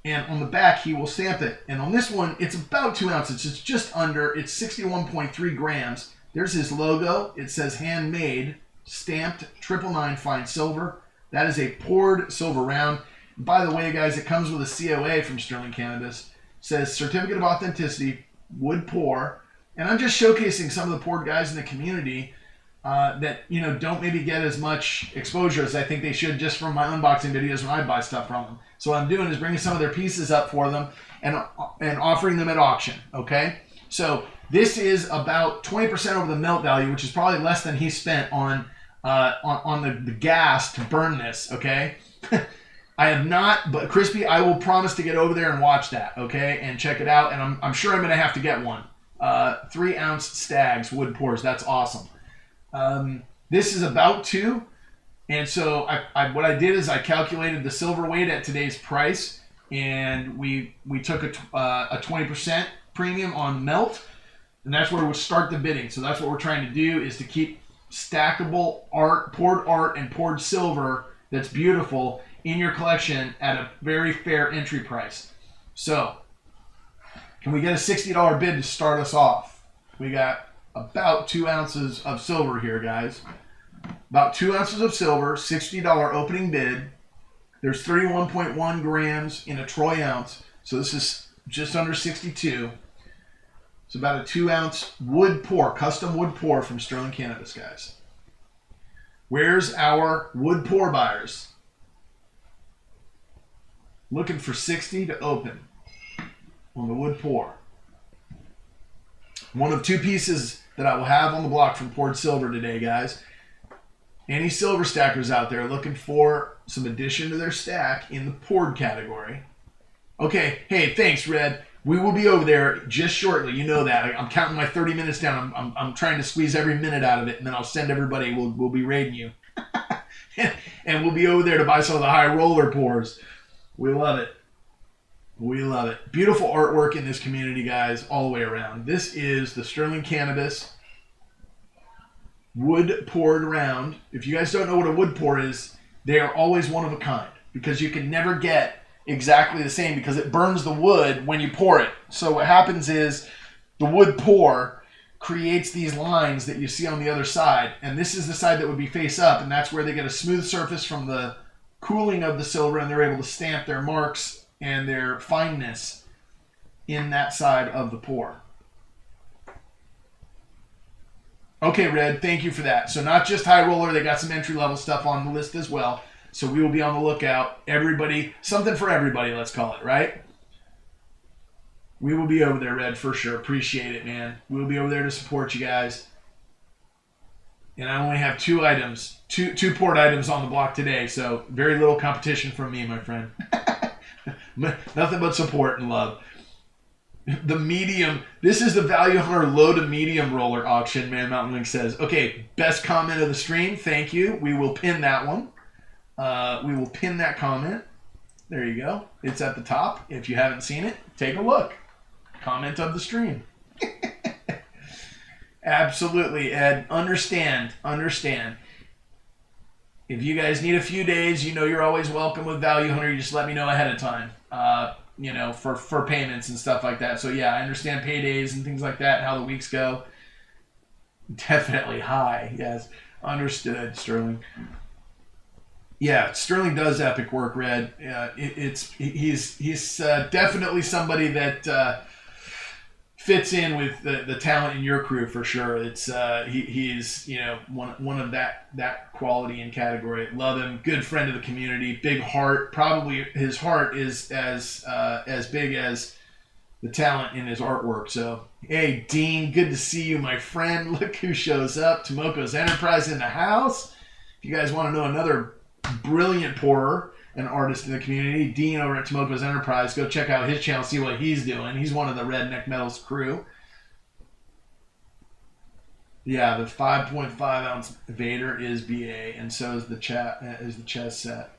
[SPEAKER 1] And on the back, he will stamp it. And on this one, it's about 2 ounces. It's just under. It's 61.3 grams. There's his logo. It says handmade, stamped 999 fine silver. That is a poured silver round. By the way, guys, it comes with a COA from Sterling Cannabis. Says certificate of authenticity, wood pour, and I'm just showcasing some of the poured guys in the community that, you know, don't maybe get as much exposure as I think they should just from my unboxing videos when I buy stuff from them. So what I'm doing is bringing some of their pieces up for them and offering them at auction. Okay, so this is about 20% over the melt value, which is probably less than he spent on the gas to burn this. Okay. I have not, but Crispy, I will promise to get over there and watch that, okay, and check it out. And I'm sure I'm going to have to get one. 3-ounce Stags wood pours. That's awesome. This is about 2, And so what I did is I calculated the silver weight at today's price, and we took a 20% premium on melt, and that's where we'll start the bidding. So that's what we're trying to do, is to keep stackable poured art and poured silver that's beautiful in your collection at a very fair entry price. So can we get a $60 bid to start us off? We got about 2 ounces of silver here, guys. About 2 ounces of silver, $60 opening bid. There's 31.1 grams in a troy ounce, so this is just under 62. It's about a 2 ounce wood pour, custom wood pour from Sterling Cannabis, guys. Where's our wood pour buyers? Looking for 60 to open on the wood pour. One of 2 pieces that I will have on the block from poured silver today, guys. Any silver stackers out there looking for some addition to their stack in the poured category? Okay, hey, thanks, Red. We will be over there just shortly. You know that. I'm counting my 30 minutes down. I'm trying to squeeze every minute out of it, and then I'll send everybody. We'll be raiding you. And we'll be over there to buy some of the high roller pours. We love it. We love it. Beautiful artwork in this community, guys, all the way around. This is the Sterling Cannabis wood poured round. If you guys don't know what a wood pour is, they are always one of a kind, because you can never get exactly the same, because it burns the wood when you pour it. So what happens is the wood pour creates these lines that you see on the other side, and this is the side that would be face up, and that's where they get a smooth surface from the cooling of the silver, and they're able to stamp their marks and their fineness in that side of the pour. Okay, Red, thank you for that. So not just high roller, they got some entry-level stuff on the list as well. So we will be on the lookout. Everybody, something for everybody, let's call it, right? We will be over there, Red, for sure. Appreciate it, man. We'll be over there to support you guys. And I only have 2 items, two poured items on the block today, so very little competition from me, my friend. Nothing but support and love. The medium, this is the Value Hunter low to medium roller auction, man, Mountain Link says. Okay, best comment of the stream, thank you. We will pin that one. We will pin that comment. There you go. It's at the top. If you haven't seen it, take a look. Comment of the stream. Absolutely, Ed. Understand. If you guys need a few days, you know you're always welcome with Value Hunter. You just let me know ahead of time. You know, for payments and stuff like that. So yeah, I understand paydays and things like that, how the weeks go. Definitely high. Yes, understood, Sterling. Yeah, Sterling does epic work, Red. He's definitely somebody that fits in with the talent in your crew for sure. It's he's one of that quality and category. Love him. Good friend of the community. Big heart. Probably his heart is as big as the talent in his artwork. So hey, Dean, good to see you, my friend. Look who shows up. Tomoko's Enterprise in the house. If you guys want to know another brilliant pourer and artist in the community, Dean over at Tomoko's Enterprise, go check out his channel, see what he's doing. He's one of the Redneck Metals crew. Yeah, the 5.5 ounce Vader is BA, and so is the chess set.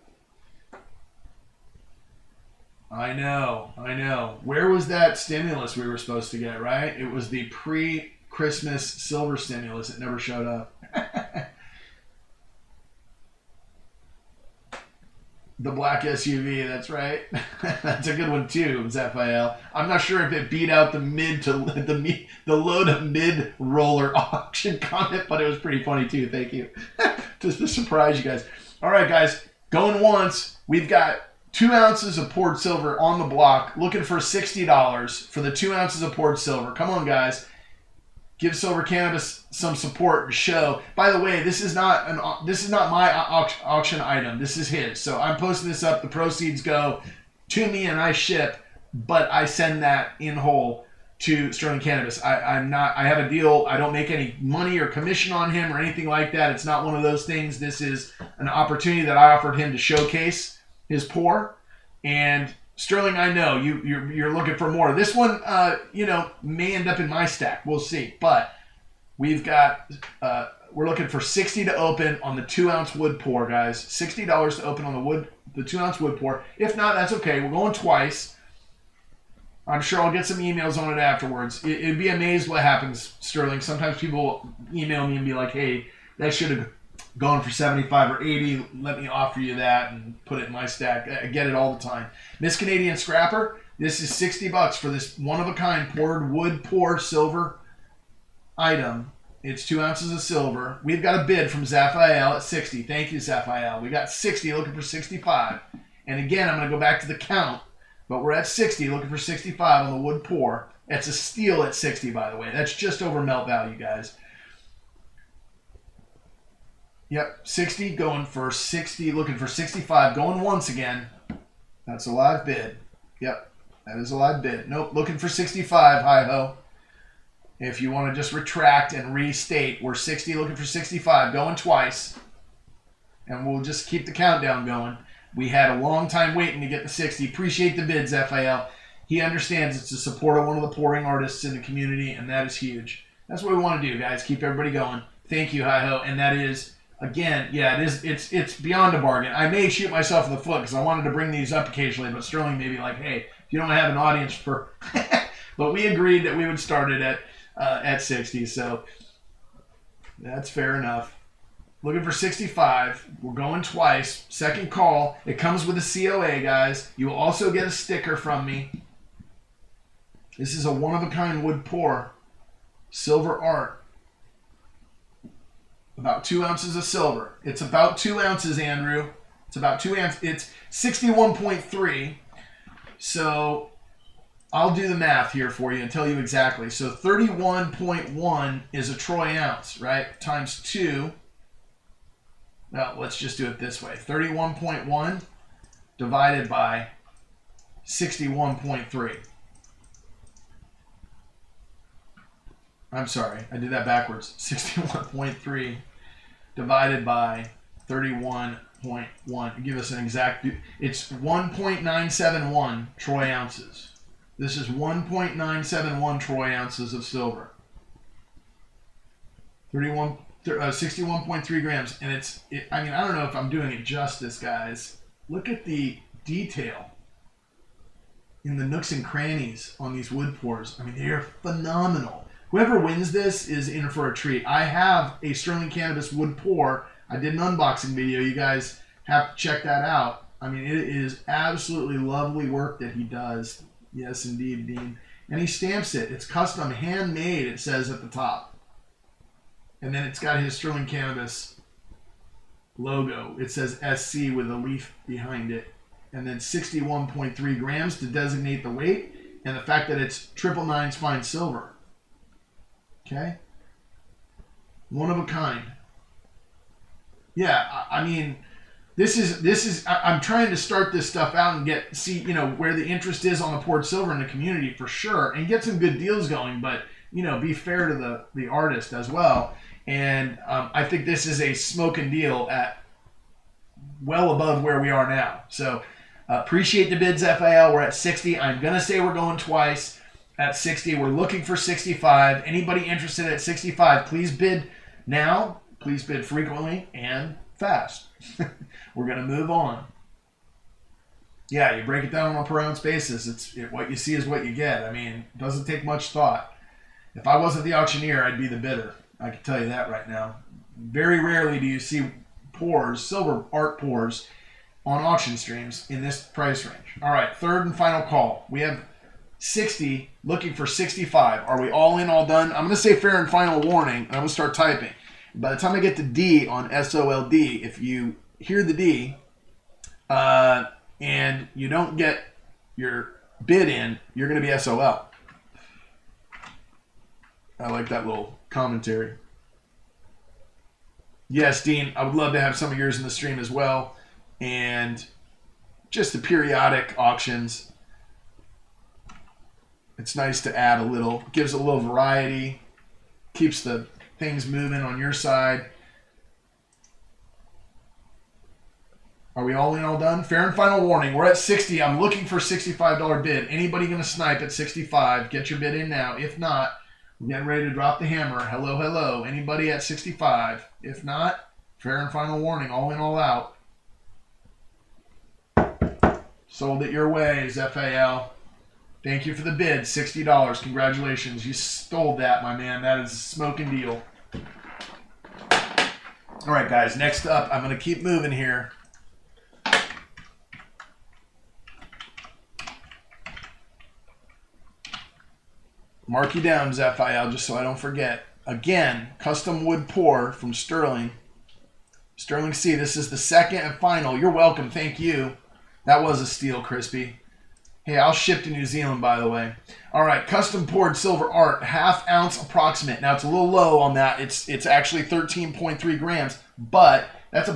[SPEAKER 1] I know. Where was that stimulus we were supposed to get, right? It was the pre-Christmas silver stimulus. It never showed up. The black SUV, that's right. That's a good one too, Zephael. I'm not sure if it beat out the low to mid roller auction comment, but it was pretty funny too. Thank you. Just to surprise you guys. All right, guys, going once. We've got 2 ounces of poured silver on the block, looking for $60 for the 2 ounces of poured silver. Come on, guys. Give Silver Cannabis some support and show. By the way, this is not my auction item. This is his. So I'm posting this up. The proceeds go to me and I ship, but I send that in whole to Sterling Cannabis. I have a deal. I don't make any money or commission on him or anything like that. It's not one of those things. This is an opportunity that I offered him to showcase his pour. And Sterling, I know you're looking for more. This one, may end up in my stack. We'll see. But we've got We're looking for $60 to open on the 2-ounce wood pour, guys. $60 to open on the 2-ounce wood pour. If not, that's okay. We're going twice. I'm sure I'll get some emails on it afterwards. It'd be amazed what happens, Sterling. Sometimes people email me and be like, hey, that should have gone for 75 or 80. Let me offer you that and put it in my stack. I get it all the time. Miss Canadian Scrapper, this is $60 for this one-of-a-kind poured wood pour silver item. It's 2 ounces of silver. We've got a bid from Zaphael at 60. Thank you, Zaphael. We got 60, looking for 65. And again, I'm going to go back to the count, but we're at 60, looking for 65 on the wood pour. It's a steal at 60, by the way. That's just over melt value, guys. Yep, 60, going for 60, looking for 65, going once again. That's a live bid. Yep, that is a live bid. Nope, looking for 65, hi-ho. If you want to just retract and restate, we're 60, looking for 65, going twice. And we'll just keep the countdown going. We had a long time waiting to get the 60. Appreciate the bids, FAL. He understands it's the support of one of the pouring artists in the community, and that is huge. That's what we want to do, guys. Keep everybody going. Thank you, hi-ho. And that is, again, yeah, it's beyond a bargain. I may shoot myself in the foot because I wanted to bring these up occasionally, but Sterling may be like, hey, if you don't have an audience for... But we agreed that we would start it at 60, so that's fair enough. Looking for 65. We're going twice. Second call. It comes with a COA, guys. You will also get a sticker from me. This is a one-of-a-kind wood pour. Silver art. About 2 ounces of silver. It's about 2 ounces, Andrew. It's about 2 ounces. It's 61.3. So... I'll do the math here for you and tell you exactly. So 31.1 is a troy ounce, right? Times 2. Well, let's just do it this way. 31.1 divided by 61.3. I'm sorry, I did that backwards. 61.3 divided by 31.1. Give us an exact... It's 1.971 troy ounces. This is 1.971 troy ounces of silver. 61.3 grams. And I mean, I don't know if I'm doing it justice, guys. Look at the detail in the nooks and crannies on these wood pours. I mean, they are phenomenal. Whoever wins this is in for a treat. I have a Sterling Cannabis wood pour. I did an unboxing video. You guys have to check that out. I mean, it is absolutely lovely work that he does. Yes, indeed, Dean. And he stamps it. It's custom, handmade, it says at the top. And then it's got his Sterling Cannabis logo. It says SC with a leaf behind it. And then 61.3 grams to designate the weight. And the fact that it's 999 fine silver. Okay? One of a kind. Yeah, I mean... This is. I'm trying to start this stuff out and see, you know, where the interest is on the poured silver in the community for sure, and get some good deals going. But you know, be fair to the artist as well. And I think this is a smoking deal at well above where we are now. So appreciate the bids, FAL. We're at 60. I'm gonna say we're going twice at 60. We're looking for 65. Anybody interested at 65? Please bid now. Please bid frequently and fast. We're going to move on. Yeah, you break it down on a per ounce basis. What you see is what you get. I mean, it doesn't take much thought. If I wasn't the auctioneer, I'd be the bidder. I can tell you that right now. Very rarely do you see pours, silver art pours, on auction streams in this price range. All right, third and final call. We have 60, looking for 65. Are we all in, all done? I'm going to say fair and final warning, and I'm going to start typing. By the time I get to D on SOLD, if you hear the D and you don't get your bid in, you're going to be SOL. I like that little commentary. Yes, Dean, I would love to have some of yours in the stream as well. And just the periodic auctions. It's nice to add a little, gives a little variety, keeps the things moving on your side. Are we all in, all done? Fair and final warning. We're at 60. I'm looking for $65 bid. Anybody going to snipe at 65? Get your bid in now. If not, We're getting ready to drop the hammer. Hello, hello. Anybody at 65? If not, fair and final warning, all in, all out. Sold it your ways, FAL. Thank you for the bid, $60. Congratulations. You stole that, my man. That is a smoking deal. All right, guys. Next up, I'm going to keep moving here. Mark you down, FIL, just so I don't forget. Again, custom wood pour from Sterling. Sterling C. This is the second and final. You're welcome. Thank you. That was a steal, Crispy. Hey, I'll ship to New Zealand, by the way. All right, custom poured silver art, 1/2 ounce approximate. Now, it's a little low on that. It's actually 13.3 grams, but that's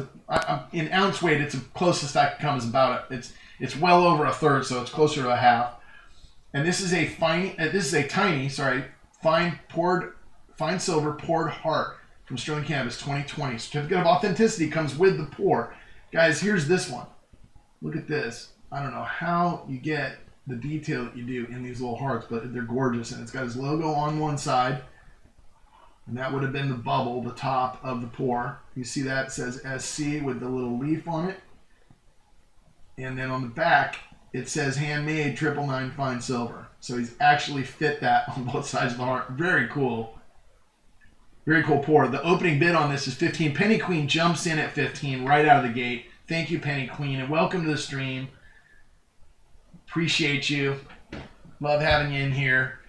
[SPEAKER 1] in ounce weight, it's the closest I can come is about it. It's well over 1/3, so it's closer to 1/2. And this is a tiny, fine silver poured heart from Sterling Cannabis 2020. Certificate of authenticity comes with the pour. Guys, here's this one. Look at this. I don't know how you get the detail that you do in these little hearts, but they're gorgeous. And it's got his logo on one side. And that would have been the bubble, the top of the pour. You see that? It says SC with the little leaf on it. And then on the back, it says handmade 999 fine silver. So he's actually fit that on both sides of the heart. Very cool. Very cool pour. The opening bid on this is 15. Penny Queen jumps in at 15 right out of the gate. Thank you, Penny Queen, and welcome to the stream. Appreciate you. Love having you in here.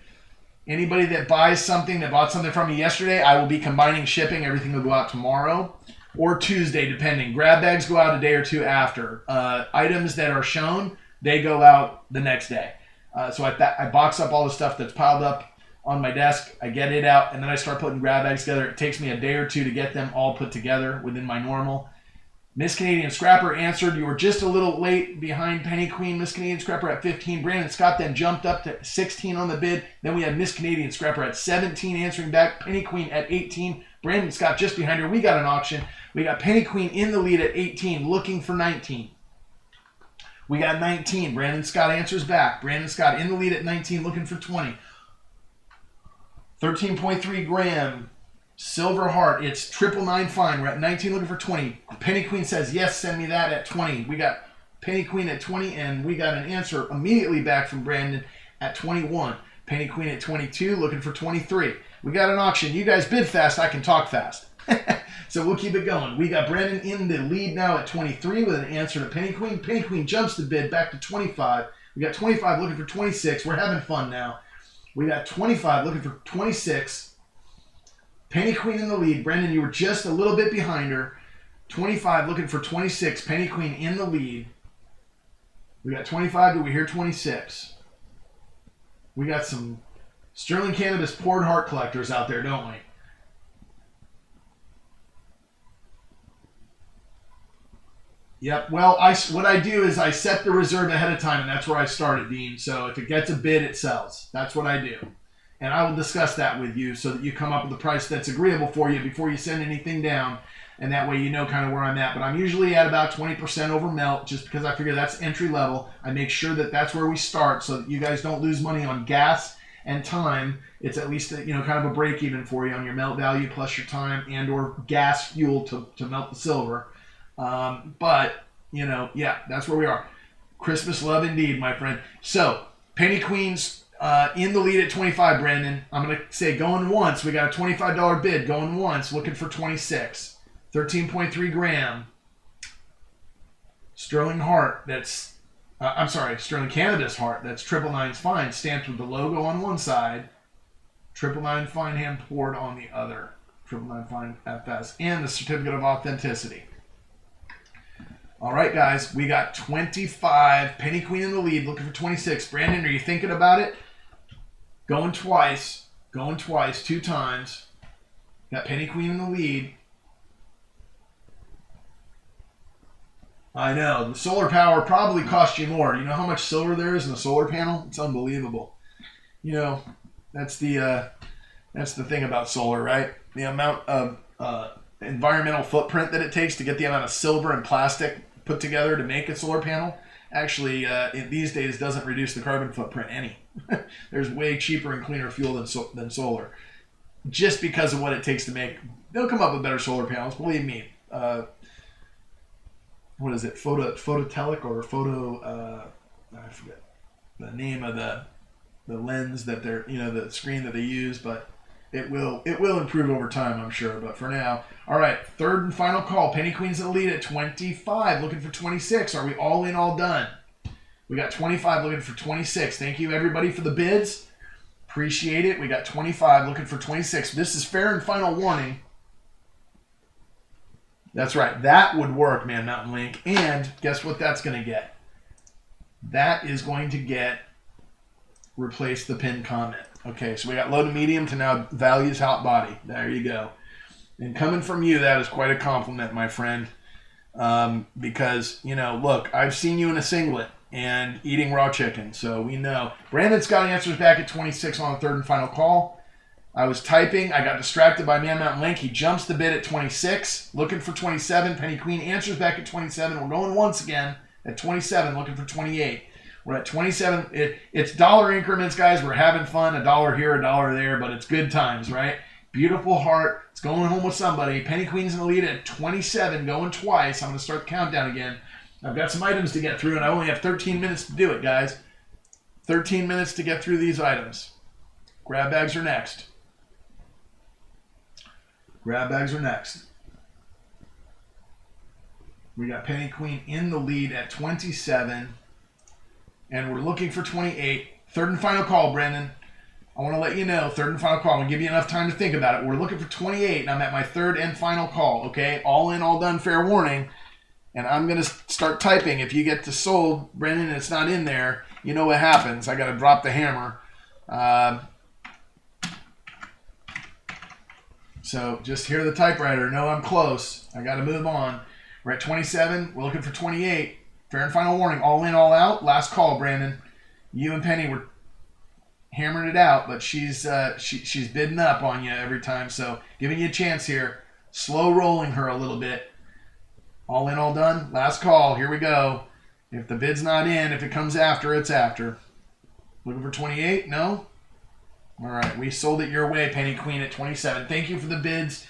[SPEAKER 1] Anybody that buys something, that bought something from me yesterday, I will be combining shipping. Everything will go out tomorrow or Tuesday, depending. Grab bags go out a day or two after. Items that are shown, they go out the next day. So I box up all the stuff that's piled up on my desk. I get it out, and then I start putting grab bags together. It takes me a day or two to get them all put together within my normal. Miss Canadian Scrapper answered, you were just a little late behind Penny Queen. Miss Canadian Scrapper at 15. Brandon Scott then jumped up to 16 on the bid. Then we had Miss Canadian Scrapper at 17 answering back. Penny Queen at 18. Brandon Scott just behind her. We got an auction. We got Penny Queen in the lead at 18, looking for 19. We got 19. Brandon Scott answers back. Brandon Scott in the lead at 19, looking for 20. 13.3 gram. Silver heart, it's 999 fine. We're at 19, looking for 20. Penny Queen says, yes, send me that at 20. We got Penny Queen at 20, and we got an answer immediately back from Brandon at 21. Penny Queen at 22, looking for 23. We got an auction. You guys bid fast, I can talk fast. So we'll keep it going. We got Brandon in the lead now at 23 with an answer to Penny Queen. Penny Queen jumps the bid back to 25. We got 25 looking for 26. We're having fun now. We got 25 looking for 26. Penny Queen in the lead. Brendan, you were just a little bit behind her. 25 looking for 26. Penny Queen in the lead. We got 25. Do we hear 26? We got some Sterling Cannabis poured heart collectors out there, don't we? Yep. Well, what I do is I set the reserve ahead of time, and that's where I start it, Dean. So if it gets a bid, it sells. That's what I do. And I will discuss that with you so that you come up with a price that's agreeable for you before you send anything down. And that way you know kind of where I'm at. But I'm usually at about 20% over melt just because I figure that's entry level. I make sure that that's where we start so that you guys don't lose money on gas and time. It's at least kind of a break even for you on your melt value plus your time and or gas fuel to melt the silver. But, yeah, that's where we are. Christmas love indeed, my friend. So, Penny Queen's in the lead at 25, Brandon. I'm going to say going once. We got a $25 bid going once, looking for 26. 13.3 gram. Sterling heart, that's, Sterling Cannabis heart, that's 999's fine, stamped with the logo on one side, 999 fine hand poured on the other, 999 fine FS, and the certificate of authenticity. All right, guys, we got 25. Penny Queen in the lead, looking for 26. Brandon, are you thinking about it? Going twice, 2 times. Got Penny Queen in the lead. I know, the solar power probably cost you more. You know how much silver there is in a solar panel? It's unbelievable. That's the thing about solar, right? The amount of environmental footprint that it takes to get the amount of silver and plastic put together to make a solar panel actually these days doesn't reduce the carbon footprint any. There's way cheaper and cleaner fuel than solar. just because of what it takes to make. They'll come up with better solar panels, believe me. What is it? Phototelic or photo? I forget the name of the lens that they're, the screen that they use, but it will improve over time, I'm sure. But for now, all right, third and final call. Penny Queen's in the lead at 25, looking for 26. Are we all in, all done? We got 25 looking for 26. Thank you, everybody, for the bids. Appreciate it. We got 25 looking for 26. This is fair and final warning. That's right. That would work, Man Mountain Link. And guess what that's going to get? That is going to get replace the pinned comment. Okay, so we got low to medium to now values hot body. There you go. And coming from you, that is quite a compliment, my friend. Because, look, I've seen you in a singlet and eating raw chicken, so we know. Brandon's got answers back at 26 on the third and final call. I was typing. I got distracted by Man Mountain Link. He jumps the bid at 26, looking for 27. Penny Queen answers back at 27. We're going once again at 27, looking for 28. We're at 27. It's dollar increments, guys. We're having fun. A dollar here, a dollar there, but it's good times, right? Beautiful heart. It's going home with somebody. Penny Queen's in the lead at 27, going twice. I'm going to start the countdown again. I've got some items to get through, and I only have 13 minutes to do it, guys. 13 minutes to get through these items. Grab bags are next. Grab bags are next. We got Penny Queen in the lead at 27, and we're looking for 28. Third and final call, Brendan. I want to let you know, third and final call. I'm going to give you enough time to think about it. We're looking for 28, and I'm at my third and final call, okay? All in, all done, fair warning. And I'm going to start typing. If you get to sold, Brendan, and it's not in there, you know what happens. I got to drop the hammer. So just hear the typewriter. No, I'm close. I got to move on. We're at 27. We're looking for 28. Fair and final warning. All in, all out. Last call, Brandon. You and Penny were hammering it out, but she's bidding up on you every time. So giving you a chance here. Slow rolling her a little bit. All in, all done. Last call. Here we go. If the bid's not in, if it comes after, it's after. Looking for 28? No? All right. We sold it your way, Penny Queen, at 27. Thank you for the bids.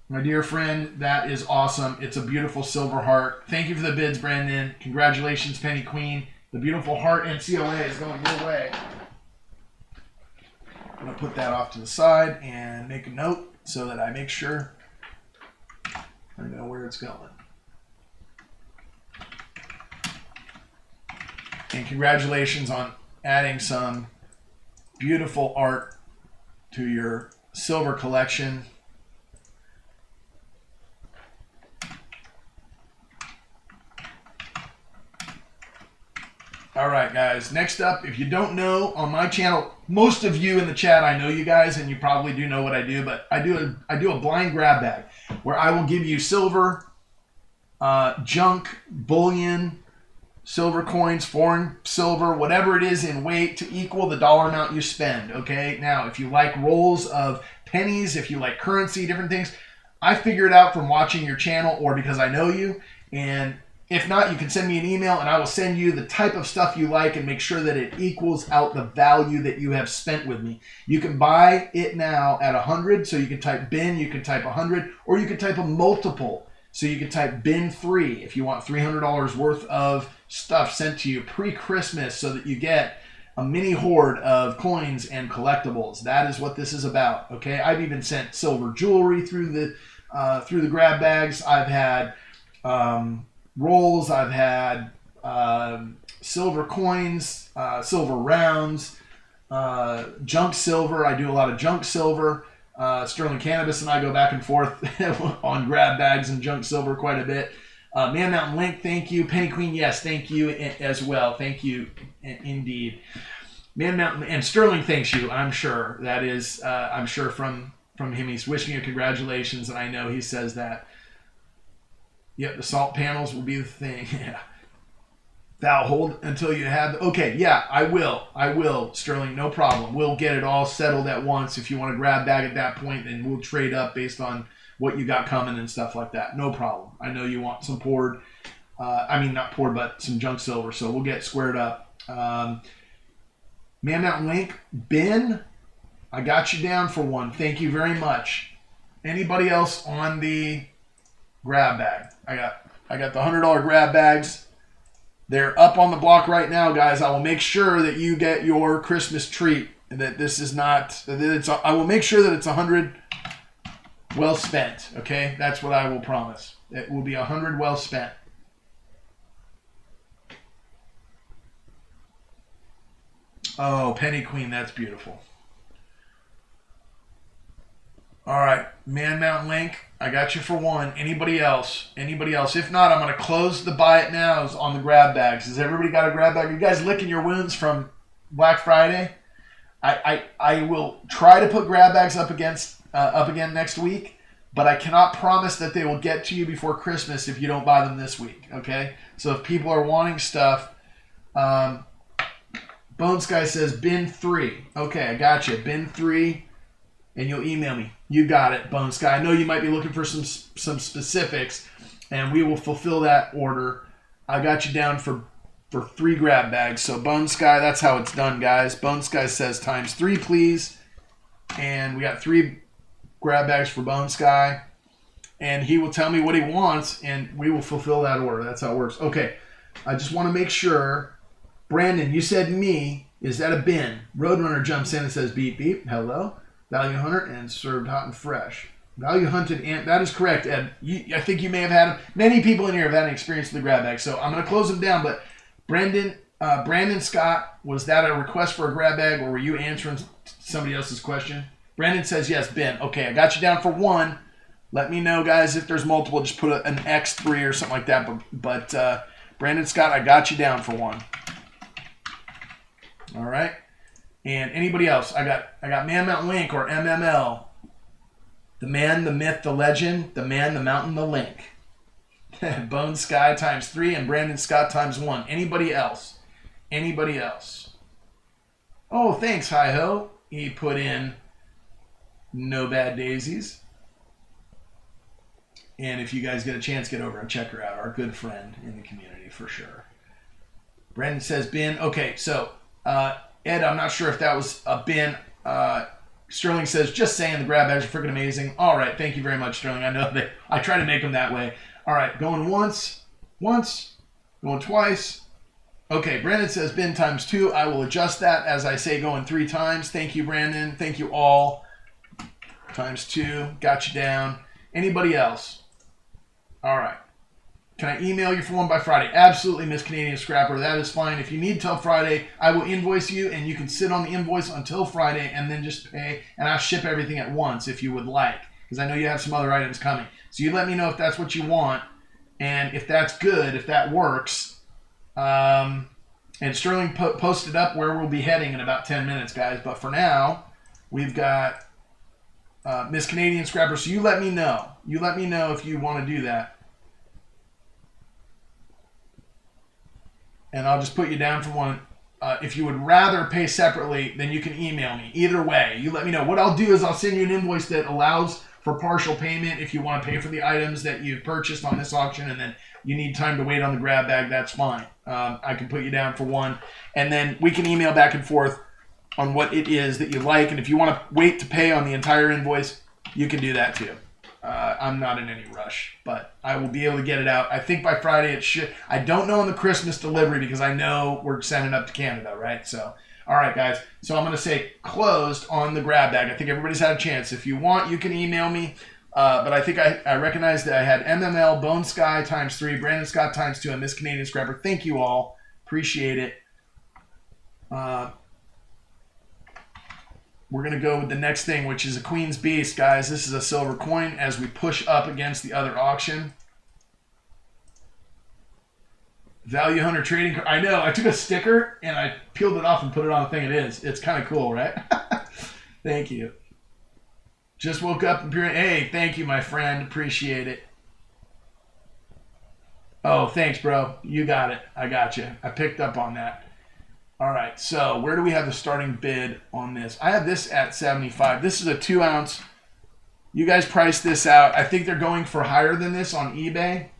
[SPEAKER 1] My dear friend, that is awesome. It's a beautiful silver heart. Thank you for the bids, Brandon. Congratulations, Penny Queen. The beautiful heart and COA is going your way. I'm going to put that off to the side and make a note so that I make sure I know where it's going. And congratulations on adding some beautiful art to your silver collection. All right, guys. Next up, if you don't know, on my channel, most of you in the chat, I know you guys, and you probably do know what I do, but I do a blind grab bag where I will give you silver, junk, bullion, silver coins, foreign silver, whatever it is in weight to equal the dollar amount you spend, okay? Now, if you like rolls of pennies, if you like currency, different things, I figure it out from watching your channel or because I know you, and if not, you can send me an email and I will send you the type of stuff you like and make sure that it equals out the value that you have spent with me. You can buy it now at 100, so you can type bin, you can type 100, or you can type a multiple. So you can type bin 3 if you want $300 worth of stuff sent to you pre-Christmas so that you get a mini hoard of coins and collectibles. That is what this is about, okay? I've even sent silver jewelry through the grab bags. I've had rolls, I've had silver coins, silver rounds, junk silver. I do a lot of junk silver. Sterling Cannabis and I go back and forth on grab bags and junk silver quite a bit. Man Mountain Link, thank you. Penny Queen, yes, thank you as well. Thank you indeed. Man Mountain and Sterling thanks you, I'm sure. That is, I'm sure from him. He's wishing you congratulations, and I know he says that. Yep, the salt panels will be the thing. Yeah. Val, hold until you have... Okay, yeah, I will, Sterling, no problem. We'll get it all settled at once. If you want to grab bag at that point, then we'll trade up based on what you got coming and stuff like that. No problem. I know you want some poured... I mean, not poured, but some junk silver, so we'll get squared up. Man Mountain Link, bin... I got you down for one. Thank you very much. Anybody else on the grab bag? I got the $100 grab bags. They're up on the block right now, guys. I will make sure that you get your Christmas treat. That this is not. I will make sure that it's 100 well spent. Okay, that's what I will promise. It will be 100 well spent. Oh, Penny Queen, that's beautiful. All right, Man Mountain Link, I got you for one. Anybody else? Anybody else? If not, I'm going to close the buy it nows on the grab bags. Has everybody got a grab bag? Are you guys licking your wounds from Black Friday? I will try to put grab bags up again next week, but I cannot promise that they will get to you before Christmas if you don't buy them this week. Okay, so if people are wanting stuff, Bone Sky says bin 3. Okay, I got you. Bin 3, and you'll email me. You got it, Bone Sky. I know you might be looking for some specifics, and we will fulfill that order. I got you down for 3 grab bags. So Bone Sky, that's how it's done, guys. Bone Sky says times 3, please. And we got 3 grab bags for Bone Sky. And he will tell me what he wants, and we will fulfill that order. That's how it works. Okay, I just want to make sure. Brandon, you said me. Is that a bin? Roadrunner jumps in and says beep, beep. Hello. Value Hunter and served hot and fresh. Value hunted and that is correct, Ed. I think you may have had many people in here have had an experience with the grab bag. So I'm going to close them down, but Brandon Scott, was that a request for a grab bag, or were you answering somebody else's question? Brandon says yes, bin. Okay, I got you down for 1. Let me know, guys, if there's multiple. Just put an X3 or something like that. But Brandon Scott, I got you down for 1. All right. And anybody else? I got Man Mountain Link, or MML. The man, the myth, the legend. The man, the mountain, the link. Bone Sky times 3 and Brandon Scott times 1. Anybody else? Anybody else? Oh, thanks, Hi-Ho. He put in no bad daisies. And if you guys get a chance, get over and check her out. Our good friend in the community, for sure. Brandon says bin. Okay, so Ed, I'm not sure if that was a bin. Sterling says, just saying the grab bags are freaking amazing. All right, thank you very much, Sterling. I know that I try to make them that way. All right, going once, going twice. Okay, Brandon says bin times 2. I will adjust that as I say going 3 times. Thank you, Brandon. Thank you all. Times 2. Got you down. Anybody else? All right. Can I email you for one by Friday? Absolutely, Miss Canadian Scrapper. That is fine. If you need till Friday, I will invoice you, and you can sit on the invoice until Friday and then just pay, and I'll ship everything at once if you would like, because I know you have some other items coming. So you let me know if that's what you want, and if that's good, if that works. And Sterling posted up where we'll be heading in about 10 minutes, guys. But for now, we've got Miss Canadian Scrapper. So you let me know. You let me know if you want to do that. And I'll just put you down for one. If you would rather pay separately, then you can email me. Either way, you let me know. What I'll do is I'll send you an invoice that allows for partial payment if you want to pay for the items that you've purchased on this auction, and then you need time to wait on the grab bag. That's fine. I can put you down for one, and then we can email back and forth on what it is that you like. And if you want to wait to pay on the entire invoice, you can do that too. I'm not in any rush, but I will be able to get it out. I think by Friday it should. I don't know on the Christmas delivery because I know we're sending up to Canada, right? So, all right, guys. So I'm going to say closed on the grab bag. I think everybody's had a chance. If you want, you can email me. But I think I recognize that I had MML, Bone Sky times 3, Brandon Scott times 2, and Miss Canadian Scrapper. Thank you all. Appreciate it. We're going to go with the next thing, which is a Queen's Beast, guys. This is a silver coin as we push up against the other auction. Value Hunter trading card. I know. I took a sticker and I peeled it off and put it on the thing it is. It's kind of cool, right? Thank you. Just woke up and hey, thank you, my friend. Appreciate it. Oh, thanks, bro. You got it. I got you. I picked up on that. All right, so where do we have the starting bid on this? I have this at 75. This is a 2-ounce. You guys priced this out. I think they're going for higher than this on eBay.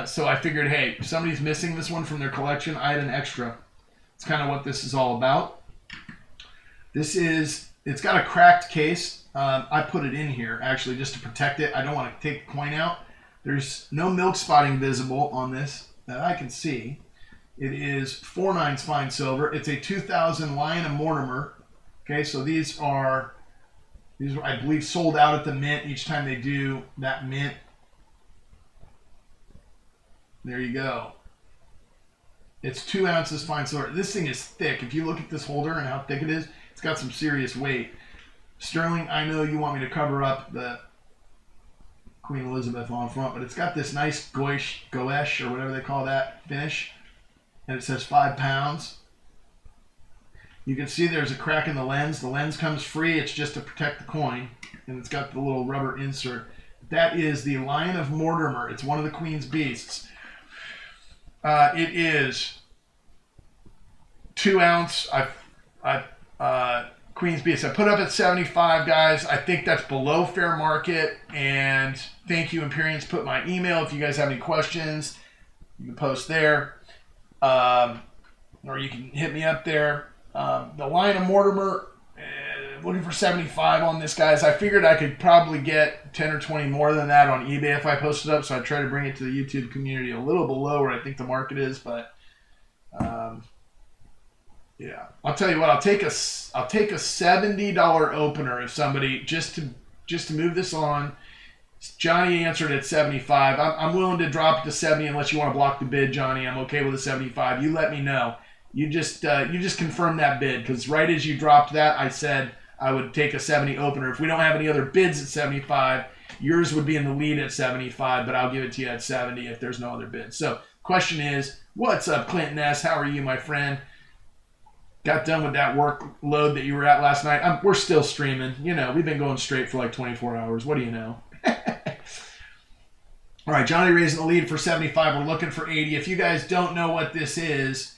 [SPEAKER 1] So I figured, hey, if somebody's missing this one from their collection, I had an extra. It's kind of what this is all about. This is it's got a cracked case. I put it in here actually just to protect it. I don't want to take the coin out. There's no milk spotting visible on this that I can see. It is 4/9 fine silver. It's a 2000 Lion of Mortimer. Okay, so these are I believe sold out at the mint each time they do that mint. There you go. It's 2 ounces fine silver. This thing is thick. If you look at this holder and how thick it is, it's got some serious weight. Sterling, I know you want me to cover up the Queen Elizabeth on front, but it's got this nice gouache or whatever they call that finish. And it says 5 pounds. You can see there's a crack in the lens. The lens comes free. It's just to protect the coin. And it's got the little rubber insert. That is the Lion of Mortimer. It's one of the Queen's Beasts. It is 2 ounce Queen's Beast. I put up at 75, guys. I think that's below fair market. And thank you, Empyreans. Put my email if you guys have any questions. You can post there. Or you can hit me up there. The Lion of Mortimer, looking for 75 on this, guys. I figured I could probably get 10 or 20 more than that on eBay if I posted up, so I try to bring it to the YouTube community a little below where I think the market is, but yeah. I'll tell you what, I'll take a $70 opener if somebody just to move this on. Johnny answered at 75. I'm willing to drop it to 70 unless you want to block the bid, Johnny. I'm okay with a 75. You let me know. You just confirm that bid, because right as you dropped that, I said I would take a 70 opener. If we don't have any other bids at 75, yours would be in the lead at 75, but I'll give it to you at 70 if there's no other bids. So question is, what's up, Clinton S? How are you, my friend? Got done with that workload that you were at last night. We're still streaming. You know, we've been going straight for like 24 hours. What do you know? All right, Johnny raising the lead for 75. We're looking for 80. If you guys don't know what this is,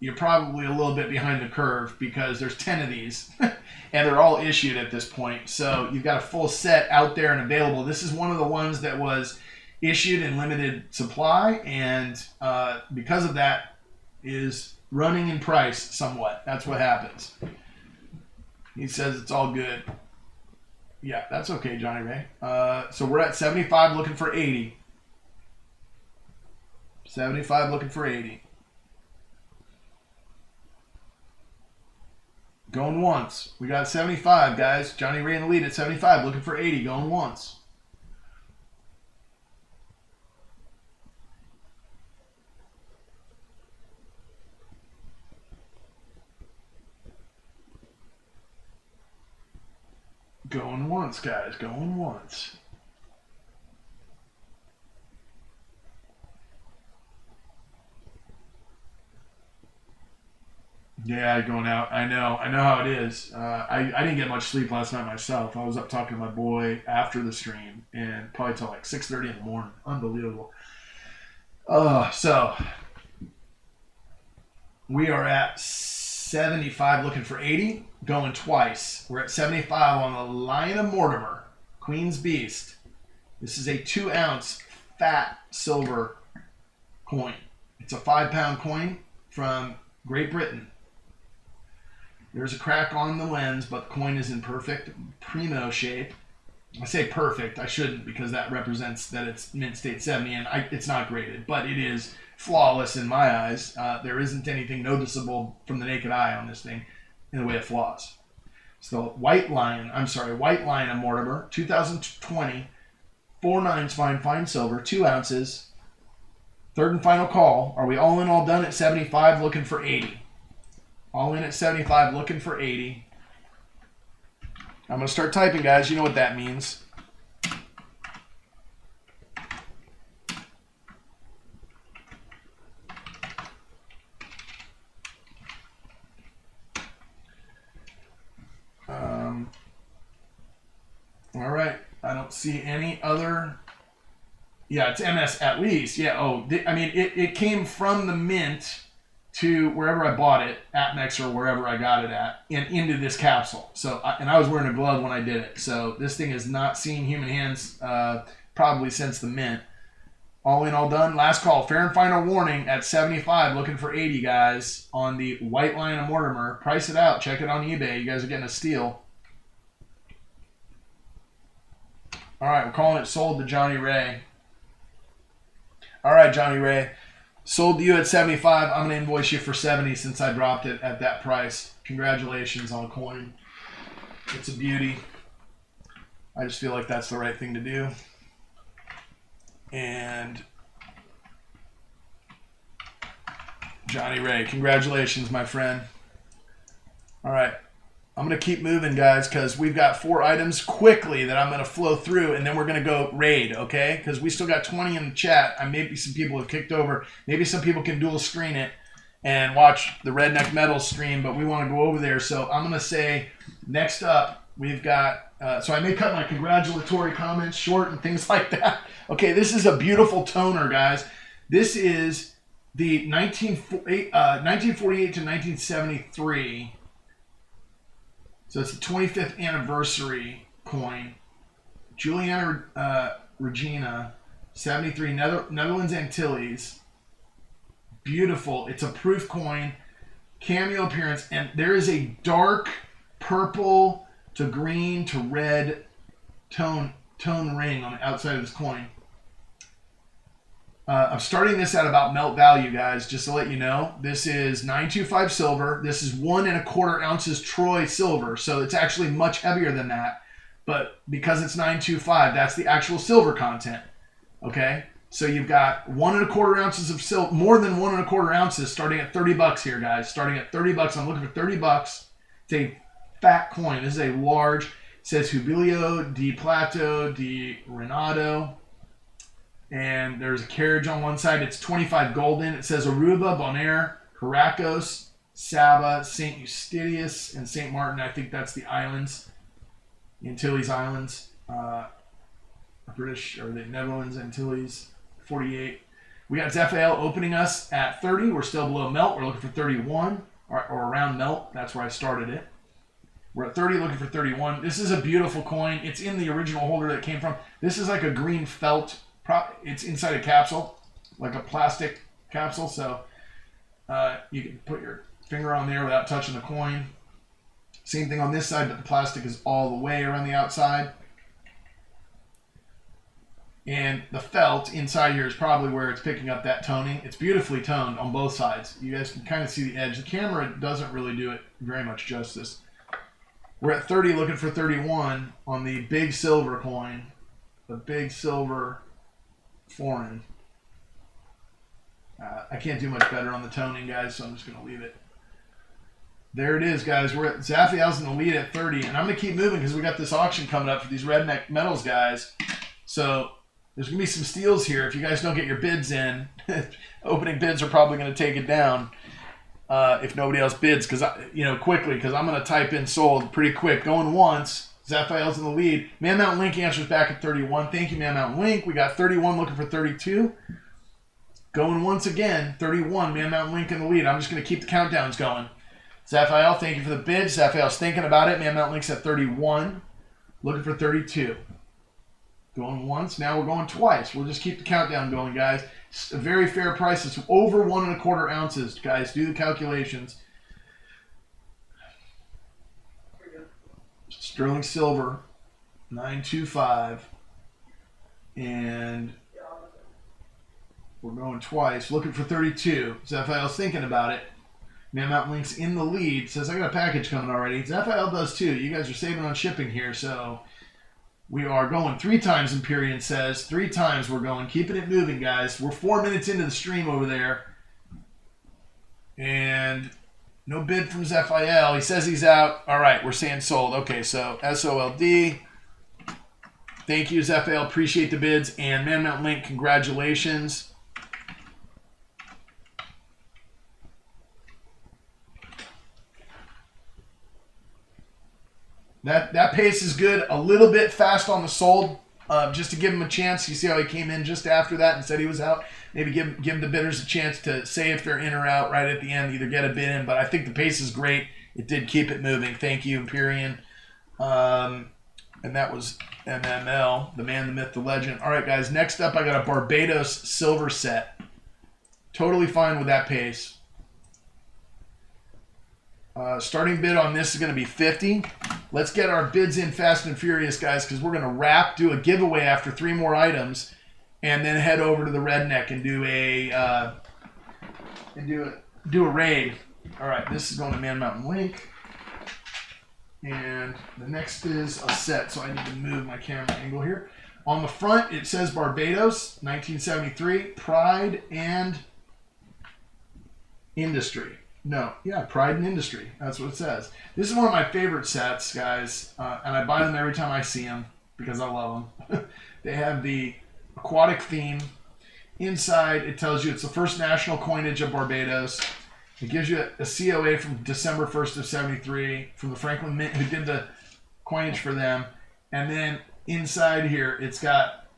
[SPEAKER 1] you're probably a little bit behind the curve, because there's 10 of these and they're all issued at this point. So you've got a full set out there and available. This is one of the ones that was issued in limited supply, and because of that is running in price somewhat. That's what happens. He says it's all good. Yeah, that's okay, Johnny Ray. So we're at 75 looking for 80. 75 looking for 80. Going once. We got 75, guys. Johnny Ray in the lead at 75, looking for 80, going once. Going once, guys. Going once. Yeah, going out. I know how it is. I didn't get much sleep last night myself. I was up talking to my boy after the stream, and probably till like 6:30 in the morning. Unbelievable. So we are at 75 looking for 80, going twice. We're at 75 on the Lion of Mortimer, Queen's Beast. This is a 2 ounce fat silver coin. It's a 5 pound coin from Great Britain. There's a crack on the lens, but the coin is in perfect primo shape. I say perfect. I shouldn't, because that represents that it's mint state 70, and it's not graded, but it is flawless in my eyes. There isn't anything noticeable from the naked eye on this thing in the way of flaws. So White Lion of Mortimer, 2020, 4/9 fine silver, 2 ounces. Third and final call. Are we all in, all done at 75, looking for 80? All in at 75, looking for 80. I'm going to start typing, guys. You know what that means. All right. I don't see any other. Yeah, it's MS at least. Yeah. Oh, I mean, it came from the mint to wherever I bought it, AppNex or wherever I got it at, and into this capsule. So, and I was wearing a glove when I did it. So this thing has not seen human hands probably since the mint. All in, all done. Last call. Fair and final warning at 75. Looking for 80, guys, on the white line of Mortimer. Price it out. Check it on eBay. You guys are getting a steal. All right, we're calling it sold to Johnny Ray. All right, Johnny Ray. Sold to you at 75. I'm going to invoice you for 70 since I dropped it at that price. Congratulations on a coin. It's a beauty. I just feel like that's the right thing to do. And Johnny Ray, congratulations, my friend. All right. I'm going to keep moving, guys, because we've got 4 items quickly that I'm going to flow through, and then we're going to go raid, okay? Because we still got 20 in the chat. Maybe some people have kicked over. Maybe some people can dual screen it and watch the Redneck Metal stream, but we want to go over there. So I'm going to say next up, we've got, so I may cut my congratulatory comments short and things like that. Okay, this is a beautiful toner, guys. This is the 1948 to 1973. So it's the 25th anniversary coin. Juliana Regina, 73, Netherlands Antilles. Beautiful. It's a proof coin, cameo appearance, and there is a dark purple to green to red tone ring on the outside of this coin. I'm starting this at about melt value, guys, just to let you know. This is 925 silver. This is 1 1/4 ounces Troy silver, so it's actually much heavier than that. But because it's 925, that's the actual silver content. Okay, so you've got 1 1/4 ounces of silver, more than 1 1/4 ounces, starting at 30 bucks here, guys. Starting at 30 bucks. I'm looking for 30 bucks. It's a fat coin. This is a large. It says Jubileo di Plato di Renato. And there's a carriage on one side. It's 25 golden. It says Aruba, Bonaire, Caracas, Saba, St. Eustachius, and St. Martin. I think that's the islands, the Antilles Islands. British, or the Netherlands Antilles, 48. We got Zephael opening us at 30. We're still below melt. We're looking for 31, or around melt. That's where I started it. We're at 30, looking for 31. This is a beautiful coin. It's in the original holder that it came from. This is like a green felt. It's inside a capsule, like a plastic capsule, so you can put your finger on there without touching the coin. Same thing on this side, but the plastic is all the way around the outside. And the felt inside here is probably where it's picking up that toning. It's beautifully toned on both sides. You guys can kind of see the edge. The camera doesn't really do it very much justice. We're at 30, looking for 31 on the big silver coin. The big silver foreign. I can't do much better on the toning, guys, so I'm just going to leave it. There it is, guys. We're at Zaphiel's in the lead at 30, and I'm going to keep moving because we got this auction coming up for these Redneck Metals guys. So there's going to be some steals here. If you guys don't get your bids in, opening bids are probably going to take it down if nobody else bids, quickly, because I'm going to type in sold pretty quick. Going once. Zaphiel's in the lead. Man Mountain Link answers back at 31. Thank you, Man Mountain Link. We got 31 looking for 32. Going once again, 31. Man Mountain Link in the lead. I'm just going to keep the countdowns going. Zaphiel, thank you for the bid. Zaphiel's thinking about it. Man Mountain Link's at 31. Looking for 32. Going once. Now we're going twice. We'll just keep the countdown going, guys. It's a very fair price. It's over 1 1/4 ounces, guys. Do the calculations. Sterling silver, 925, and we're going twice, looking for 32. Zaphiel's thinking about it. Man Mountain Link's in the lead, says I got a package coming already. Zaphiel does too. You guys are saving on shipping here, so we are going 3 times. Empyrean says 3 times we're going, keeping it moving, guys. We're 4 minutes into the stream over there, and no bid from Zaphiel. He says he's out. All right, we're saying sold. Okay, so SOLD. Thank you, Zaphiel. Appreciate the bids. And Man Mountain Link, congratulations. That pace is good. A little bit fast on the sold, just to give him a chance. You see how he came in just after that and said he was out. Maybe give the bidders a chance to say if they're in or out right at the end, either get a bid in. But I think the pace is great. It did keep it moving. Thank you, Empyrean. And that was MML, the man, the myth, the legend. All right, guys, next up I got a Barbados silver set. Totally fine with that pace. Starting bid on this is going to be 50. Let's get our bids in fast and furious, guys, because we're going to do a giveaway after 3 more items, and then head over to the Redneck and do a raid. All right, this is going to Man Mountain Link, and the next is a set. So I need to move my camera angle here. On the front, it says Barbados, 1973, Pride and Industry. No, yeah, Pride and Industry. That's what it says. This is one of my favorite sets, guys, and I buy them every time I see them because I love them. They have the aquatic theme. Inside, it tells you it's the first national coinage of Barbados. It gives you a COA from December 1st of 73 from the Franklin Mint, who did the coinage for them. And then inside here, it's got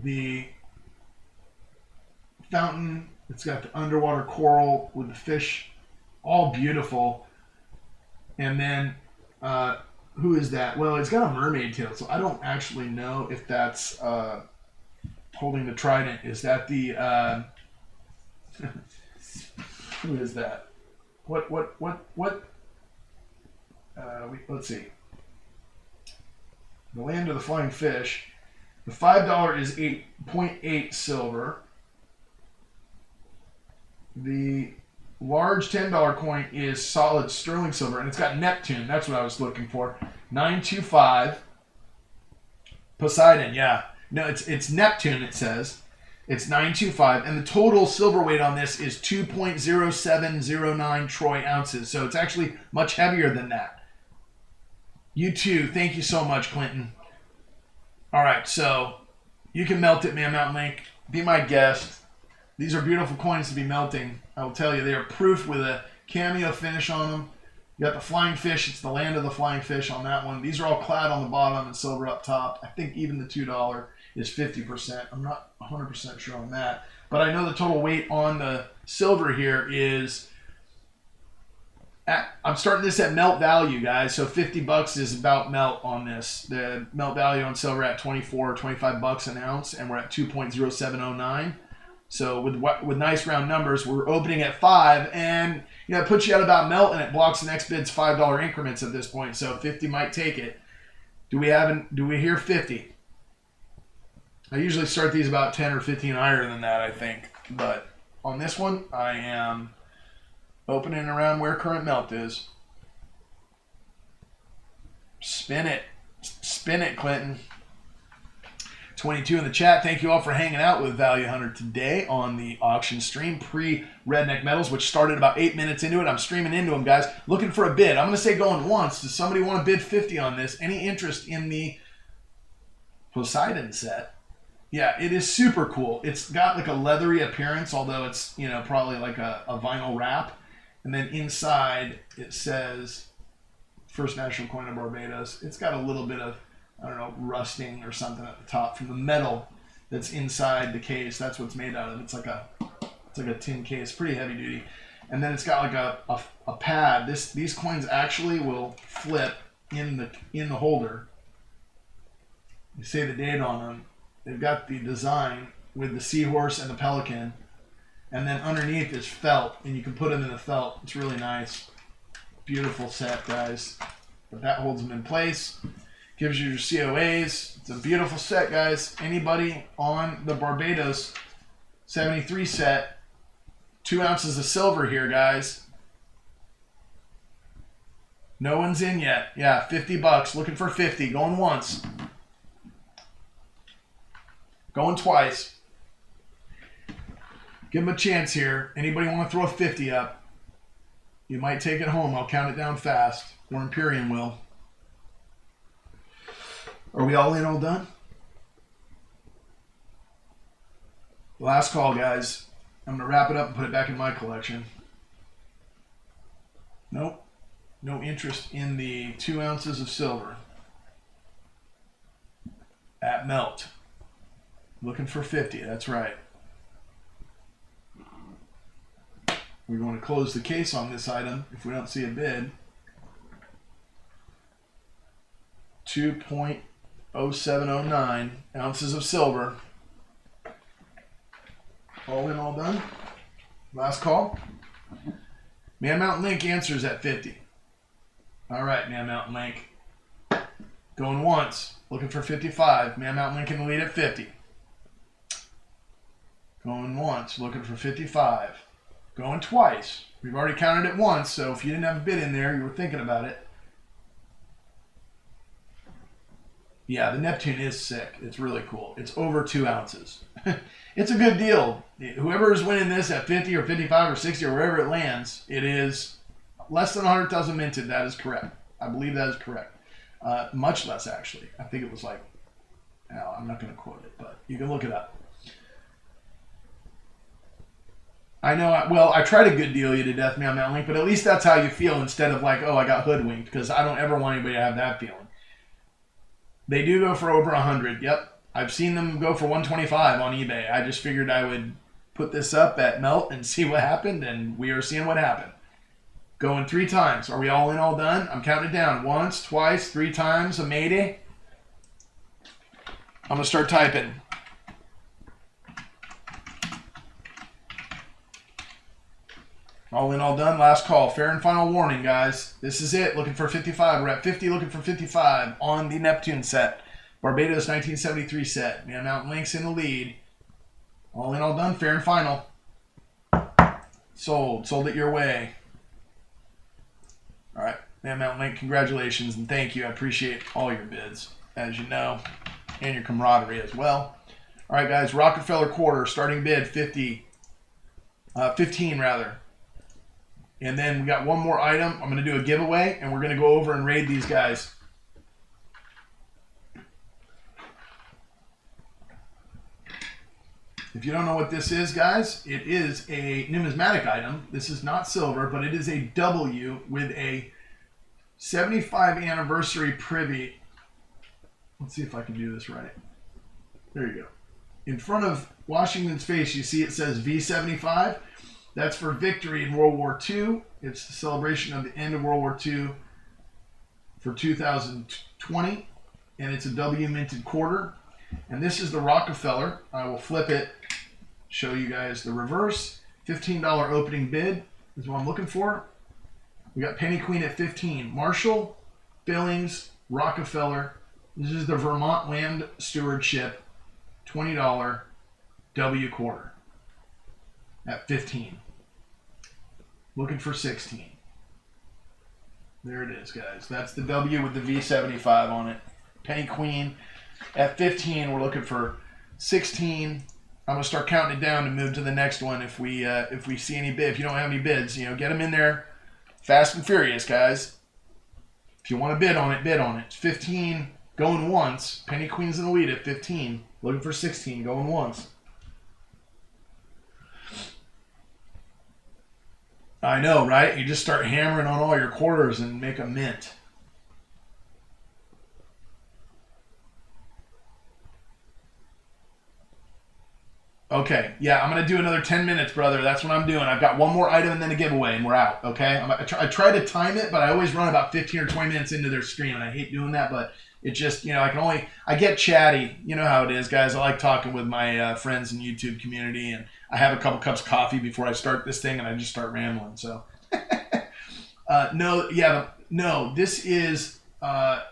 [SPEAKER 1] the fountain. It's got the underwater coral with the fish, all beautiful. And then, who is that? Well, it's got a mermaid tail, so I don't actually know if that's holding the trident. Is that the who is that? What? Let's see. The Land of the Flying Fish. The $5 is 8.8 silver. The large $10 coin is solid sterling silver, and it's got Neptune. That's what I was looking for. 925. Poseidon, yeah. No, it's Neptune, it says. It's 925, and the total silver weight on this is 2.0709 troy ounces. So it's actually much heavier than that. You too. Thank you so much, Clinton. All right, so you can melt it, Man Mountain Link. Be my guest. These are beautiful coins to be melting. I will tell you, they are proof with a cameo finish on them. You got the flying fish. It's the Land of the Flying Fish on that one. These are all clad on the bottom and silver up top. I think even the $2 is 50%. I'm not 100% sure on that. But I know the total weight on the silver here is... I'm starting this at melt value, guys. So $50 is about melt on this. The melt value on silver at 24 or 25 bucks an ounce, and we're at 2.0709. So with nice round numbers, we're opening at 5, and it puts you at about melt, and it blocks the next bid's $5 increments at this point. So 50 might take it. Do we hear 50? I usually start these about 10 or 15 higher than that, I think. But on this one, I am opening around where current melt is. Spin it, Clinton. 22 in the chat. Thank you all for hanging out with Val Hunter today on the auction stream, pre-Redneck Metals, which started about 8 minutes into it. I'm streaming into them, guys. Looking for a bid. I'm going to say going once. Does somebody want to bid 50 on this? Any interest in the Poseidon set? Yeah, it is super cool. It's got like a leathery appearance, although it's, probably like a vinyl wrap. And then inside it says First National Coin of Barbados. It's got a little bit of, I don't know, rusting or something at the top from the metal that's inside the case. That's what it's made out of. It's like a tin case, pretty heavy duty. And then it's got like a pad. These coins actually will flip in the holder. You say the date on them. They've got the design with the seahorse and the pelican, and then underneath is felt, and you can put them in the felt. It's really nice. Beautiful set, guys. But that holds them in place. Gives you your COAs. It's a beautiful set, guys. Anybody on the Barbados 73 set, 2 ounces of silver here, guys. No one's in yet. Yeah, $50. Looking for 50. Going once. Going twice. Give them a chance here. Anybody want to throw a 50 up? You might take it home. I'll count it down fast. Or Imperium will. Are we all in, all done? Last call, guys. I'm going to wrap it up and put it back in my collection. Nope. No interest in the 2 ounces of silver. At melt. Looking for 50. That's right. We're going to close the case on this item if we don't see a bid. 2.0709 ounces of silver. All in, all done. Last call. Man Mountain Link answers at 50. All right, Man Mountain Link. Going once, looking for 55. Man Mountain Link in the lead at 50. Going once, looking for 55. Going twice. We've already counted it once, so if you didn't have a bid in there, you were thinking about it. Yeah, the Neptune is sick. It's really cool. It's over 2 ounces. It's a good deal. Whoever is winning this at 50 or 55 or 60 or wherever it lands, it is less than 100,000 minted. That is correct. I believe that is correct. Much less, actually. I think it was like, oh, I'm not going to quote it, but you can look it up. I know, well, I tried to good deal you to death, Man Mountain Link, but at least that's how you feel instead of like, oh, I got hoodwinked, because I don't ever want anybody to have that feeling. They do go for over 100. Yep. I've seen them go for 125 on eBay. I just figured I would put this up at Melt and see what happened, and we are seeing what happened. Going 3 times. Are we all in, all done? I'm counting it down. Once, twice, 3 times. A mayday. I'm going to start typing. All in, all done. Last call. Fair and final warning, guys. This is it. Looking for 55. We're at 50, looking for 55 on the Neptune set. Barbados 1973 set. Man Mountain Link's in the lead. All in, all done. Fair and final. Sold. Sold it your way. All right. Man Mountain Link, congratulations and thank you. I appreciate all your bids, as you know, and your camaraderie as well. All right, guys. Rockefeller quarter. Starting bid 15 rather. And then we got one more item. I'm going to do a giveaway, and we're going to go over and raid these guys. If you don't know what this is, guys, it is a numismatic item. This is not silver, but it is a W with a 75 anniversary privy. Let's see if I can do this right. There you go. In front of Washington's face, you see it says V75. That's for victory in World War II. It's the celebration of the end of World War II for 2020. And it's a W minted quarter. And this is the Rockefeller. I will flip it, show you guys the reverse. $15 opening bid is what I'm looking for. We got Penny Queen at 15. Marshall, Billings, Rockefeller. This is the Vermont Land Stewardship $20 W quarter at 15. Looking for 16. There it is, guys. That's the W with the V75 on it. Penny Queen at 15. We're looking for 16. I'm gonna start counting it down to move to the next one. If we see any bid, if you don't have any bids, get them in there, fast and furious, guys. If you want to bid on it, bid on it. It's 15 going once. Penny Queen's in the lead at 15. Looking for 16 going once. I know, right? You just start hammering on all your quarters and make a mint. Okay, yeah, I'm going to do another 10 minutes, brother. That's what I'm doing. I've got one more item and then a giveaway, and we're out, okay? I try to time it, but I always run about 15 or 20 minutes into their stream, and I hate doing that, but it just, I get chatty. You know how it is, guys. I like talking with my friends in the YouTube community, and I have a couple cups of coffee before I start this thing, and I just start rambling, so. No, this is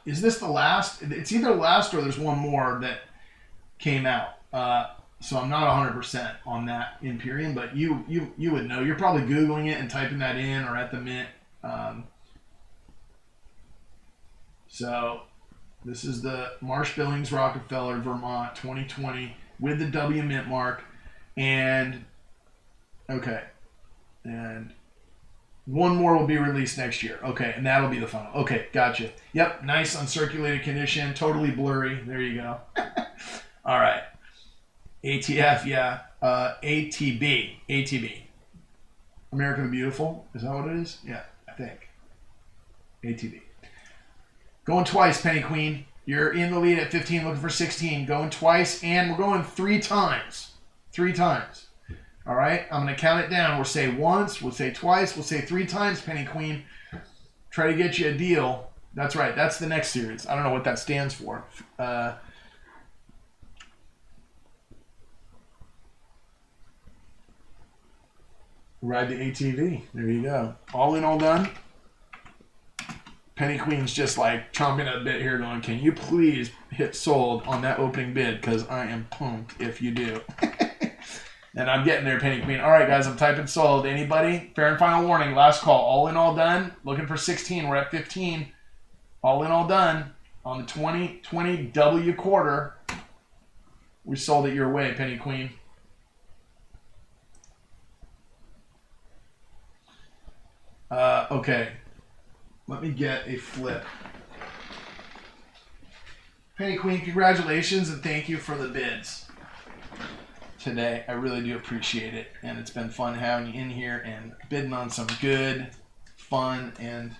[SPEAKER 1] this the last? It's either last or there's one more that came out. So I'm not 100% on that Imperium, but you would know. You're probably Googling it and typing that in or at the mint. So this is the Marsh Billings Rockefeller Vermont 2020 with the W mint mark. And, okay. And one more will be released next year. Okay, and that'll be the final. Okay, gotcha. Yep, nice uncirculated condition, totally blurry. There you go. All right. ATF, yeah. ATB. American the Beautiful. Is that what it is? Yeah, I think. ATB. Going twice, Penny Queen. You're in the lead at 15, looking for 16. Going twice, and we're going 3 times. 3 times. All right? I'm going to count it down. We'll say once, we'll say twice, we'll say 3 times, Penny Queen. Try to get you a deal That's right. That's the next series. I don't know what that stands for. Ride the ATV. There you go. All in, all done. Penny Queen's just like chomping at a bit here going, can you please hit sold on that opening bid? Because I am pumped if you do. And I'm getting there, Penny Queen. All right, guys, I'm typing sold. Anybody? Fair and final warning. Last call. All in, all done. Looking for 16. We're at 15. All in, all done. On the 2020 W quarter, we sold it your way, Penny Queen. Okay. Let me get a flip. Penny Queen, congratulations and thank you for the bids today. I really do appreciate it. And it's been fun having you in here and bidding on some good, fun, and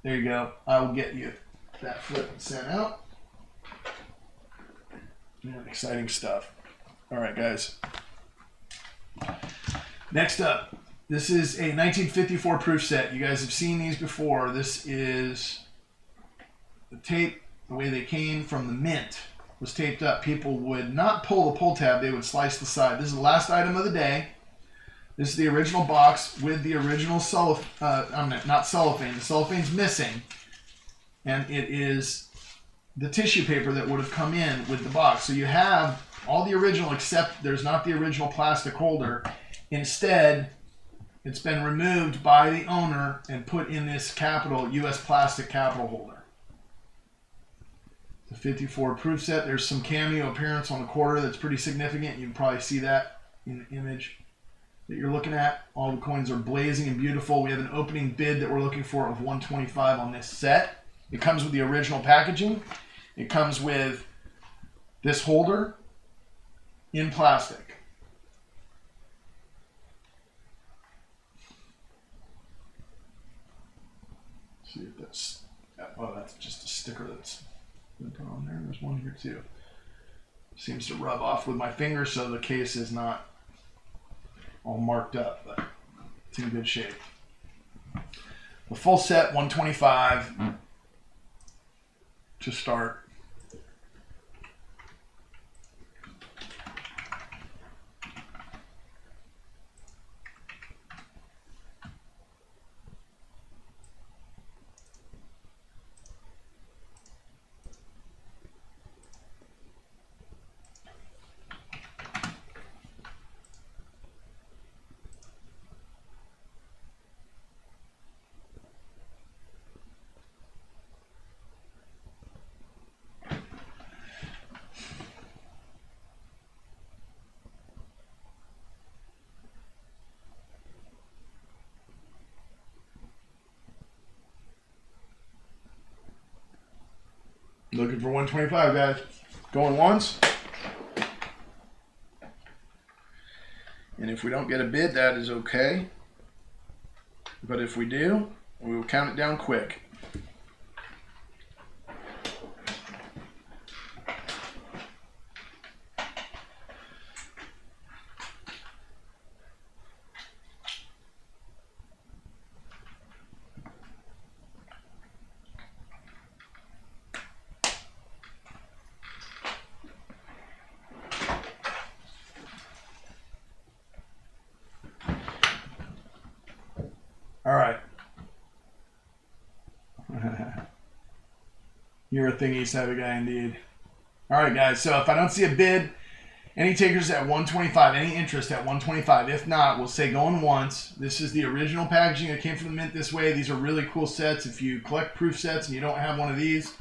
[SPEAKER 1] there you go. I will get you that flip sent out. Yeah, exciting stuff. All right, guys. Next up. This is a 1954 proof set. You guys have seen these before. This is the tape, the way they came from the mint was taped up. People would not pull the pull tab, they would slice the side. This is the last item of the day. This is the original box with the original not cellophane. The cellophane's missing. And it is the tissue paper that would have come in with the box. So you have all the original except there's not the original plastic holder. Instead, it's been removed by the owner and put in this capital, U.S. plastic capital holder. The 54 proof set. There's some cameo appearance on the quarter that's pretty significant. You can probably see that in the image that you're looking at. All the coins are blazing and beautiful. We have an opening bid that we're looking for of 125 on this set. It comes with the original packaging. It comes with this holder in plastic. See if that's, oh, that's just a sticker that's been put on there. There's one here too. Seems to rub off with my finger, so the case is not all marked up, but it's in good shape. The full set, 125 to start. Looking for 125, guys. Going once. And if we don't get a bid, that is okay. But if we do, we will count it down quick. All right. You're a thingy savvy guy indeed. All right, guys. So if I don't see a bid, any takers at 125, any interest at 125. If not, we'll say going once. This is the original packaging that came from the mint this way. These are really cool sets. If you collect proof sets and you don't have one of these,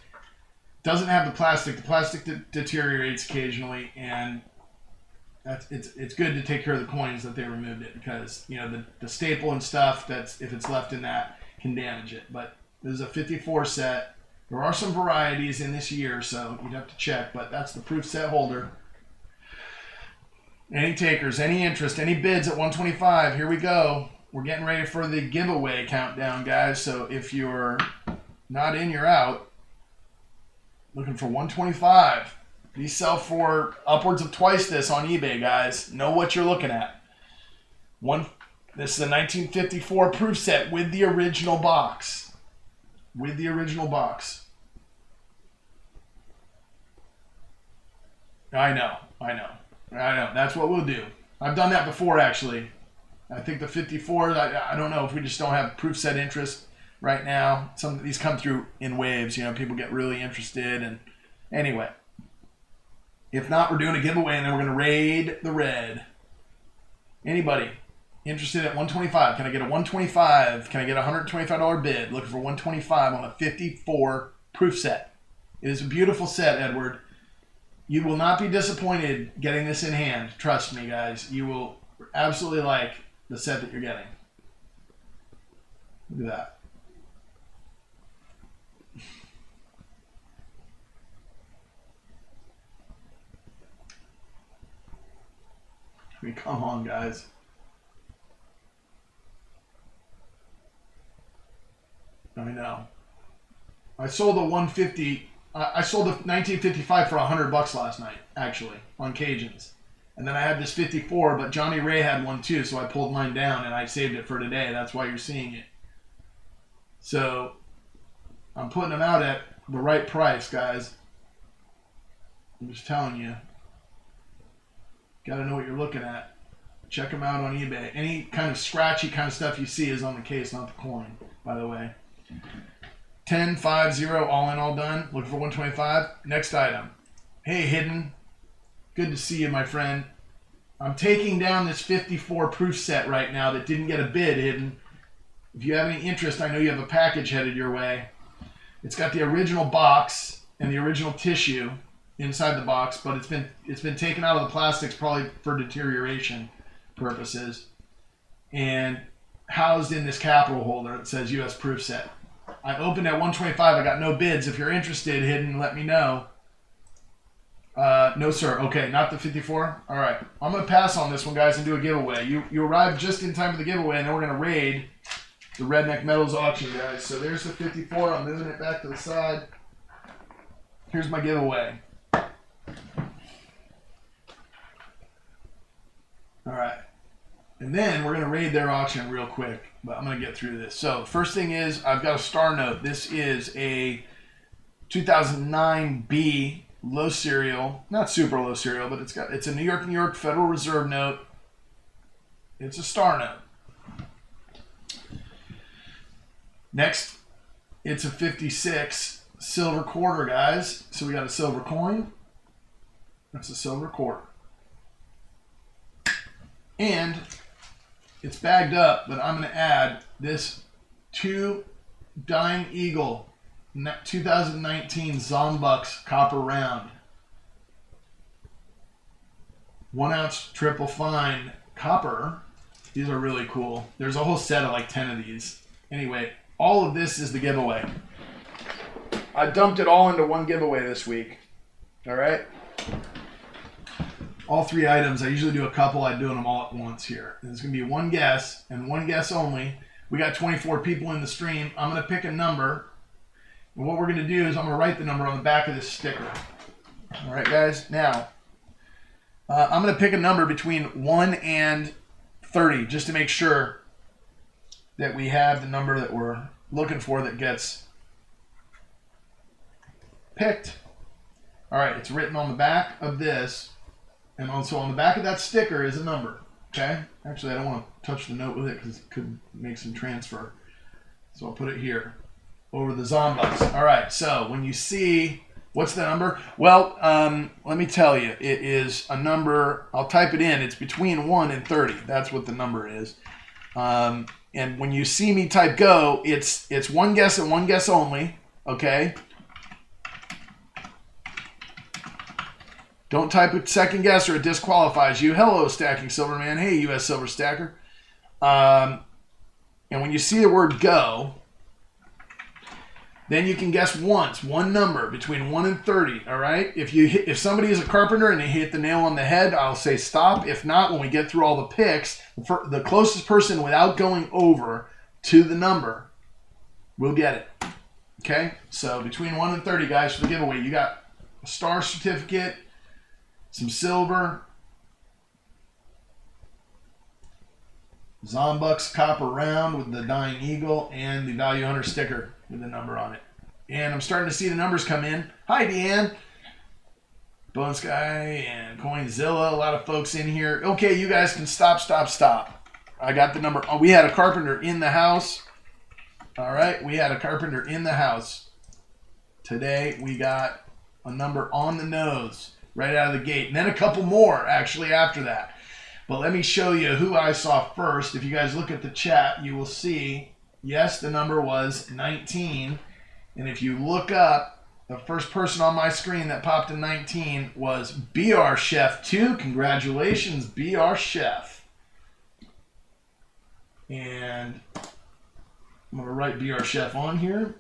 [SPEAKER 1] doesn't have the plastic. The plastic deteriorates occasionally, and it's good to take care of the coins that they removed it, because you know the staple and stuff, that's if it's left in that, can damage it. But this is a 54 set. There are some varieties in this year, so you'd have to check, but that's the proof set holder. Any takers, any interest, any bids at 125? Here we go. We're getting ready for the giveaway countdown, guys. So if you're not in, you're out. Looking for 125. These sell for upwards of twice this on eBay, guys. Know what you're looking at. This is a 1954 proof set with the original box. with the original box. I know. That's what we'll do. I've done that before, actually. I think the 54, I don't know if we just don't have proof set interest right now. Some of these come through in waves. You know, people get really interested. And anyway, if not, we're doing a giveaway, and then we're going to raid the red. Anybody interested at 125? Can I get a 125? Can I get a $125 bid? Looking for 125 on a 54 proof set. It is a beautiful set, Edward. You will not be disappointed getting this in hand. Trust me, guys. You will absolutely like the set that you're getting. Look at that. I mean, come on, guys. I know. I sold the 150. I sold the 1955 for $100 last night, actually, on Cajuns. And then I had this 54, but Johnny Ray had one too, so I pulled mine down and I saved it for today. That's why you're seeing it. So I'm putting them out at the right price, guys. I'm just telling you. Got to know what you're looking at. Check them out on eBay. Any kind of scratchy kind of stuff you see is on the case, not the coin, by the way. 10, 5, 0, all in, all done. Looking for 125. Next item. Hey, Hidden. Good to see you, my friend. I'm taking down this 54 proof set right now that didn't get a bid, Hidden. If you have any interest, I know you have a package headed your way. It's got the original box and the original tissue inside the box, but it's been taken out of the plastics probably for deterioration purposes and housed in this capital holder that says U.S. proof set. I opened at 125. I got no bids. If you're interested, Hidden, let me know. No, sir. Okay, not the 54. All right. I'm going to pass on this one, guys, and do a giveaway. You arrived just in time for the giveaway, and then we're going to raid the Redneck Metals auction, guys. So there's the 54. I'm moving it back to the side. Here's my giveaway. All right. And then we're going to raid their auction real quick, but I'm going to get through this. So first thing is I've got a star note. This is a 2009 B low serial, not super low serial, but it's a New York Federal Reserve note. It's a star note. Next, it's a 56 silver quarter, guys. So we got a silver coin. That's a silver quarter. And it's bagged up, but I'm going to add this 2 Dying Eagle 2019 Zombucks copper round. 1 ounce triple fine copper. These are really cool. There's a whole set of like 10 of these. Anyway, all of this is the giveaway. I dumped it all into one giveaway this week. All right. All 3 items. I usually do a couple. I'm doing them all at once here. There's going to be one guess and one guess only. We got 24 people in the stream. I'm going to pick a number. And what we're going to do is I'm going to write the number on the back of this sticker. All right, guys. Now, I'm going to pick a number between 1 and 30 just to make sure that we have the number that we're looking for that gets picked. All right, it's written on the back of this. And also on the back of that sticker is a number, okay? Actually, I don't want to touch the note with it because it could make some transfer. So I'll put it here over the Zombucks. All right, so when you see, what's the number? Well, let me tell you, it is a number, I'll type it in. It's between 1 and 30. That's what the number is. And when you see me type go, it's one guess and one guess only, okay? Don't type a second guess or it disqualifies you. Hello, Stacking Silverman. Hey, U.S. Silver Stacker. And when you see the word go, then you can guess once, one number between 1 and 30, all right? If somebody is a carpenter and they hit the nail on the head, I'll say stop. If not, when we get through all the picks, the closest person without going over to the number will get it, okay? So between 1 and 30, guys, for the giveaway, you got a star certificate, some silver, Zombucks copper round with the Dying Eagle, and the Val Hunter sticker. with the number on it. And I'm starting to see the numbers come in. Hi, Deanne. Bone Sky and Coinzilla, a lot of folks in here. Okay, you guys can stop. I got the number. Oh, we had a carpenter in the house. All right, we had a carpenter in the house. Today, we got a number on the nose right out of the gate. And then a couple more, actually, after that. But let me show you who I saw first. If you guys look at the chat, you will see, yes, the number was 19. And if you look up, the first person on my screen that popped in 19 was BR Chef 2. Congratulations, BR Chef. And I'm going to write BR Chef on here.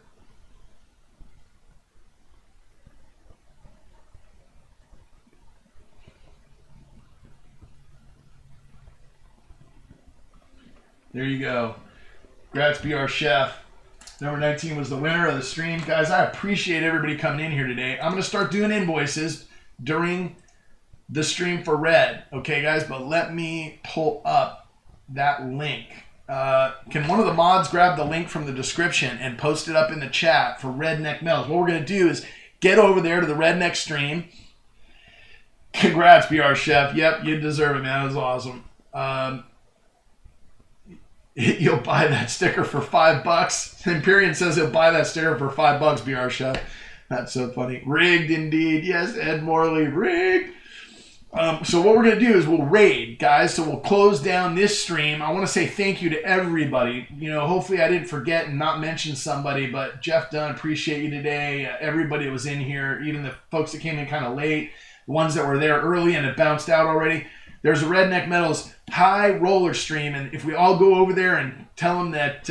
[SPEAKER 1] There you go. Congrats, BR Chef. Number 19 was the winner of the stream. Guys, I appreciate everybody coming in here today. I'm going to start doing invoices during the stream for Red. Okay, guys, but let me pull up that link. Can one of the mods grab the link from the description and post it up in the chat for Redneck Mellows? What we're going to do is get over there to the Redneck stream. Congrats, BR Chef. Yep, you deserve it, man. That was awesome. You'll buy that sticker for $5. Empyrean says he'll buy that sticker for $5, BR Chef. That's so funny. Rigged indeed. Yes, Ed Morley, rigged. So what we're going to do is we'll raid, guys. So we'll close down this stream. I want to say thank you to everybody. You know, hopefully I didn't forget and not mention somebody, but Jeff Dunn, appreciate you today. Everybody that was in here, even the folks that came in kind of late, the ones that were there early and have bounced out already. There's a Redneck Metals high roller stream, and if we all go over there and tell them that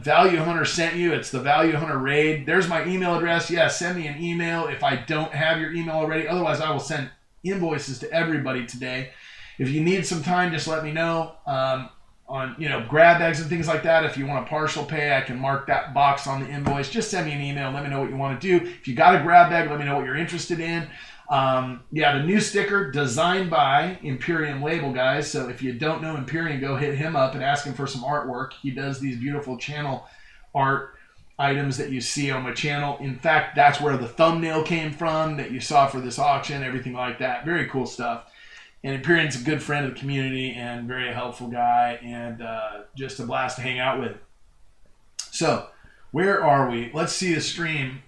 [SPEAKER 1] Value Hunter sent you, it's the Value Hunter raid. There's my email address. Yeah, send me an email if I don't have your email already. Otherwise, I will send invoices to everybody today. If you need some time, just let me know on grab bags and things like that. If you want a partial pay, I can mark that box on the invoice. Just send me an email. Let me know what you want to do. If you got a grab bag, let me know what you're interested in. The new sticker designed by Imperium Label, guys. So if you don't know Imperium, go hit him up and ask him for some artwork. He does these beautiful channel art items that you see on my channel. In fact, that's where the thumbnail came from that you saw for this auction, everything like that. Very cool stuff. And Imperium's a good friend of the community and very helpful guy, and just a blast to hang out with. So where are we? Let's see the stream.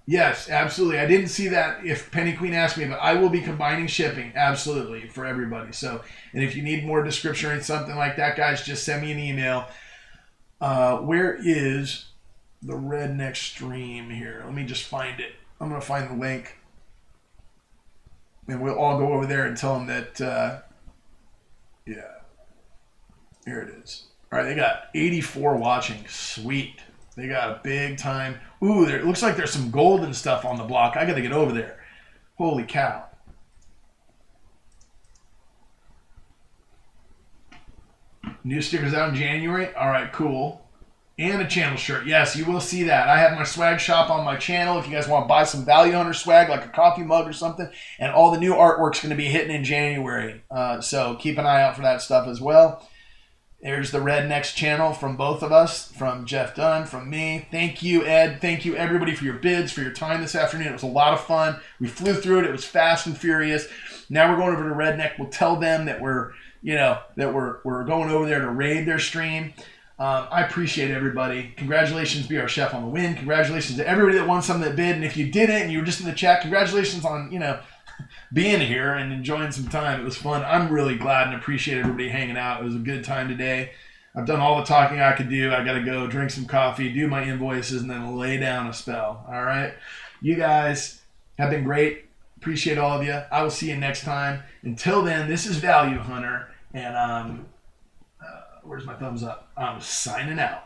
[SPEAKER 1] Yes, absolutely. I didn't see that if Penny Queen asked me, but I will be combining shipping, absolutely, for everybody. So, and if you need more description or something like that, guys, just send me an email. Where is the Redneck stream here? Let me just find it. I'm going to find the link. And we'll all go over there and tell them that, yeah, here it is. All right, they got 84 watching. Sweet. They got a big time. Ooh, it looks like there's some golden stuff on the block. I got to get over there. Holy cow. New stickers out in January. All right, cool. And a channel shirt. Yes, you will see that. I have my swag shop on my channel. If you guys want to buy some Value Hunter swag, like a coffee mug or something. And all the new artwork's going to be hitting in January. So keep an eye out for that stuff as well. There's the Rednecks channel from both of us, from Jeff Dunn, from me. Thank you, Ed. Thank you, everybody, for your bids, for your time this afternoon. It was a lot of fun. We flew through it. It was fast and furious. Now we're going over to Redneck. We'll tell them that we're going over there to raid their stream. I appreciate everybody. Congratulations, BR Chef, on the win. Congratulations to everybody that won something that bid. And if you didn't and you were just in the chat, congratulations on, being here and enjoying some time. It was fun. I'm really glad and appreciate everybody hanging out. It was a good time today. I've done all the talking I could do. I got to go drink some coffee, do my invoices, and then lay down a spell. All right? You guys have been great. Appreciate all of you. I will see you next time. Until then, this is Value Hunter, and where's my thumbs up? I'm signing out.